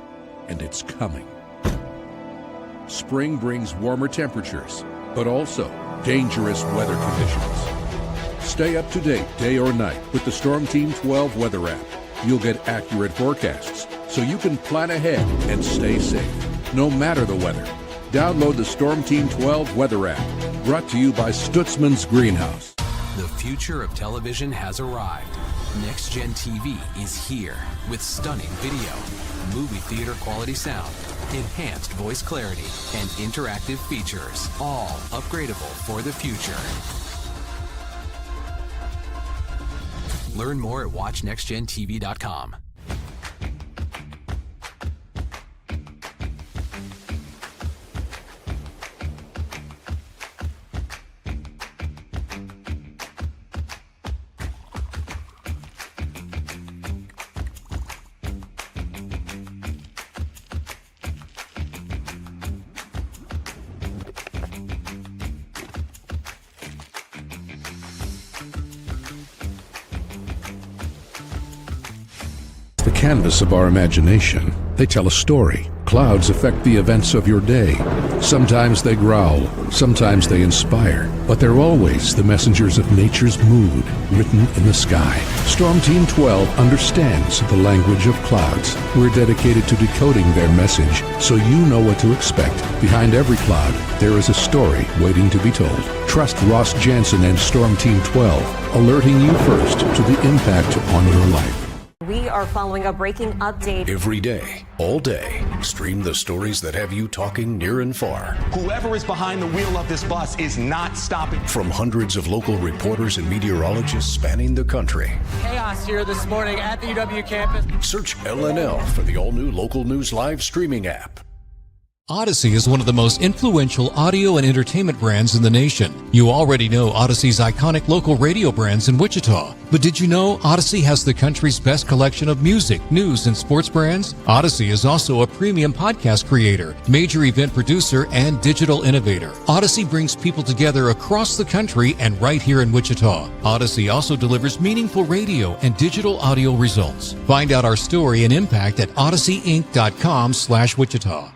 and it's coming. Spring brings warmer temperatures, but also dangerous weather conditions. Stay up to date day or night with the Storm Team 12 weather app. You'll get accurate forecasts, so you can plan ahead and stay safe, no matter the weather. Download the Storm Team 12 weather app, brought to you by Stutzman's Greenhouse. The future of television has arrived. Next Gen TV is here with stunning video, movie theater quality sound, enhanced voice clarity, and interactive features, all upgradable for the future. Learn more at watchnextgentv.com. The canvas of our imagination. They tell a story. Clouds affect the events of your day. Sometimes they growl, sometimes they inspire, but they're always the messengers of nature's mood, written in the sky. Storm Team 12 understands the language of clouds. We're dedicated to decoding their message so you know what to expect. Behind every cloud, there is a story waiting to be told. Trust Ross Jansen and Storm Team 12, alerting you first to the impact on your life. We are following a breaking update. Every day, all day, stream the stories that have you talking near and far. Whoever is behind the wheel of this bus is not stopping. From hundreds of local reporters and meteorologists spanning the country. Chaos here this morning at the UW campus. Search LNL for the all-new Local News Live streaming app. Odyssey is one of the most influential audio and entertainment brands in the nation. You already know Odyssey's iconic local radio brands in Wichita. But did you know Odyssey has the country's best collection of music, news, and sports brands? Odyssey is also a premium podcast creator, major event producer, and digital innovator. Odyssey brings people together across the country and right here in Wichita. Odyssey also delivers meaningful radio and digital audio results. Find out our story and impact at odysseyinc.com/Wichita.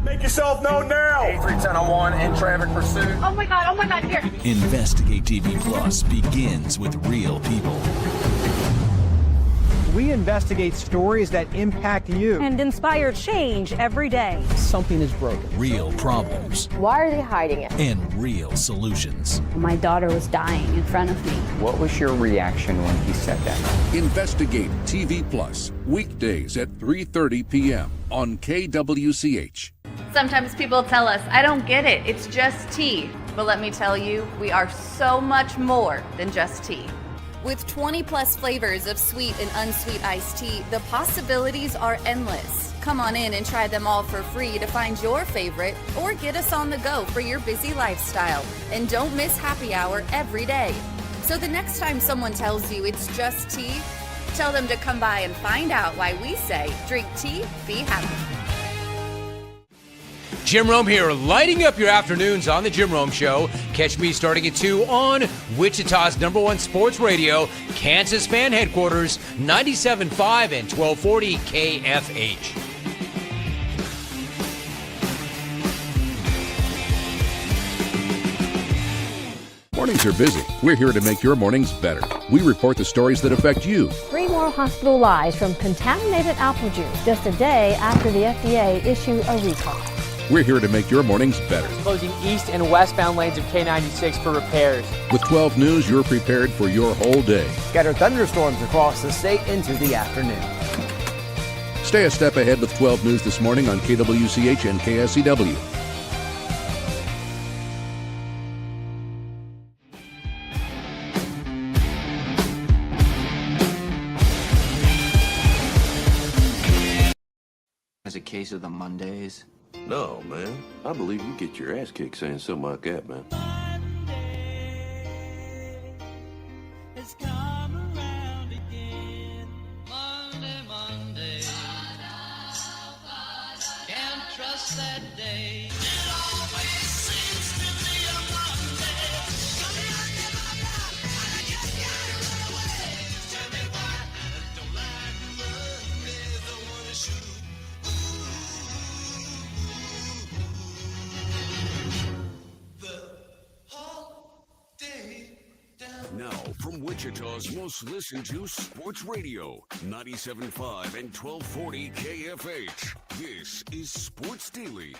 Make yourself known now. 8310 in traffic pursuit. Oh my God, here. Investigate TV Plus begins with real people. We investigate stories that impact you. And inspire change every day. Something is broken. Real problems. Why are they hiding it? And real solutions. My daughter was dying in front of me. What was your reaction when he said that? Investigate TV Plus, weekdays at 3:30 p.m. on KWCH. Sometimes people tell us, I don't get it, it's just tea. But let me tell you, we are so much more than just tea. With 20 plus flavors of sweet and unsweet iced tea, the possibilities are endless. Come on in and try them all for free to find your favorite or get us on the go for your busy lifestyle. And don't miss happy hour every day. So the next time someone tells you it's just tea, tell them to come by and find out why we say, drink tea, be happy. Jim Rome here, lighting up your afternoons on The Jim Rome Show. Catch me starting at 2 on Wichita's #1 sports radio, Kansas fan headquarters, 97.5 and 1240 KFH. Mornings are busy. We're here to make your mornings better. We report the stories that affect you. 3 more hospital lies from contaminated apple juice just a day after the FDA issued a recall. We're here to make your mornings better. Closing east and westbound lanes of K96 for repairs. With 12 News, you're prepared for your whole day. Scattered thunderstorms across the state into the afternoon. Stay a step ahead with 12 News this morning on KWCH and KSCW. As a case of the Mondays. No, man. I believe you get your ass kicked saying something like that, man. Monday. Can't trust that day. It always seems to be a Monday. I just gotta run away. Tell me why I don't like Mondays. I wanna shoot. Now, from Wichita's most listened to sports radio, 97.5 and 1240 KFH. This is Sports Daily.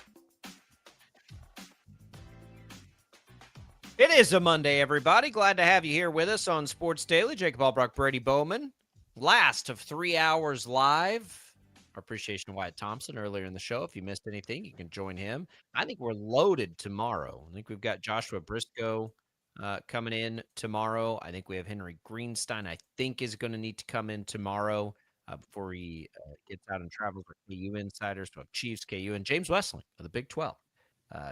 It is a Monday, everybody. Glad to have you here with us on Sports Daily. Jacob Albrock, Brady Bowman. Last of 3 hours live. Our appreciation to Wyatt Thompson earlier in the show. If you missed anything, you can join him. I think we're loaded tomorrow. I think we've got Joshua Briscoe coming in tomorrow. I think we have Henry Greenstein, I think, is going to need to come in tomorrow before he gets out and travels with KU insiders. We have Chiefs, KU, and James Westling of the Big 12,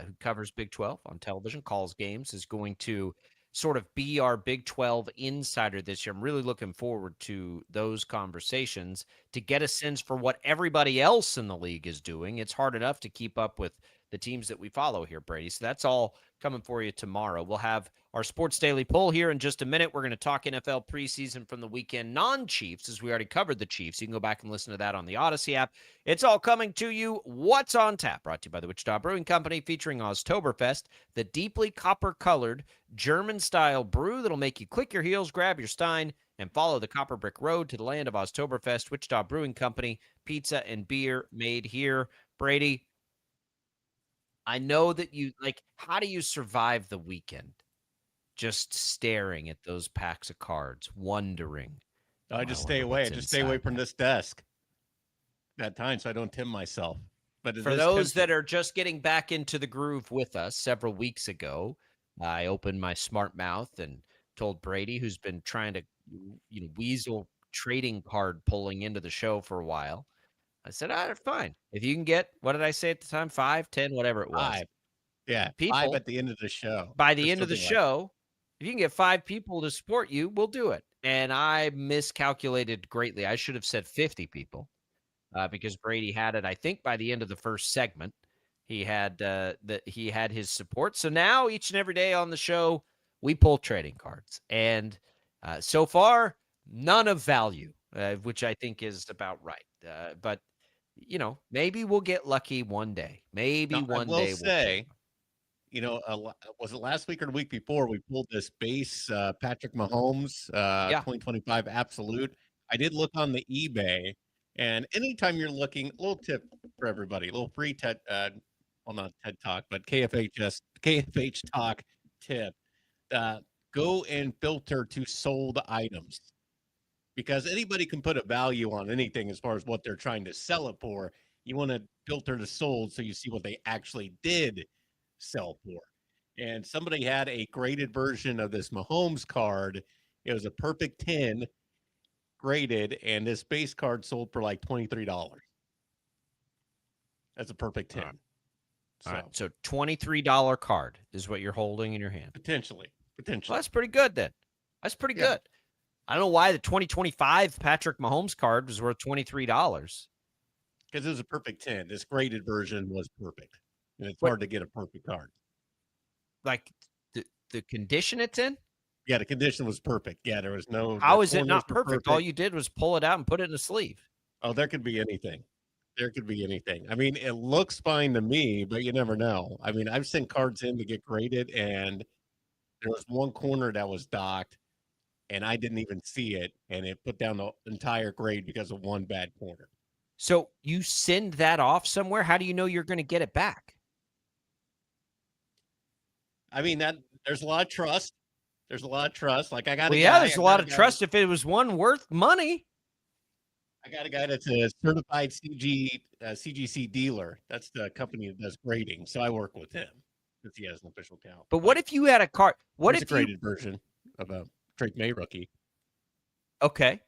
who covers Big 12 on television, calls games, is going to sort of be our Big 12 insider this year. I'm really looking forward to those conversations to get a sense for what everybody else in the league is doing. It's hard enough to keep up with the teams that we follow here, Brady. So that's all coming for you tomorrow. We'll have our Sports Daily poll here in just a minute. We're going to talk NFL preseason from the weekend, non-Chiefs, as we already covered the Chiefs. You can go back and listen to that on the Odyssey app. It's all coming to you. What's on Tap? Brought to you by the Wichita Brewing Company, featuring Oztoberfest, the deeply copper-colored German-style brew that'll make you click your heels, grab your stein, and follow the Copper Brick Road to the land of Oztoberfest. Wichita Brewing Company, pizza and beer made here. Brady, I know that you, how do you survive the weekend? Just staring at those packs of cards, wondering. I just stay away. I just stay away from this desk that time so I don't tempt myself. But for those that are just getting back into the groove with us, several weeks ago, I opened my smart mouth and told Brady, who's been trying to, weasel trading card pulling into the show for a while. I said, all right, fine. If you can get, what did I say at the time? 5, 10, whatever it was. 5. Yeah, people 5 at the end of the show. By the end of the show, if you can get 5 people to support you, we'll do it. And I miscalculated greatly. I should have said 50 people because Brady had it, I think, by the end of the first segment. He had his support. So now each and every day on the show, we pull trading cards. And so far, none of value, which I think is about right. But maybe we'll get lucky one day. Maybe one day. I will say, was it last week or the week before we pulled this base Patrick Mahomes 2025 absolute? I did look on the eBay, and anytime you're looking, a little tip for everybody, a little free TED, not TED Talk, but KFH Talk tip. Go and filter to sold items. Because anybody can put a value on anything as far as what they're trying to sell it for. You want to filter to sold so you see what they actually did sell for. And somebody had a graded version of this Mahomes card. It was a perfect 10 graded, and this base card sold for like $23. That's a perfect 10. All right. So $23 card is what you're holding in your hand. Potentially. Well, that's pretty good then. That's pretty good. I don't know why the 2025 Patrick Mahomes card was worth $23. Because it was a perfect 10. This graded version was perfect. And it's hard to get a perfect card. Like the condition it's in? Yeah, the condition was perfect. Yeah, there was no... How is it not perfect? All you did was pull it out and put it in a sleeve. Oh, there could be anything. There could be anything. I mean, it looks fine to me, but you never know. I mean, I've sent cards in to get graded, and there was one corner that was docked, and I didn't even see it, and it put down the entire grade because of one bad corner. So you send that off somewhere? How do you know you're going to get it back? I mean, there's a lot of trust. There's a lot of trust. Like I got there's a lot of trust if it was one worth money. I got a guy that's a certified CGC dealer. That's the company that does grading. So I work with him if he has an official account. But what if you had a card? What if a graded version of a Drake May rookie? Okay.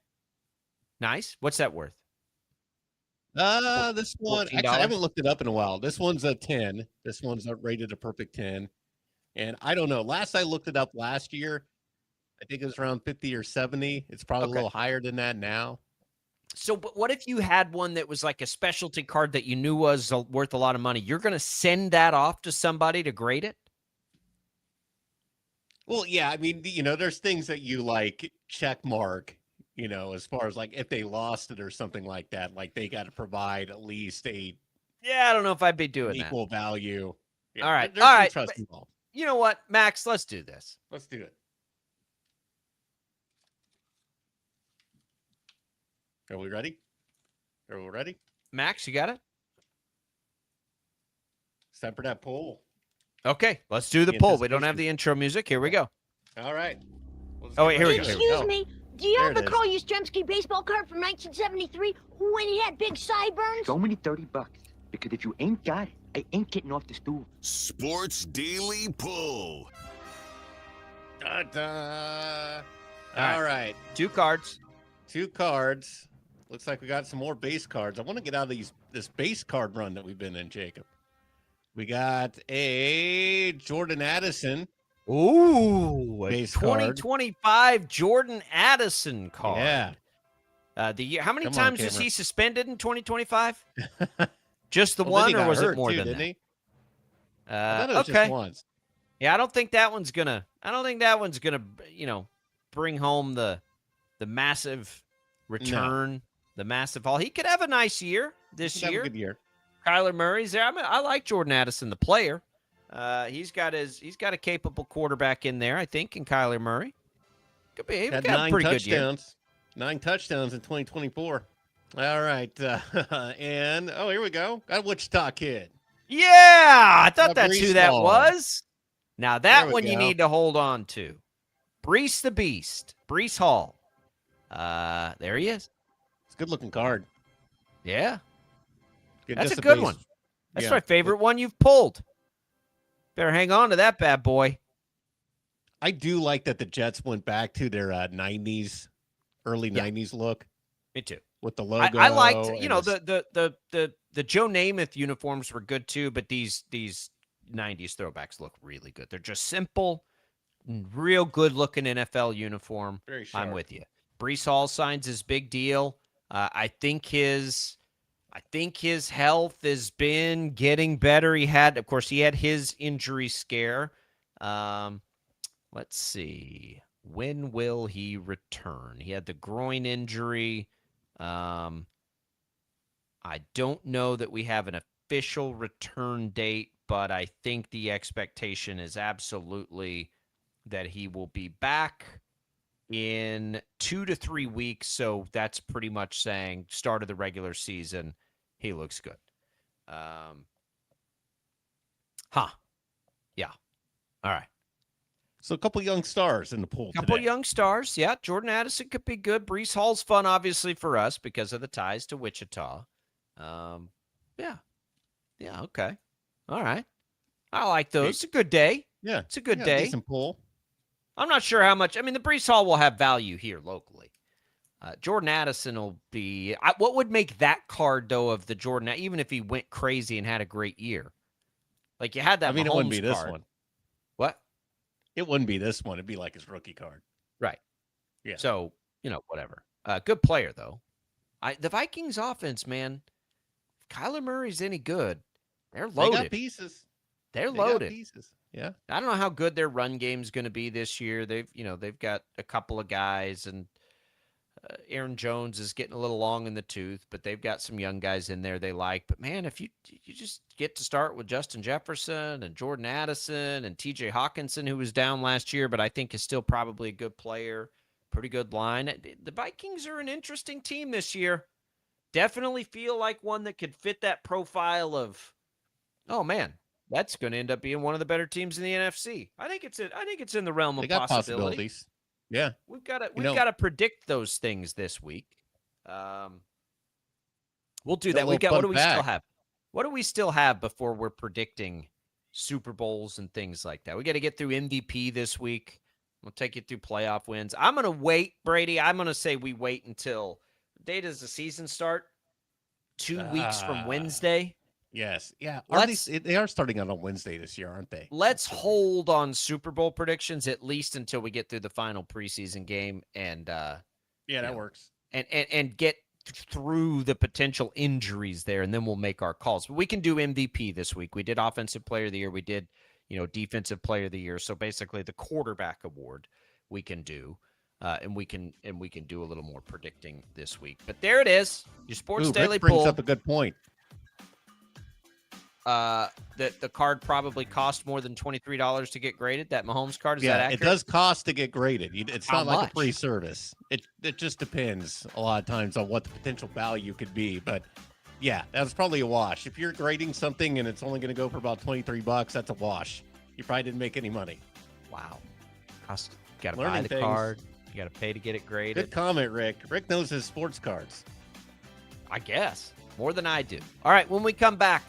Nice. What's that worth? This one, actually, I haven't looked it up in a while. This one's a 10. This one's rated a perfect 10. And I don't know. Last I looked it up last year, I think it was around 50 or 70. It's probably a little higher than that now. So, but what if you had one that was like a specialty card that you knew was worth a lot of money? You're going to send that off to somebody to grade it? Well, yeah. I mean, there's things that you like check mark, as far as like if they lost it or something like that, like they got to provide at least I don't know if I'd be doing equal value. Yeah, all right. There's some trust involved. You know what, Max, let's do this. Let's do it. Are we ready? Are we ready? Max, you got it? It's time for that poll. Okay, let's do the poll. We don't have the intro music. Here we go. All right. Oh, wait, here we go. Excuse me. Do you have the Carl Yastrzemski baseball card from 1973 when he had big sideburns? Show me $30. Because if you ain't got it, I ain't getting off the stool. Sports Daily Pull. Da-da. All right. 2 cards. 2 cards. Looks like we got some more base cards. I want to get out of this base card run that we've been in, Jacob. We got a Jordan Addison. Ooh, a base 2025 card. Jordan Addison card. Yeah. The year. How many times was he suspended in 2025? Just the well, one, or was it more than didn't that? He? I thought it was Okay. just once. Yeah, I don't think that one's gonna. Bring home the massive return, the massive haul. He could have a nice year this year. Have a good year. Kyler Murray's there. I like Jordan Addison, the player. He's got a capable quarterback in there, I think, in Kyler Murray. Could be. He's Had got a 9 pretty touchdowns. good year. 9 touchdowns in 2024. All right. And, here we go. Got a Wichita kid. Yeah, I thought that's who that was. Now, that one you need to hold on to. Brees the Beast. Brees Hall. There he is. It's a good-looking card. Yeah. Good That's just a good base. one. That's Yeah. my favorite one you've pulled. Better hang on to that bad boy. I do like that the Jets went back to their 90s, early 90s look. Me too. With the logo. I liked, the Joe Namath uniforms were good too, but these 90s throwbacks look really good. They're just simple, real good looking NFL uniform. Very sharp. I'm with you. Brees Hall signs his big deal. I think his health has been getting better. He had his injury scare. Let's see. When will he return? He had the groin injury. I don't know that we have an official return date, but I think the expectation is absolutely that he will be back in 2 to 3 weeks. So that's pretty much saying start of the regular season. He looks good. Yeah. All right. So a couple young stars in the pool Couple today. young stars. Yeah, Jordan Addison could be good. Brees Hall's fun, obviously, for us because of the ties to Wichita. Yeah, okay. All right. I like those. It's a good day. Yeah. It's a good day. Decent pool. I'm not sure how much. I mean, the Brees Hall will have value here locally. Jordan Addison will be. What would make that card, though, of the Jordan, even if he went crazy and had a great year? Like you had that. It wouldn't be this card. one. What? It wouldn't be this one. It'd be like his rookie card. Right. Yeah. So, whatever. Good player, though. The Vikings offense, man, if Kyler Murray's any good, they're loaded. They got pieces. They're They loaded. got pieces. Yeah. I don't know how good their run game's going to be this year. They've got a couple of guys, and Aaron Jones is getting a little long in the tooth, but they've got some young guys in there they like. But man, if you just get to start with Justin Jefferson and Jordan Addison and TJ Hawkinson, who was down last year, but I think is still probably a good player, pretty good line. The Vikings are an interesting team this year. Definitely feel like one that could fit that profile of, oh man, that's going to end up being one of the better teams in the NFC. I think it's in the realm of possibility. Yeah, we've got to predict those things this week. We'll do that. What do we still have? What do we still have before we're predicting Super Bowls and things like that? We got to get through MVP this week. We'll take you through playoff wins. I'm going to wait, Brady. I'm going to say we wait until date does the season start? 2 weeks from Wednesday. Yes. Yeah. They are starting out on Wednesday this year, aren't they? Let's hold on Super Bowl predictions at least until we get through the final preseason game and that works. And get through the potential injuries there, and then we'll make our calls. But we can do MVP this week. We did Offensive Player of the Year. We did, Defensive Player of the Year. So basically the quarterback award we can do. And we can do a little more predicting this week. But there it is. Your Sports Daily Rick brings poll. up a good point. That the card probably cost more than $23 to get graded. That Mahomes card, is that accurate? It does cost to get graded. It's How not like much? a free service. It just depends a lot of times on what the potential value could be. But yeah, that's probably a wash. If you're grading something and it's only going to go for about $23, that's a wash. You probably didn't make any money. Wow. You got to buy Learning the things. card. You got to pay to get it graded. Good comment, Rick. Rick knows his sports cards. I guess. More than I do. All right, when we come back,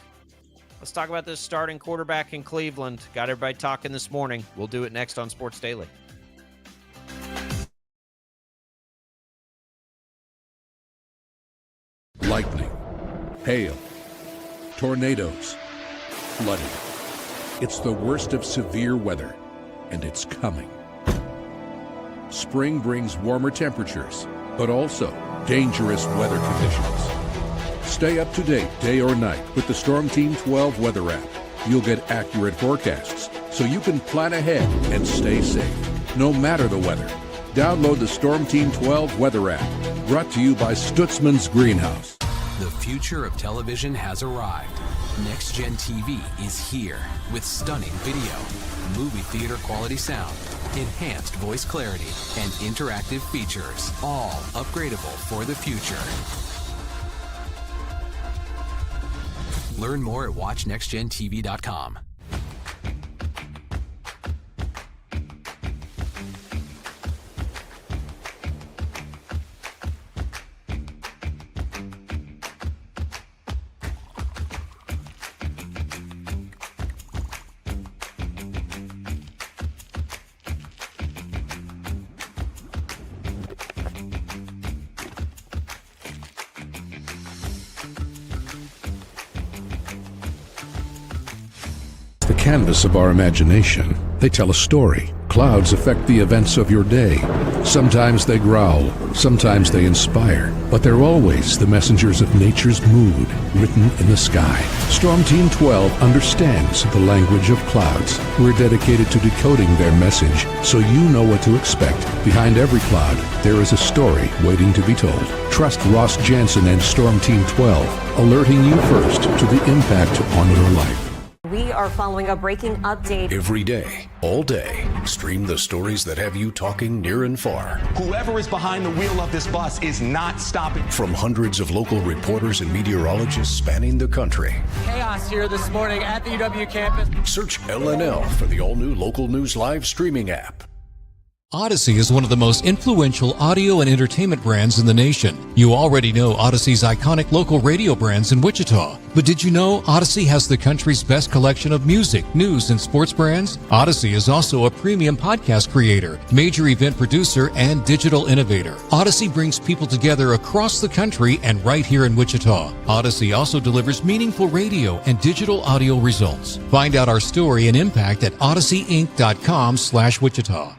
let's talk about this starting quarterback in Cleveland. Got everybody talking this morning. We'll do it next on Sports Daily. Lightning, hail, tornadoes, flooding. It's the worst of severe weather, and it's coming. Spring brings warmer temperatures, but also dangerous weather conditions. Stay up to date day or night with the Storm Team 12 weather app. you'll get accurate forecasts so you can plan ahead and stay safe, no matter the weather. Download the Storm Team 12 weather app, brought to you by Stutzman's Greenhouse. The future of television has arrived. Next Gen TV is here with stunning video, movie theater quality sound, enhanced voice clarity, and interactive features, all upgradable for the future. Learn more at watchnextgentv.com. The canvas of our imagination. They tell a story. Clouds affect the events of your day. Sometimes they growl, sometimes they inspire, but they're always the messengers of nature's mood, written in the sky. Storm Team 12 understands the language of clouds. We're dedicated to decoding their message so you know what to expect. Behind every cloud, there is a story waiting to be told. Trust Ross Jansen and Storm Team 12, alerting you first to the impact on your life. We are following a breaking update. Every day, all day, stream the stories that have you talking near and far. Whoever is behind the wheel of this bus is not stopping. From hundreds of local reporters and meteorologists spanning the country. Chaos here this morning at the UW campus. Search LNL for the all-new Local News Live streaming app. Odyssey is one of the most influential audio and entertainment brands in the nation. You already know Odyssey's iconic local radio brands in Wichita. But did you know Odyssey has the country's best collection of music, news, and sports brands? Odyssey is also a premium podcast creator, major event producer, and digital innovator. Odyssey brings people together across the country and right here in Wichita. Odyssey also delivers meaningful radio and digital audio results. Find out our story and impact at odysseyinc.com/Wichita.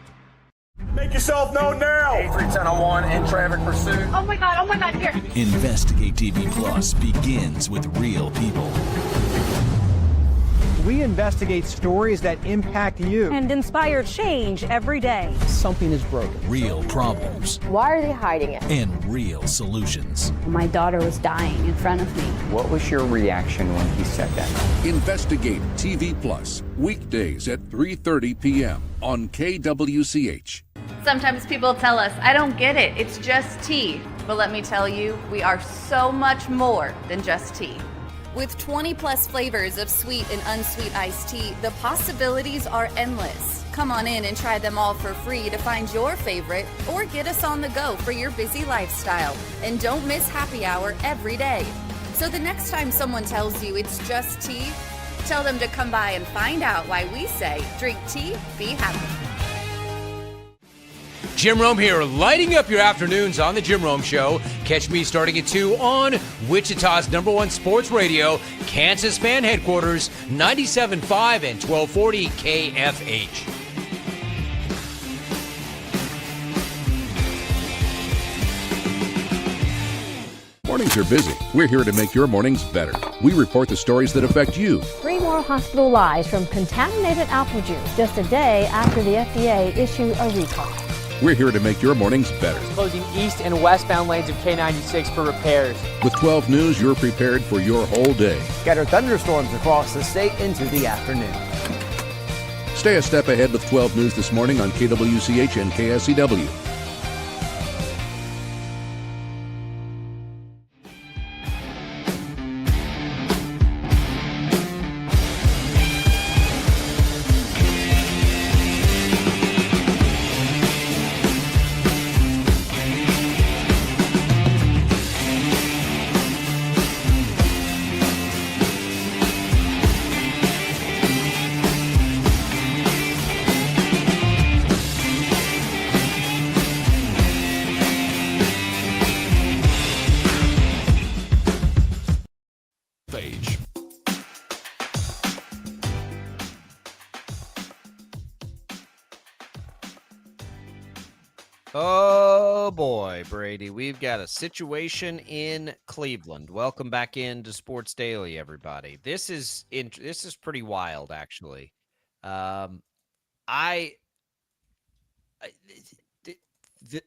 Make yourself known now. 831001 in traffic pursuit. Oh my God, here. Investigate TV Plus begins with real people. We investigate stories that impact you. And inspire change every day. Something is broken. Real problems. Why are they hiding it? And real solutions. My daughter was dying in front of me. What was your reaction when he said that? Investigate TV Plus, weekdays at 3:30 p.m. on KWCH. Sometimes people tell us, I don't get it, it's just tea. But let me tell you, we are so much more than just tea. With 20 plus flavors of sweet and unsweet iced tea, the possibilities are endless. Come on in and try them all for free to find your favorite or get us on the go for your busy lifestyle. And don't miss happy hour every day. So the next time someone tells you it's just tea, tell them to come by and find out why we say, drink tea, be happy. Jim Rome here, lighting up your afternoons on The Jim Rome Show. Catch me starting at 2 on Wichita's #1 sports radio, Kansas Fan Headquarters, 97.5 and 1240 KFH. Mornings are busy. We're here to make your mornings better. We report the stories that affect you. 3 more hospital lies from contaminated apple juice just a day after the FDA issued a recall. We're here to make your mornings better. Closing east and westbound lanes of K96 for repairs. With 12 News, you're prepared for your whole day. Scattered thunderstorms across the state into the afternoon. Stay a step ahead with 12 News this morning on KWCH and KSCW. Oh boy, Brady, we've got a situation in Cleveland. Welcome back into Sports Daily, everybody. This is pretty wild, actually. I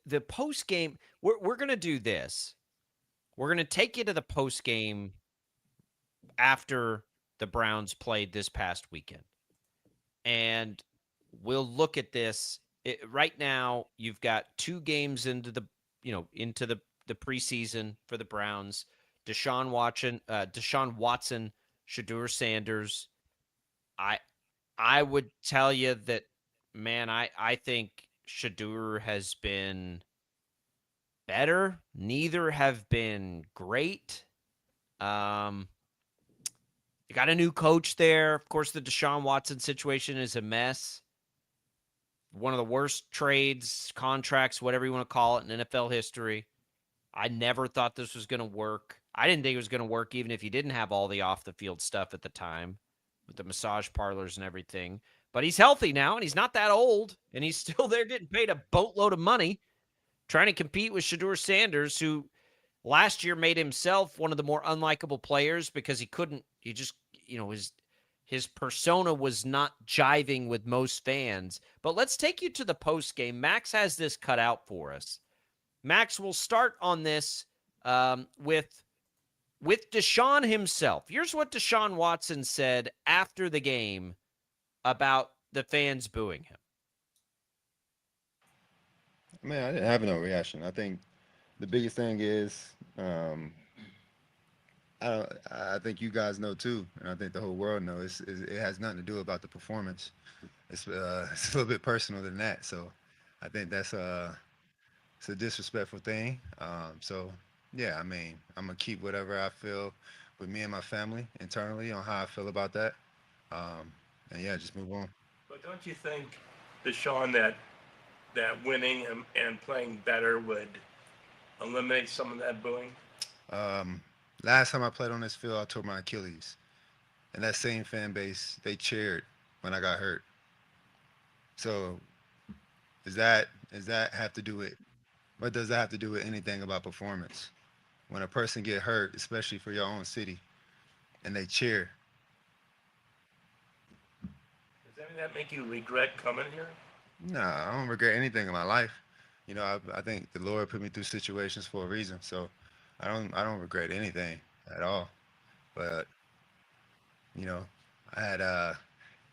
the post game. We're gonna do this. We're gonna take you to the post game after the Browns played this past weekend, and we'll look at this. Right now, you've got 2 games into the preseason for the Browns. Deshaun Watson, Shedeur Sanders. I would tell you that, man, I think Shedeur has been better. Neither have been great. You got a new coach there. Of course, the Deshaun Watson situation is a mess. One of the worst trades, contracts, whatever you want to call it, in NFL history. I never thought this was going to work. I didn't think it was going to work even if you didn't have all the off-the-field stuff at the time with the massage parlors and everything. But he's healthy now, and he's not that old, and he's still there getting paid a boatload of money, trying to compete with Shedeur Sanders, who last year made himself one of the more unlikable players because he just, his persona was not jiving with most fans. But let's take you to the post game. Max has this cut out for us. Max, will start on this with Deshaun himself. Here's what Deshaun Watson said after the game about the fans booing him. Man, I didn't have no reaction. I think the biggest thing is, I think you guys know too, and I think the whole world knows. It has nothing to do about the performance. It's a little bit personal than that. So, I think that's it's a disrespectful thing. So yeah, I mean, I'm gonna keep whatever I feel with me and my family internally on how I feel about that. And yeah, just move on. But don't you think, Deshaun, that winning and playing better would eliminate some of that booing? Last time I played on this field, I tore my Achilles. And that same fan base, they cheered when I got hurt. So does that have to do with, what does that have to do with anything about performance? When a person get hurt, especially for your own city, and they cheer. Does any of that make you regret coming here? No, I don't regret anything in my life. You know, I think the Lord put me through situations for a reason. So I don't regret anything at all. But, you know, I had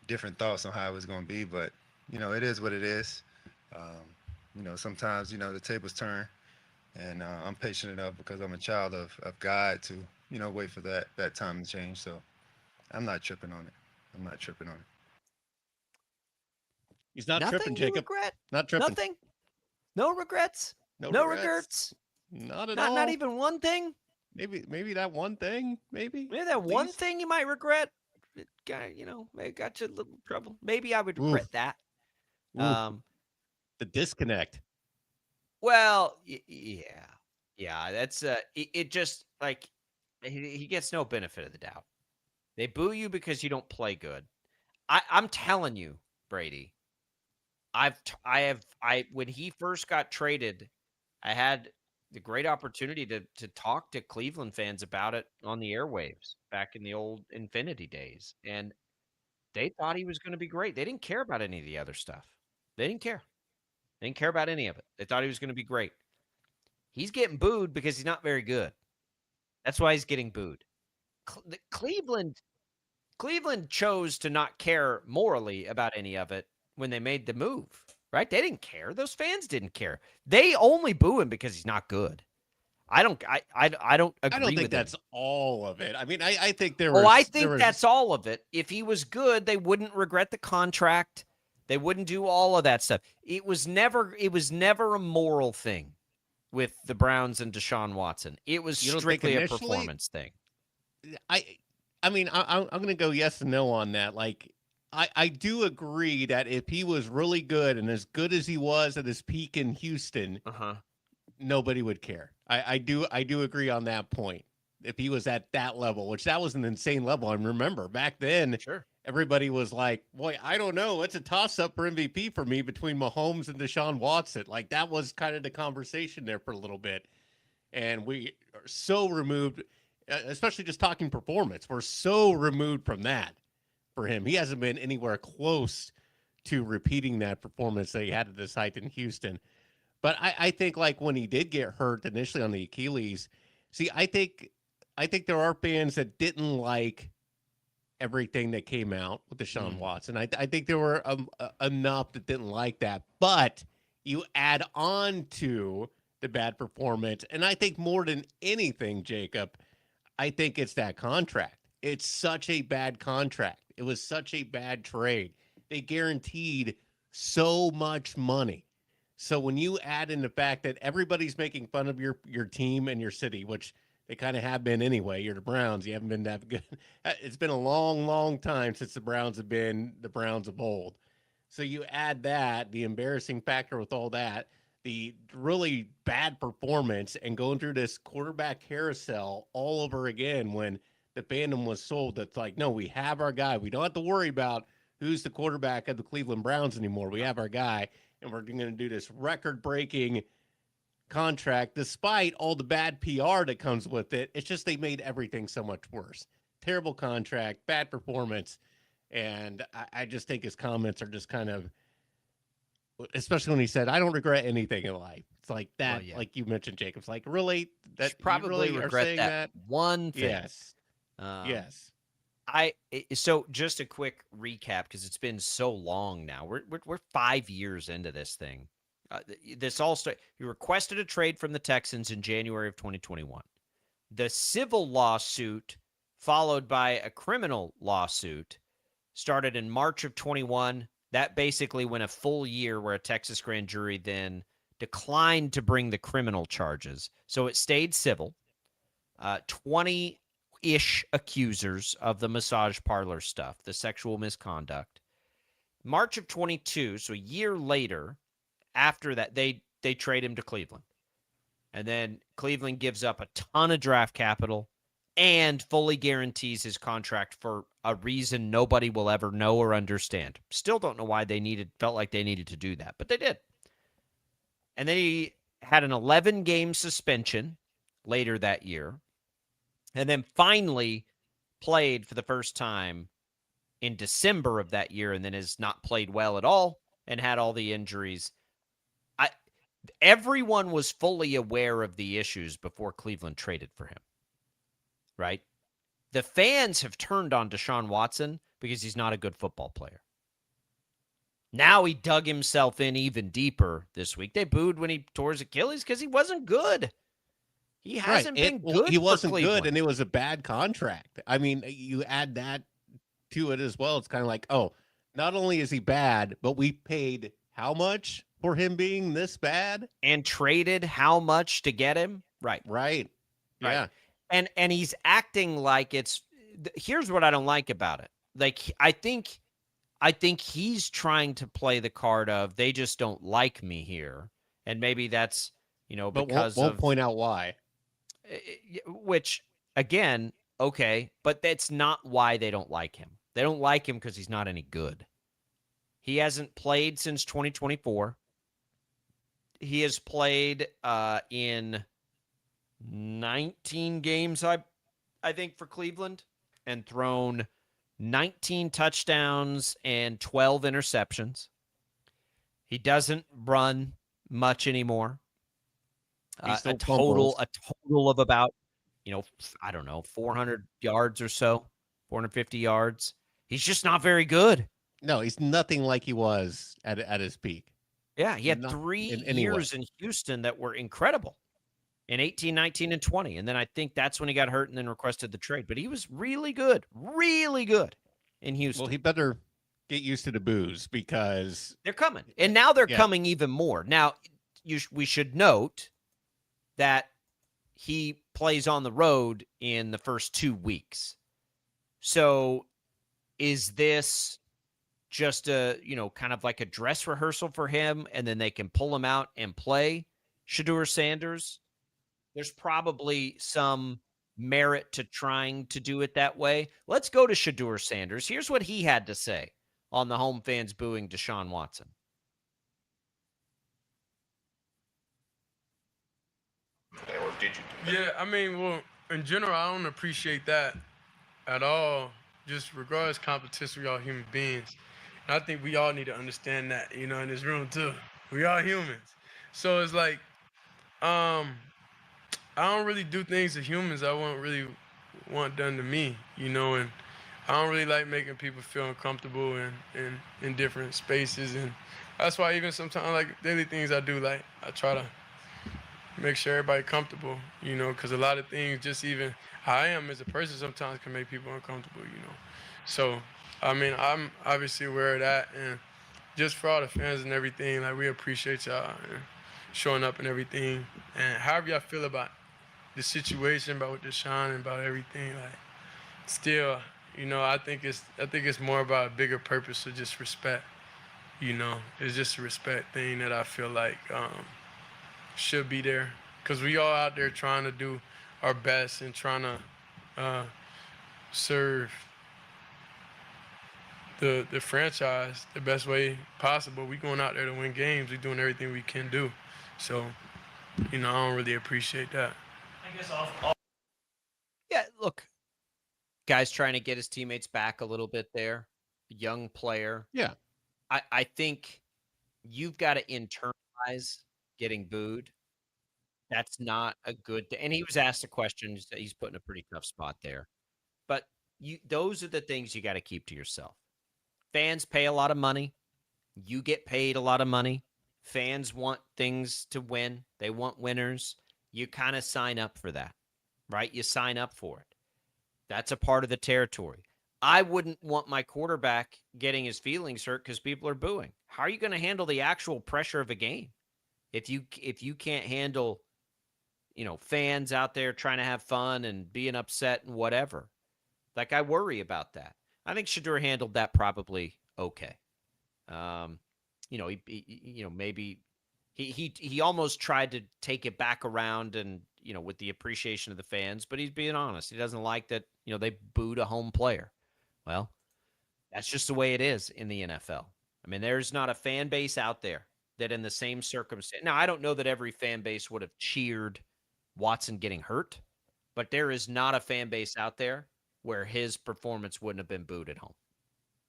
different thoughts on how it was going to be, but, you know, it is what it is. You know, sometimes, you know, the tables turn, and I'm patient enough because I'm a child of God to, you know, wait for that time to change. So I'm not tripping on it. He's not Nothing tripping, you Jacob. regret? Not tripping. Nothing? No regrets? No regrets? Not at all. Not even one thing? Maybe that one thing, maybe that one thing you might regret. It got, it got you a little trouble. Maybe I would regret that. The disconnect. Well, yeah. That's it. Just like he gets no benefit of the doubt. They boo you because you don't play good. I'm telling you, Brady. When he first got traded, I had the great opportunity to talk to Cleveland fans about it on the airwaves back in the old Infinity days. And they thought he was going to be great. They didn't care about any of the other stuff. They didn't care. They didn't care about any of it. They thought he was going to be great. He's getting booed because he's not very good. That's why he's getting booed. Cleveland chose to not care morally about any of it when they made the move, right? They didn't care. Those fans didn't care. They only boo him because he's not good. I don't agree with I don't think him. that's all of it. I mean, I think there was. I think that's all of it. If he was good, they wouldn't regret the contract. They wouldn't do all of that stuff. It was never a moral thing with the Browns and Deshaun Watson. It was strictly a performance thing. I mean, I'm going to go yes and no on that. Like, I do agree that if he was really good and as good as he was at his peak in Houston, nobody would care. I do agree on that point. if he was at that level, which that was an insane level. I remember back then, Sure. everybody was like, boy, I don't know. It's a toss up for MVP for me between Mahomes and Deshaun Watson. Like that was kind of the conversation there for a little bit. And we are so removed, especially just talking performance. We're so removed from that for him. He hasn't been anywhere close to repeating that performance that he had at this height in Houston. But I think like when he did get hurt initially on the Achilles, see, I think there are fans that didn't like everything that came out with Deshaun Watson. I think there were enough that didn't like that. But you add on to the bad performance, and I think more than anything, Jacob, I think it's that contract. It's such a bad contract. It was such a bad trade. They guaranteed so much money. So when you add in the fact that everybody's making fun of your team and your city, which they kind of have been anyway, you're the Browns. You haven't been that good. It's been a long, long time since the Browns have been the Browns of old. So you add that, the embarrassing factor with all that, the really bad performance, and going through this quarterback carousel all over again when the fandom was sold. That's like, no, we have our guy. We don't have to worry about who's the quarterback of the Cleveland Browns anymore. We have our guy, and we're going to do this record-breaking contract despite all the bad PR that comes with it. It's just they made everything so much worse. Terrible contract, bad performance, and I just think his comments are just kind of, especially when he said, I don't regret anything in life. It's like that, like you mentioned, Jacob's like, really? That Should probably really regret that one thing. Yes. Yes. So just a quick recap, because it's been so long now. We're 5 years into this thing. This all started. He requested a trade from the Texans in January of 2021. The civil lawsuit, followed by a criminal lawsuit, started in March of 21. That basically went a full year, where a Texas grand jury then declined to bring the criminal charges. So it stayed civil. 20-ish accusers of the massage parlor stuff, the sexual misconduct. March of 22, so a year later, after that, they trade him to Cleveland. And then Cleveland gives up a ton of draft capital and fully guarantees his contract for a reason nobody will ever know or understand. Still don't know why felt like they needed to do that, but they did. And then he had an 11-game suspension later that year, and then finally played for the first time in December of that year, and then has not played well at all and had all the injuries. Everyone was fully aware of the issues before Cleveland traded for him, right? The fans have turned on Deshaun Watson because he's not a good football player. Now he dug himself in even deeper this week. They booed when he tore his Achilles because he wasn't good. He hasn't been good. He wasn't for Cleveland. good, and it was a bad contract. I mean, you add that to it as well. It's kind of like, oh, not only is he bad, but we paid how much for him being this bad? And traded how much to get him? Right. Right. Yeah. And he's acting like it's – here's what I don't like about it. Like, I think he's trying to play the card of they just don't like me here. And maybe that's, but because won't point out why. Which, again, okay, but that's not why they don't like him. They don't like him because he's not any good. He hasn't played since 2024. He has played in 19 games, I think, for Cleveland, and thrown 19 touchdowns and 12 interceptions. He doesn't run much anymore. A total of about, 400 yards or so, 450 yards. He's just not very good. No, he's nothing like he was at his peak. Yeah, he had 3 years in Houston that were incredible in 18, 19, and 20. And then I think that's when he got hurt and then requested the trade. But he was really good in Houston. Well, he better get used to the boos because they're coming. And now they're coming even more. Now, we should note that he plays on the road in the first 2 weeks. So is this just a, kind of like a dress rehearsal for him, and then they can pull him out and play Shedeur Sanders? There's probably some merit to trying to do it that way. Let's go to Shedeur Sanders. Here's what he had to say on the home fans booing Deshaun Watson. Yeah, I mean, well, in general, I don't appreciate that at all. Just regardless competition, we all human beings. And I think we all need to understand that, in this room too. We all humans. So it's like, I don't really do things to humans I wouldn't really want done to me, and I don't really like making people feel uncomfortable in different spaces. And that's why even sometimes, like, daily things I do, like, I try to make sure everybody comfortable, because a lot of things, just even how I am as a person, sometimes can make people uncomfortable, So, I mean, I'm obviously aware of that, and just for all the fans and everything, like, we appreciate y'all and showing up and everything. And however y'all feel about the situation, about with Deshaun and about everything, like, still, I think it's more about a bigger purpose of just respect, It's just a respect thing that I feel like should be there, because we all out there trying to do our best and trying to serve the franchise the best way possible. We going out there to win games. We doing everything we can do. So, I don't really appreciate that. I guess yeah, look, guy's trying to get his teammates back a little bit there. Young player. Yeah. I think you've got to internalize getting booed. That's not a good thing. And he was asked a question. He's put in a pretty tough spot there. But those are the things you got to keep to yourself. Fans pay a lot of money. You get paid a lot of money. Fans want things to win. They want winners. You kind of sign up for that, right? You sign up for it. That's a part of the territory. I wouldn't want my quarterback getting his feelings hurt because people are booing. How are you going to handle the actual pressure of a game if you can't handle, fans out there trying to have fun and being upset and whatever? Like, I worry about that. I think Shedeur handled that probably okay. Maybe he almost tried to take it back around and, with the appreciation of the fans, but he's being honest. He doesn't like that, they booed a home player. Well, that's just the way it is in the NFL. I mean, there's not a fan base out there that in the same circumstance. Now, I don't know that every fan base would have cheered Watson getting hurt, but there is not a fan base out there where his performance wouldn't have been booed at home.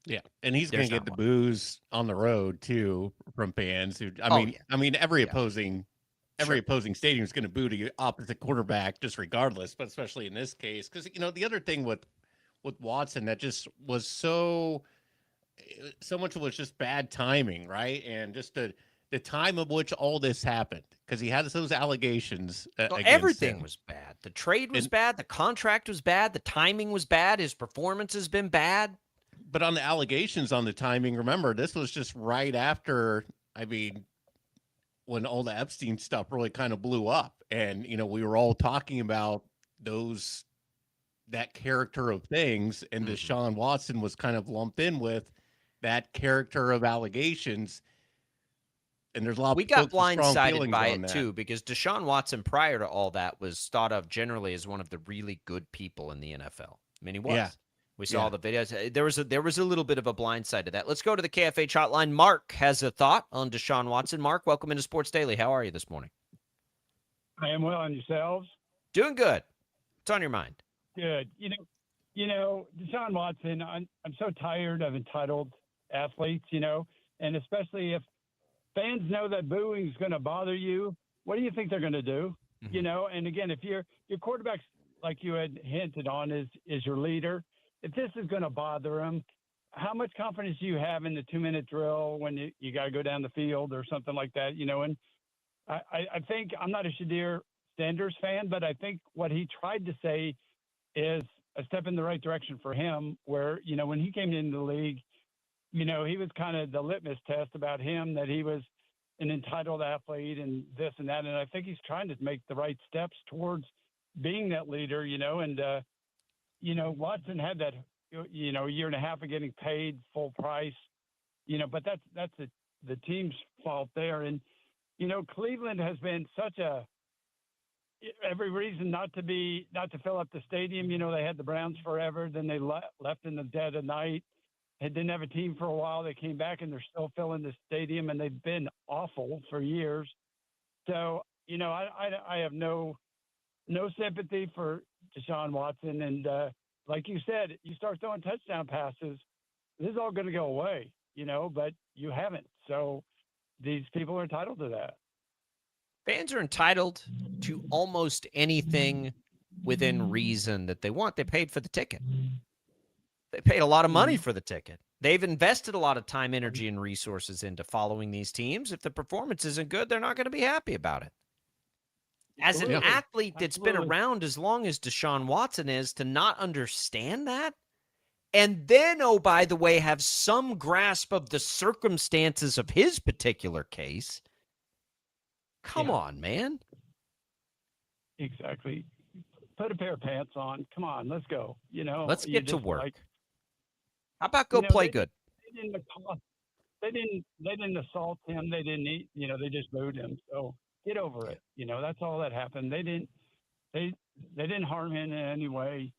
Yeah, and he's going to get the boos on the road too from fans who. I mean, every opposing stadium is going to boo the opposite quarterback just regardless, but especially in this case, because the other thing with Watson that just was so much was just bad timing, right? And just the time of which all this happened, because he had those allegations. Everything was bad. The trade was bad. The contract was bad. The timing was bad. His performance has been bad. But on the allegations on the timing, remember, this was just right after, when all the Epstein stuff really kind of blew up. And, we were all talking about that character of things. And Deshaun Watson was kind of lumped in with that character of allegations. And there's a lot. We got blindsided by it too, because Deshaun Watson, prior to all that, was thought of generally as one of the really good people in the NFL. I mean, he was. Yeah. We saw the videos. There was a little bit of a blindside to that. Let's go to the KFH hotline. Mark has a thought on Deshaun Watson. Mark, welcome into Sports Daily. How are you this morning? I am well, and yourselves? Doing good. What's on your mind? Good. Deshaun Watson. I'm so tired of entitled athletes. And especially if fans know that booing is going to bother you, what do you think they're going to do? Mm-hmm. And again, if your quarterback, like you had hinted on, is your leader, if this is going to bother him, how much confidence do you have in the 2-minute drill when you got to go down the field or something like that? And I think I'm not a Shedeur Sanders fan, but I think what he tried to say is a step in the right direction for him, where, when he came into the league, he was kind of the litmus test about him, that he was an entitled athlete and this and that. And I think he's trying to make the right steps towards being that leader, and, Watson had that, a year and a half of getting paid full price, but that's the team's fault there. And, Cleveland has been such a every reason not to fill up the stadium. You know, they had the Browns forever. Then they left in the dead of night. They didn't have a team for a while. They came back and they're still filling the stadium, and they've been awful for years. So, you know, I have no sympathy for Deshaun Watson. And like you said, you start throwing touchdown passes, this is all going to go away, you know, but you haven't. So these people are entitled to that. Fans are entitled to almost anything within reason that they want. They paid for the ticket. They paid a lot of money for the ticket. They've invested a lot of time, energy, and resources into following these teams. If the performance isn't good, they're not going to be happy about it. As an athlete that's been around as long as Deshaun Watson is, to not understand that, and then, oh, by the way, have some grasp of the circumstances of his particular case, come on, man. Exactly. Put a pair of pants on. Come on, let's go. You know, let's get to work. Like, how about go play good? They didn't assault him. They didn't eat. You know, they just booed him. So get over it. You know, that's all that happened. They didn't harm him in any way.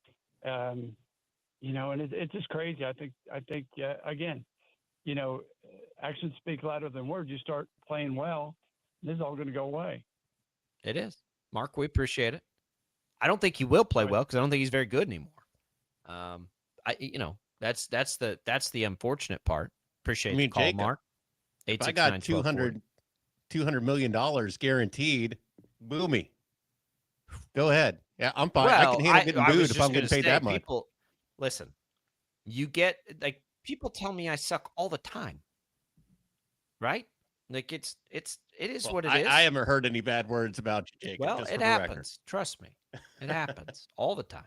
You know, and it's just crazy. I think again, you know, actions speak louder than words. You start playing well, this is all going to go away. It is. Mark, we appreciate it. I don't think he will play well because I don't think he's very good anymore. You know, that's the unfortunate part. Appreciate the call, Jacob, Mark. If I got $200 million guaranteed, boo me. Go ahead. Yeah, I'm fine. Well, I can handle getting booed if I'm getting paid that much. People, listen, you get, like, people tell me I suck all the time, right? Like, it is what it is. I haven't heard any bad words about you, Jacob. Well, it happens. Trust me. It happens all the time.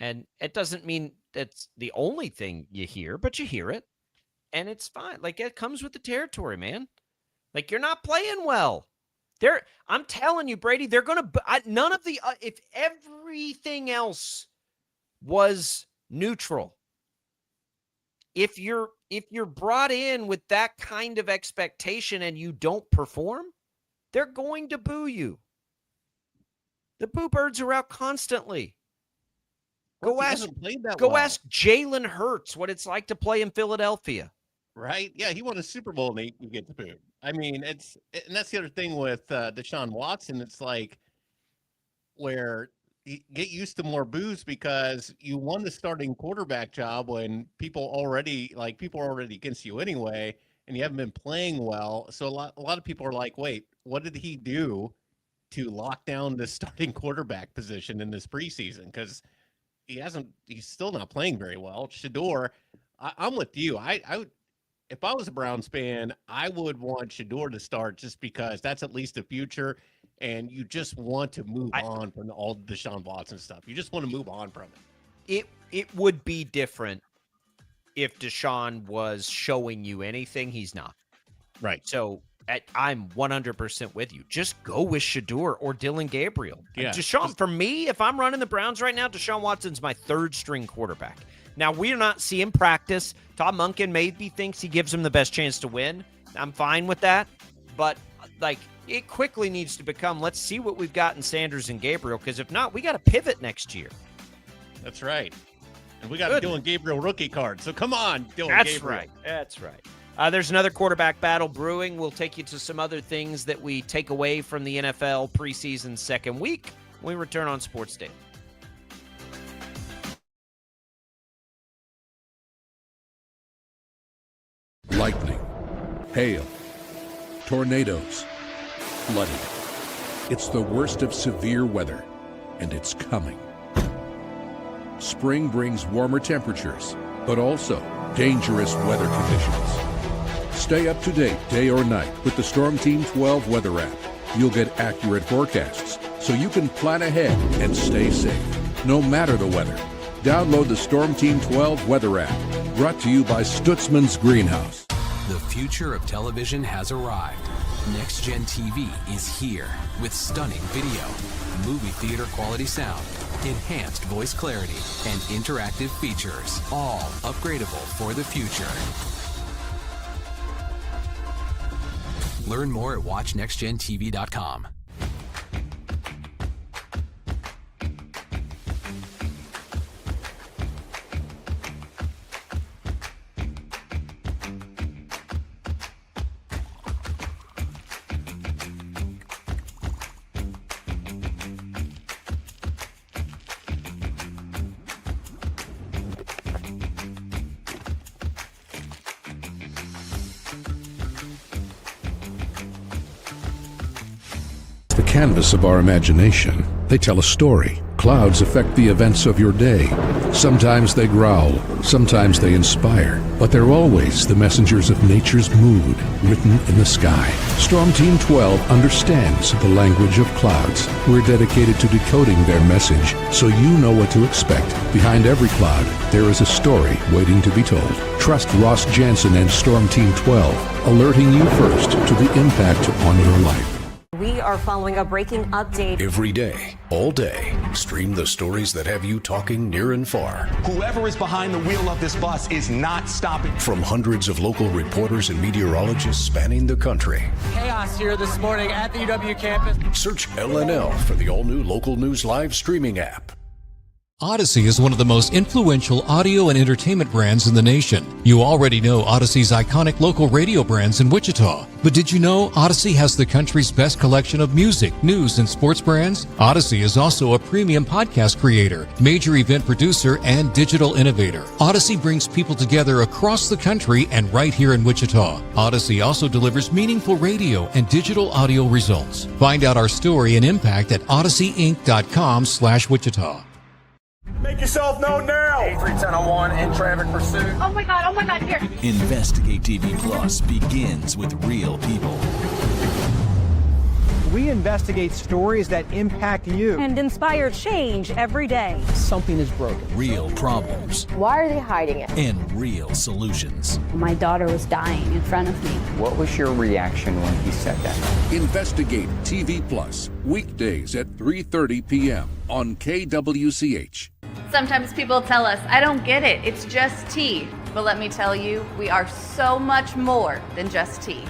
And it doesn't mean that's the only thing you hear, but you hear it. And it's fine. Like, it comes with the territory, man. Like, you're not playing well. I'm telling you, Brady, they're going to, none of the, if everything else was neutral, if you're brought in with that kind of expectation and you don't perform, they're going to boo you. The boo birds are out constantly. Go ask Jalen Hurts what it's like to play in Philadelphia. Right? Yeah, he won a Super Bowl and he gets booed. I mean, and that's the other thing with Deshaun Watson. It's like where you get used to more boos because you won the starting quarterback job when people are already against you anyway, and you haven't been playing well. So a lot of people are like, wait, what did he do to lock down the starting quarterback position in this preseason? Because he's still not playing very well. Shedeur, I'm with you. I would, if I was a Browns fan, I would want Shedeur to start just because that's at least the future, and you just want to move on from all the Deshaun Watson stuff. You just want to move on from it. It would be different if Deshaun was showing you anything. He's not. Right. So I'm 100% with you. Just go with Shedeur or Dylan Gabriel. Yeah. Deshaun, for me, if I'm running the Browns right now, Deshaun Watson's my third string quarterback. Now, we are not seeing practice. Todd Monken maybe thinks he gives him the best chance to win. I'm fine with that. But, like, it quickly needs to become, let's see what we've got in Sanders and Gabriel, because if not, we got to pivot next year. That's right. And we got a Dylan Gabriel rookie card. So come on, Dylan Gabriel. That's right. There's another quarterback battle brewing. We'll take you to some other things that we take away from the NFL preseason second week when we return on Sports Daily. Lightning, hail, tornadoes, flooding. It's the worst of severe weather, and it's coming. Spring brings warmer temperatures, but also dangerous weather conditions. Stay up to date day or night with the Storm Team 12 weather app. You'll get accurate forecasts, so you can plan ahead and stay safe, no matter the weather. Download the Storm Team 12 weather app, brought to you by Stutzman's Greenhouse. The future of television has arrived. Next Gen TV is here with stunning video, movie theater quality sound, enhanced voice clarity, and interactive features, all upgradable for the future. Learn more at watchnextgentv.com. the canvas of our imagination. They tell a story. Clouds affect the events of your day. Sometimes they growl, sometimes they inspire, but they're always the messengers of nature's mood written in the sky. Storm Team 12 understands the language of clouds. We're dedicated to decoding their message so you know what to expect. Behind every cloud, there is a story waiting to be told. Trust Ross Jansen and Storm Team 12, alerting you first to the impact on your life. We are following a breaking update. Every day, all day, stream the stories that have you talking near and far. Whoever is behind the wheel of this bus is not stopping. From hundreds of local reporters and meteorologists spanning the country. Chaos here this morning at the UW campus. Search LNL for the all-new Local News Live streaming app. Odyssey is one of the most influential audio and entertainment brands in the nation. You already know Odyssey's iconic local radio brands in Wichita. But did you know Odyssey has the country's best collection of music, news, and sports brands? Odyssey is also a premium podcast creator, major event producer, and digital innovator. Odyssey brings people together across the country and right here in Wichita. Odyssey also delivers meaningful radio and digital audio results. Find out our story and impact at odysseyinc.com/Wichita. Make yourself known now. 83-1001 in traffic pursuit. Oh my God, here. Investigate TV Plus begins with real people. We investigate stories that impact you. And inspire change every day. Something is broken. Real problems. Why are they hiding it? And real solutions. My daughter was dying in front of me. What was your reaction when he said that? Investigate TV Plus, weekdays at 3:30 p.m. on KWCH. Sometimes people tell us, I don't get it, it's just tea. But let me tell you, we are so much more than just tea.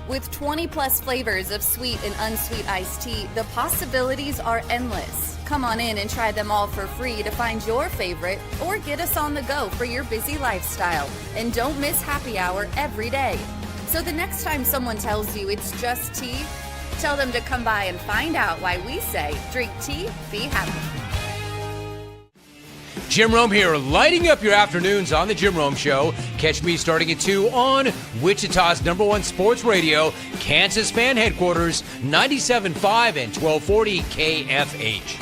With 20 plus flavors of sweet and unsweet iced tea, the possibilities are endless. Come on in and try them all for free to find your favorite or get us on the go for your busy lifestyle. And don't miss happy hour every day. So the next time someone tells you it's just tea, tell them to come by and find out why we say, drink tea, be happy. Jim Rome here, lighting up your afternoons on The Jim Rome Show. Catch me starting at 2 on Wichita's #1 sports radio, Kansas Fan Headquarters, 97.5 and 1240 KFH.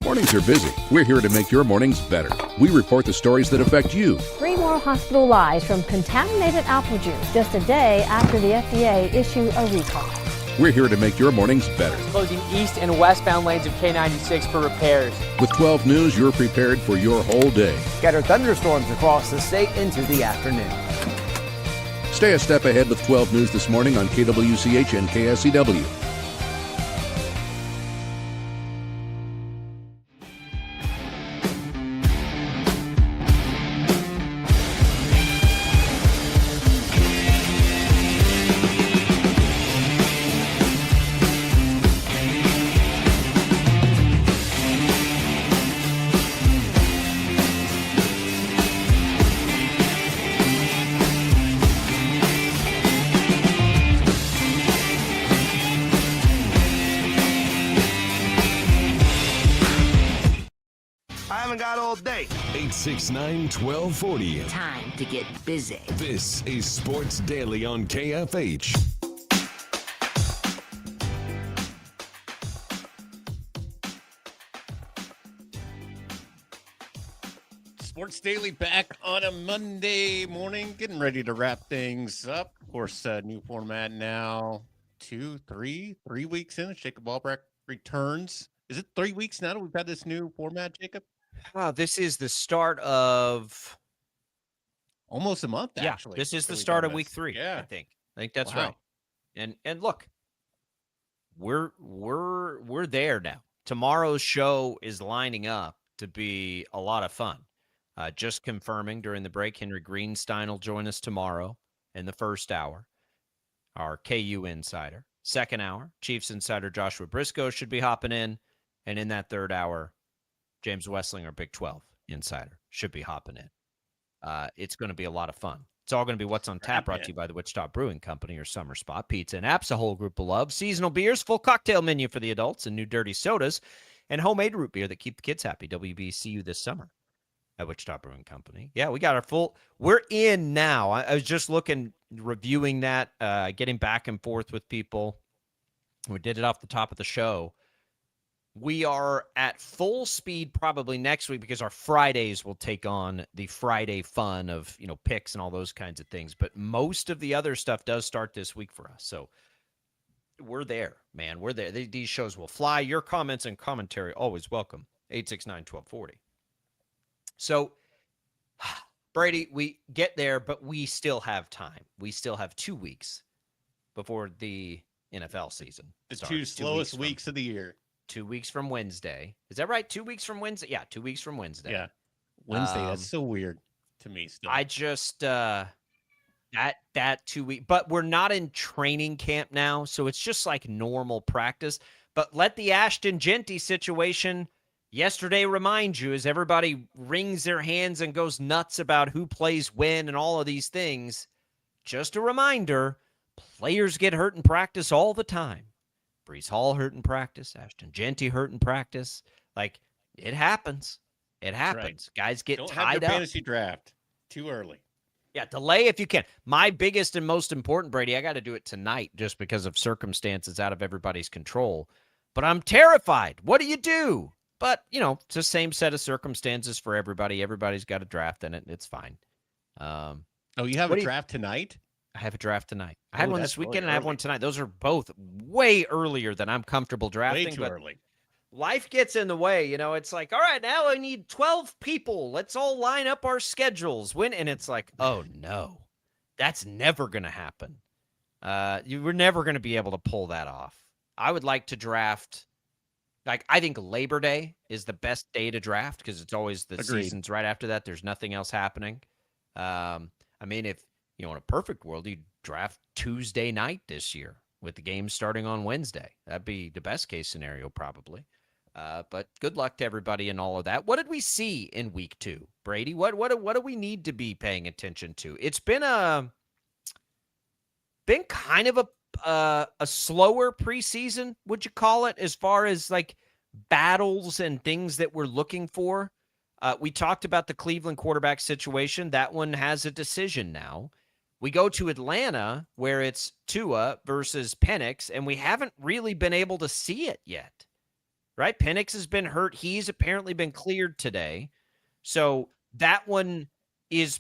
Mornings are busy. We're here to make your mornings better. We report the stories that affect you. 3 more hospitalized from contaminated apple juice just a day after the FDA issued a recall. We're here to make your mornings better. Closing east and westbound lanes of K96 for repairs. With 12 News, you're prepared for your whole day. Scattered thunderstorms across the state into the afternoon. Stay a step ahead with 12 News this morning on KWCH and KSCW. Got all day. 869-1240. Time to get busy. This is Sports Daily on KFH. Sports Daily back on a Monday morning, getting ready to wrap things up. Of course, new format now. 3 weeks in. Jacob Albrecht returns. Is it 3 weeks now that we've had this new format, Jacob? This is the start of almost a month. Actually, this is the start of week 3. Yeah, I think that's wow. right. And look, we're there now. Tomorrow's show is lining up to be a lot of fun. Just confirming during the break, Henry Greenstein will join us tomorrow in the first hour. Our KU insider. Second hour, Chiefs insider Joshua Briscoe should be hopping in, and in that third hour, James Wesslinger, Big 12 insider, should be hopping in. It's going to be a lot of fun. It's all going to be What's on Tap, brought to you by the Wichita Brewing Company, your summer spot. Pizza and apps, a whole group of love. Seasonal beers, full cocktail menu for the adults, and new dirty sodas, and homemade root beer that keep the kids happy. WBCU this summer. at Wichita Brewing Company. Yeah, we got our full. We're in now. I was just looking, reviewing that, getting back and forth with people. We did it off the top of the show. We are at full speed probably next week because our Fridays will take on the Friday fun of, picks and all those kinds of things. But most of the other stuff does start this week for us. So we're there, man. We're there. These shows will fly. Your comments and commentary always welcome. 869-1240. So, Brady, we get there, but we still have time. We still have 2 weeks before the NFL season starts. 2 slowest weeks of the year. 2 weeks from Wednesday. Is that right? 2 weeks from Wednesday? Yeah, 2 weeks from Wednesday. Yeah. Wednesday, that's so weird to me still. I just that 2 week, but we're not in training camp now, so it's just like normal practice. But let the Ashton Genty situation yesterday remind you, as everybody wrings their hands and goes nuts about who plays when and all of these things, just a reminder, players get hurt in practice all the time. Brees Hall hurt in practice. Ashton Genty hurt in practice. Like, it happens. It happens. Right. Guys get Don't tied have your up. Fantasy draft too early. Yeah, delay if you can. My biggest and most important, Brady, I got to do it tonight just because of circumstances out of everybody's control. But I'm terrified. What do you do? But, it's the same set of circumstances for everybody. Everybody's got a draft in it. It's fine. You have a draft tonight? I have a draft tonight. I had one this weekend and I have one tonight. Those are both way earlier than I'm comfortable drafting. Way too early. Life gets in the way. It's like, all right, now I need 12 people. Let's all line up our schedules. And it's like, oh, no, that's never going to happen. We're never going to be able to pull that off. I would like to draft. I think Labor Day is the best day to draft because it's always the season's right after that. There's nothing else happening. If, in a perfect world, you'd draft Tuesday night this year with the game starting on Wednesday. That'd be the best case scenario, probably. But good luck to everybody and all of that. What did we see in week 2, Brady? What do we need to be paying attention to? It's been kind of a slower preseason, would you call it, as far as like battles and things that we're looking for? We talked about the Cleveland quarterback situation. That one has a decision now. We go to Atlanta, where it's Tua versus Penix, and we haven't really been able to see it yet, right? Penix has been hurt. He's apparently been cleared today. So that one is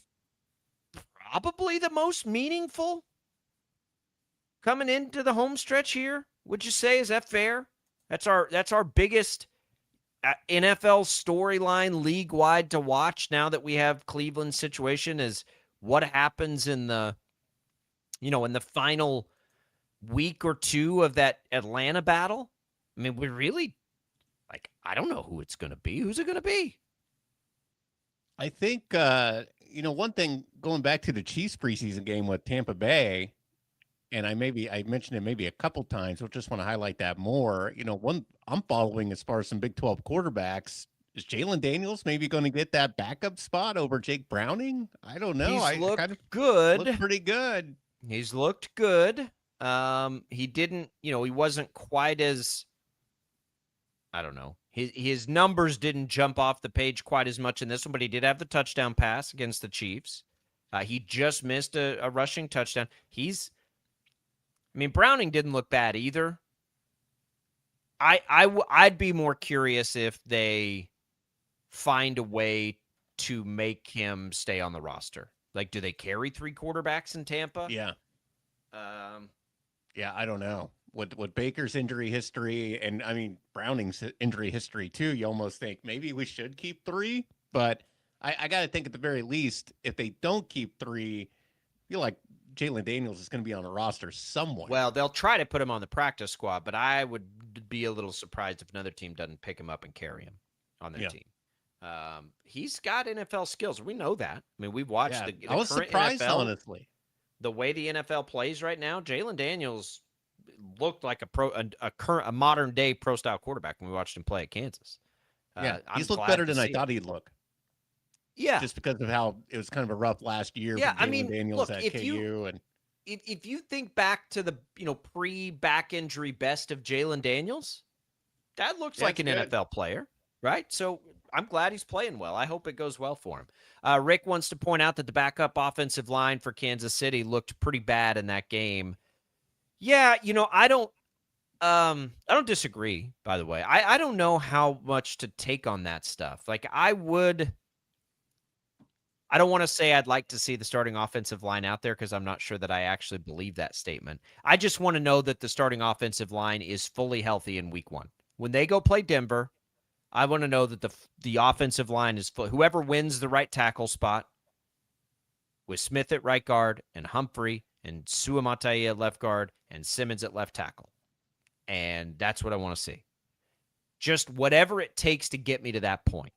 probably the most meaningful coming into the home stretch here. Would you say, is that fair? That's our biggest NFL storyline league-wide to watch now that we have Cleveland's situation is what happens in the final week or two of that Atlanta battle. I mean, we really, I don't know who it's going to be. Who's it going to be? I think, one thing, going back to the Chiefs preseason game with Tampa Bay, and I mentioned it maybe a couple times, but just want to highlight that more. One I'm following as far as some Big 12 quarterbacks, is Jalen Daniels maybe going to get that backup spot over Jake Browning? I don't know. He's looked good. Looked pretty good. He's looked good. He didn't, he wasn't quite as, I don't know. His numbers didn't jump off the page quite as much in this one, but he did have the touchdown pass against the Chiefs. He just missed a rushing touchdown. Browning didn't look bad either. I'd be more curious if they find a way to make him stay on the roster. Like, do they carry 3 quarterbacks in Tampa? Yeah. I don't know. With Baker's injury history and Browning's injury history too, you almost think maybe we should keep 3. But I got to think at the very least, if they don't keep 3, I feel like Jalen Daniels is going to be on a roster somewhere. Well, they'll try to put him on the practice squad, but I would be a little surprised if another team doesn't pick him up and carry him on their team. He's got NFL skills. We know that. We've watched the I was current surprised, NFL, honestly. The way the NFL plays right now, Jalen Daniels looked like a modern day pro style quarterback when we watched him play at Kansas. He's looked better than I thought he'd look. Yeah, just because of how it was kind of a rough last year. Yeah, for Daniels at KU if you think back to the pre-back injury best of Jalen Daniels, that looks like an NFL player, right? So I'm glad he's playing well. I hope it goes well for him. Rick wants to point out that the backup offensive line for Kansas City looked pretty bad in that game. Yeah, I don't disagree, by the way. I don't know how much to take on that stuff. Like, I don't want to say I'd like to see the starting offensive line out there because I'm not sure that I actually believe that statement. I just want to know that the starting offensive line is fully healthy in week 1. When they go play Denver, I want to know that the offensive line is full. Whoever wins the right tackle spot with Smith at right guard and Humphrey and Suamataia at left guard and Simmons at left tackle. And that's what I want to see. Just whatever it takes to get me to that point.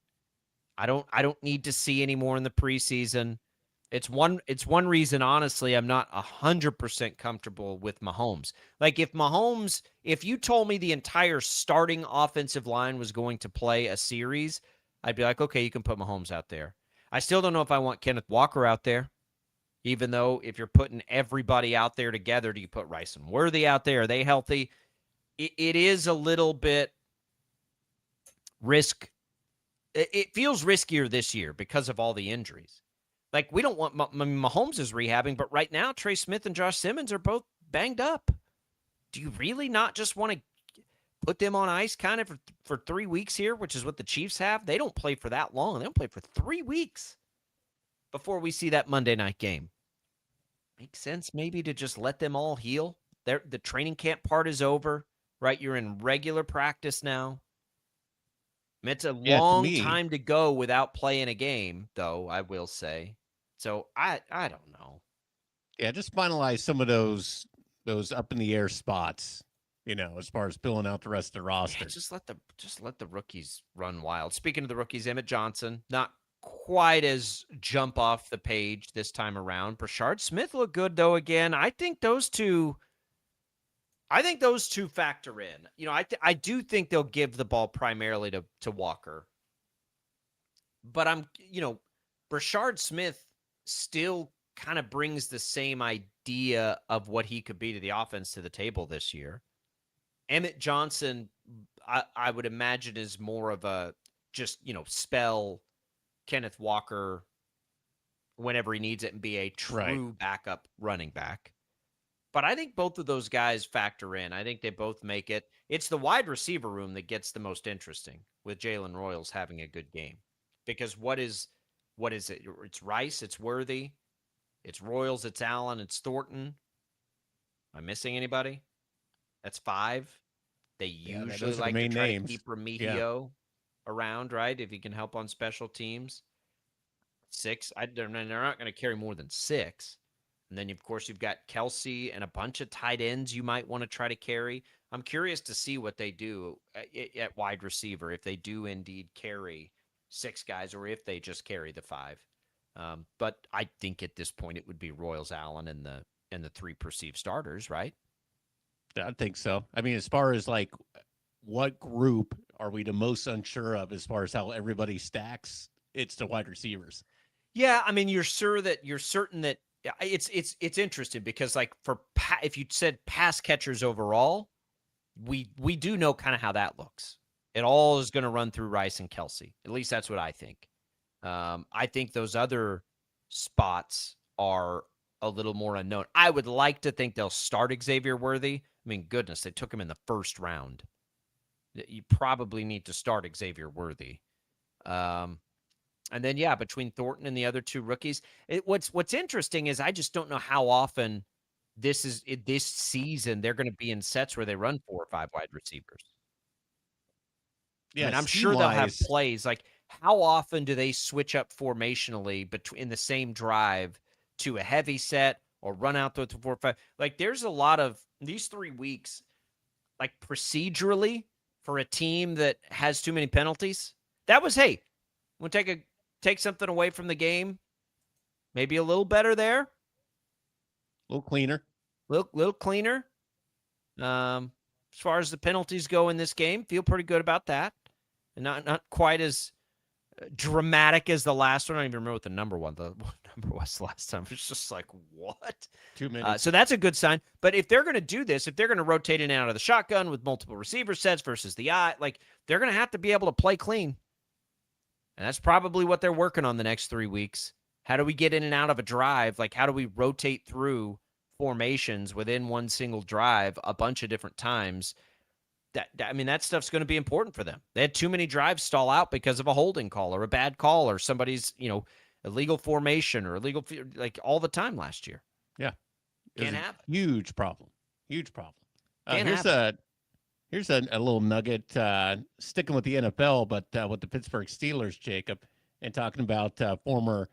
I don't need to see any more in the preseason. It's one reason, honestly, I'm not 100% comfortable with Mahomes. Like, if you told me the entire starting offensive line was going to play a series, I'd be like, okay, you can put Mahomes out there. I still don't know if I want Kenneth Walker out there, even though if you're putting everybody out there together, do you put Rice and Worthy out there? Are they healthy? It is a little bit risk. It feels riskier this year because of all the injuries. Like, we don't want Mahomes is rehabbing, but right now, Trey Smith and Josh Simmons are both banged up. Do you really not just want to put them on ice kind of for 3 weeks here, which is what the Chiefs have? They don't play for that long. They don't play for 3 weeks before we see that Monday night game. Makes sense maybe to just let them all heal. The training camp part is over, right? You're in regular practice now. It's a long time to go without playing a game, though, I will say. So I don't know. Yeah, just finalize some of those up in the air spots, as far as filling out the rest of the roster. Yeah, just let the rookies run wild. Speaking of the rookies, Emmett Johnson, not quite as jump off the page this time around. Brashard Smith looked good, though, again. I think those two factor in. I do think they'll give the ball primarily to Walker. But Brashard Smith still kind of brings the same idea of what he could be to the offense to the table this year. Emmett Johnson, I would imagine, is more of a just, spell Kenneth Walker whenever he needs it and be a true backup running back. But I think both of those guys factor in. I think they both make it. It's the wide receiver room that gets the most interesting with Jalen Royals having a good game. Because what is it? It's Rice, it's Worthy, it's Royals, it's Allen, it's Thornton. Am I missing anybody? That's 5. They usually like to try to keep Remigio around, right? If he can help on special teams. 6. They're not going to carry more than 6. And then, of course, you've got Kelsey and a bunch of tight ends you might want to try to carry. I'm curious to see what they do at wide receiver, if they do indeed carry 6 guys or if they just carry the 5. But I think at this point it would be Royals, Allen, and the 3 perceived starters, right? I think so. I mean, as far as like what group are we the most unsure of as far as how everybody stacks, it's the wide receivers. Yeah, I mean, you're certain that it's interesting because, like, if you said pass catchers overall, we do know kind of how that looks. It all is going to run through Rice and Kelsey. At least that's what I think. I think those other spots are a little more unknown. I would like to think they'll start Xavier Worthy. I mean, goodness, they took him in the first round. You probably need to start Xavier Worthy. And then, yeah, between Thornton and the other 2 rookies, what's interesting is I just don't know how often this season they're going to be in sets where they run 4 or 5 wide receivers. Yeah, and I'm sure they'll have plays. Like, how often do they switch up formationally in the same drive to a heavy set or run out to 4 or 5? Like, there's a lot of these 3 weeks, like, procedurally for a team that has too many penalties. That was, hey, we'll take something away from the game. Maybe a little better there. A little cleaner. Little cleaner. As far as the penalties go in this game, feel pretty good about that. And not quite as dramatic as the last one. I don't even remember what the number was the last time. It's just like, what? 2 minutes. So that's a good sign. But if they're going to do this, if they're going to rotate in and out of the shotgun with multiple receiver sets versus the eye, like, they're going to have to be able to play clean. And that's probably what they're working on the next 3 weeks. How do we get in and out of a drive? Like, how do we rotate through formations within one single drive a bunch of different times? That stuff's going to be important for them. They had too many drives stall out because of a holding call or a bad call or somebody's, illegal formation or illegal, like all the time last year. Yeah. Can't have it. Huge problem. Huge problem. Here's a little nugget, sticking with the NFL, but with the Pittsburgh Steelers, Jacob, and talking about former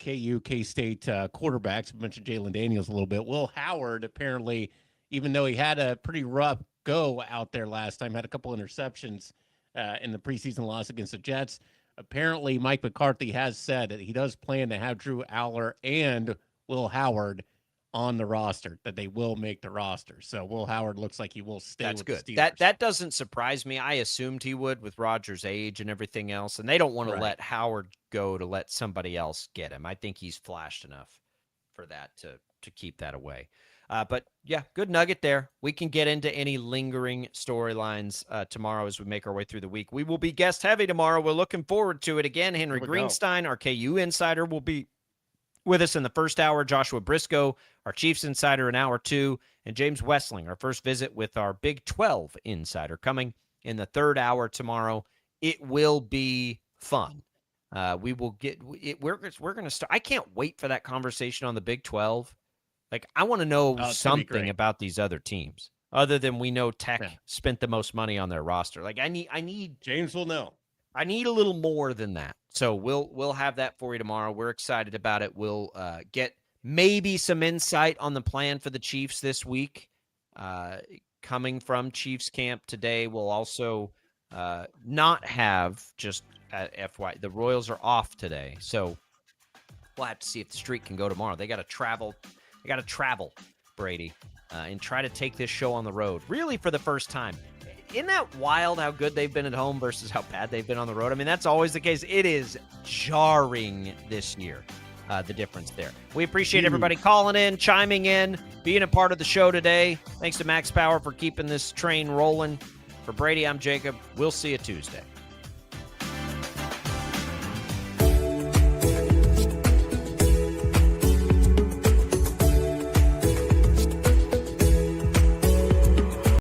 K-State quarterbacks. I mentioned Jalen Daniels a little bit. Will Howard, apparently, even though he had a pretty rough go out there last time, had a couple interceptions in the preseason loss against the Jets. Apparently, Mike McCarthy has said that he does plan to have Drew Aller and Will Howard on the roster, that they will make the roster. So Will Howard looks like he will stay with the Steelers. That doesn't surprise me. I assumed he would with Rodgers' age and everything else, and they don't want to let Howard go to let somebody else get him. I think he's flashed enough for that to keep that away. But, yeah, good nugget there. We can get into any lingering storylines tomorrow as we make our way through the week. We will be guest-heavy tomorrow. We're looking forward to it. Again, Henry Greenstein, our KU insider, will be with us in the first hour. Joshua Briscoe, our Chiefs insider, in hour 2. And James Westling, our first visit with our Big 12 insider, coming in the third hour tomorrow. It will be fun. We will get it. We're going to start. I can't wait for that conversation on the Big 12. Like, I want to know something about these other teams other than we know Tech spent the most money on their roster. Like, I need James will know. I need a little more than that. So we'll have that for you tomorrow. We're excited about it. We'll get maybe some insight on the plan for the Chiefs this week. Coming from Chiefs camp today, we'll also not have just FY. The Royals are off today, so we'll have to see if the streak can go tomorrow. They got to travel. Brady, and try to take this show on the road, really for the first time. Isn't that wild how good they've been at home versus how bad they've been on the road? I mean, that's always the case. It is jarring this year, the difference there. We appreciate everybody calling in, chiming in, being a part of the show today. Thanks to Max Power for keeping this train rolling. For Brady, I'm Jacob. We'll see you Tuesday.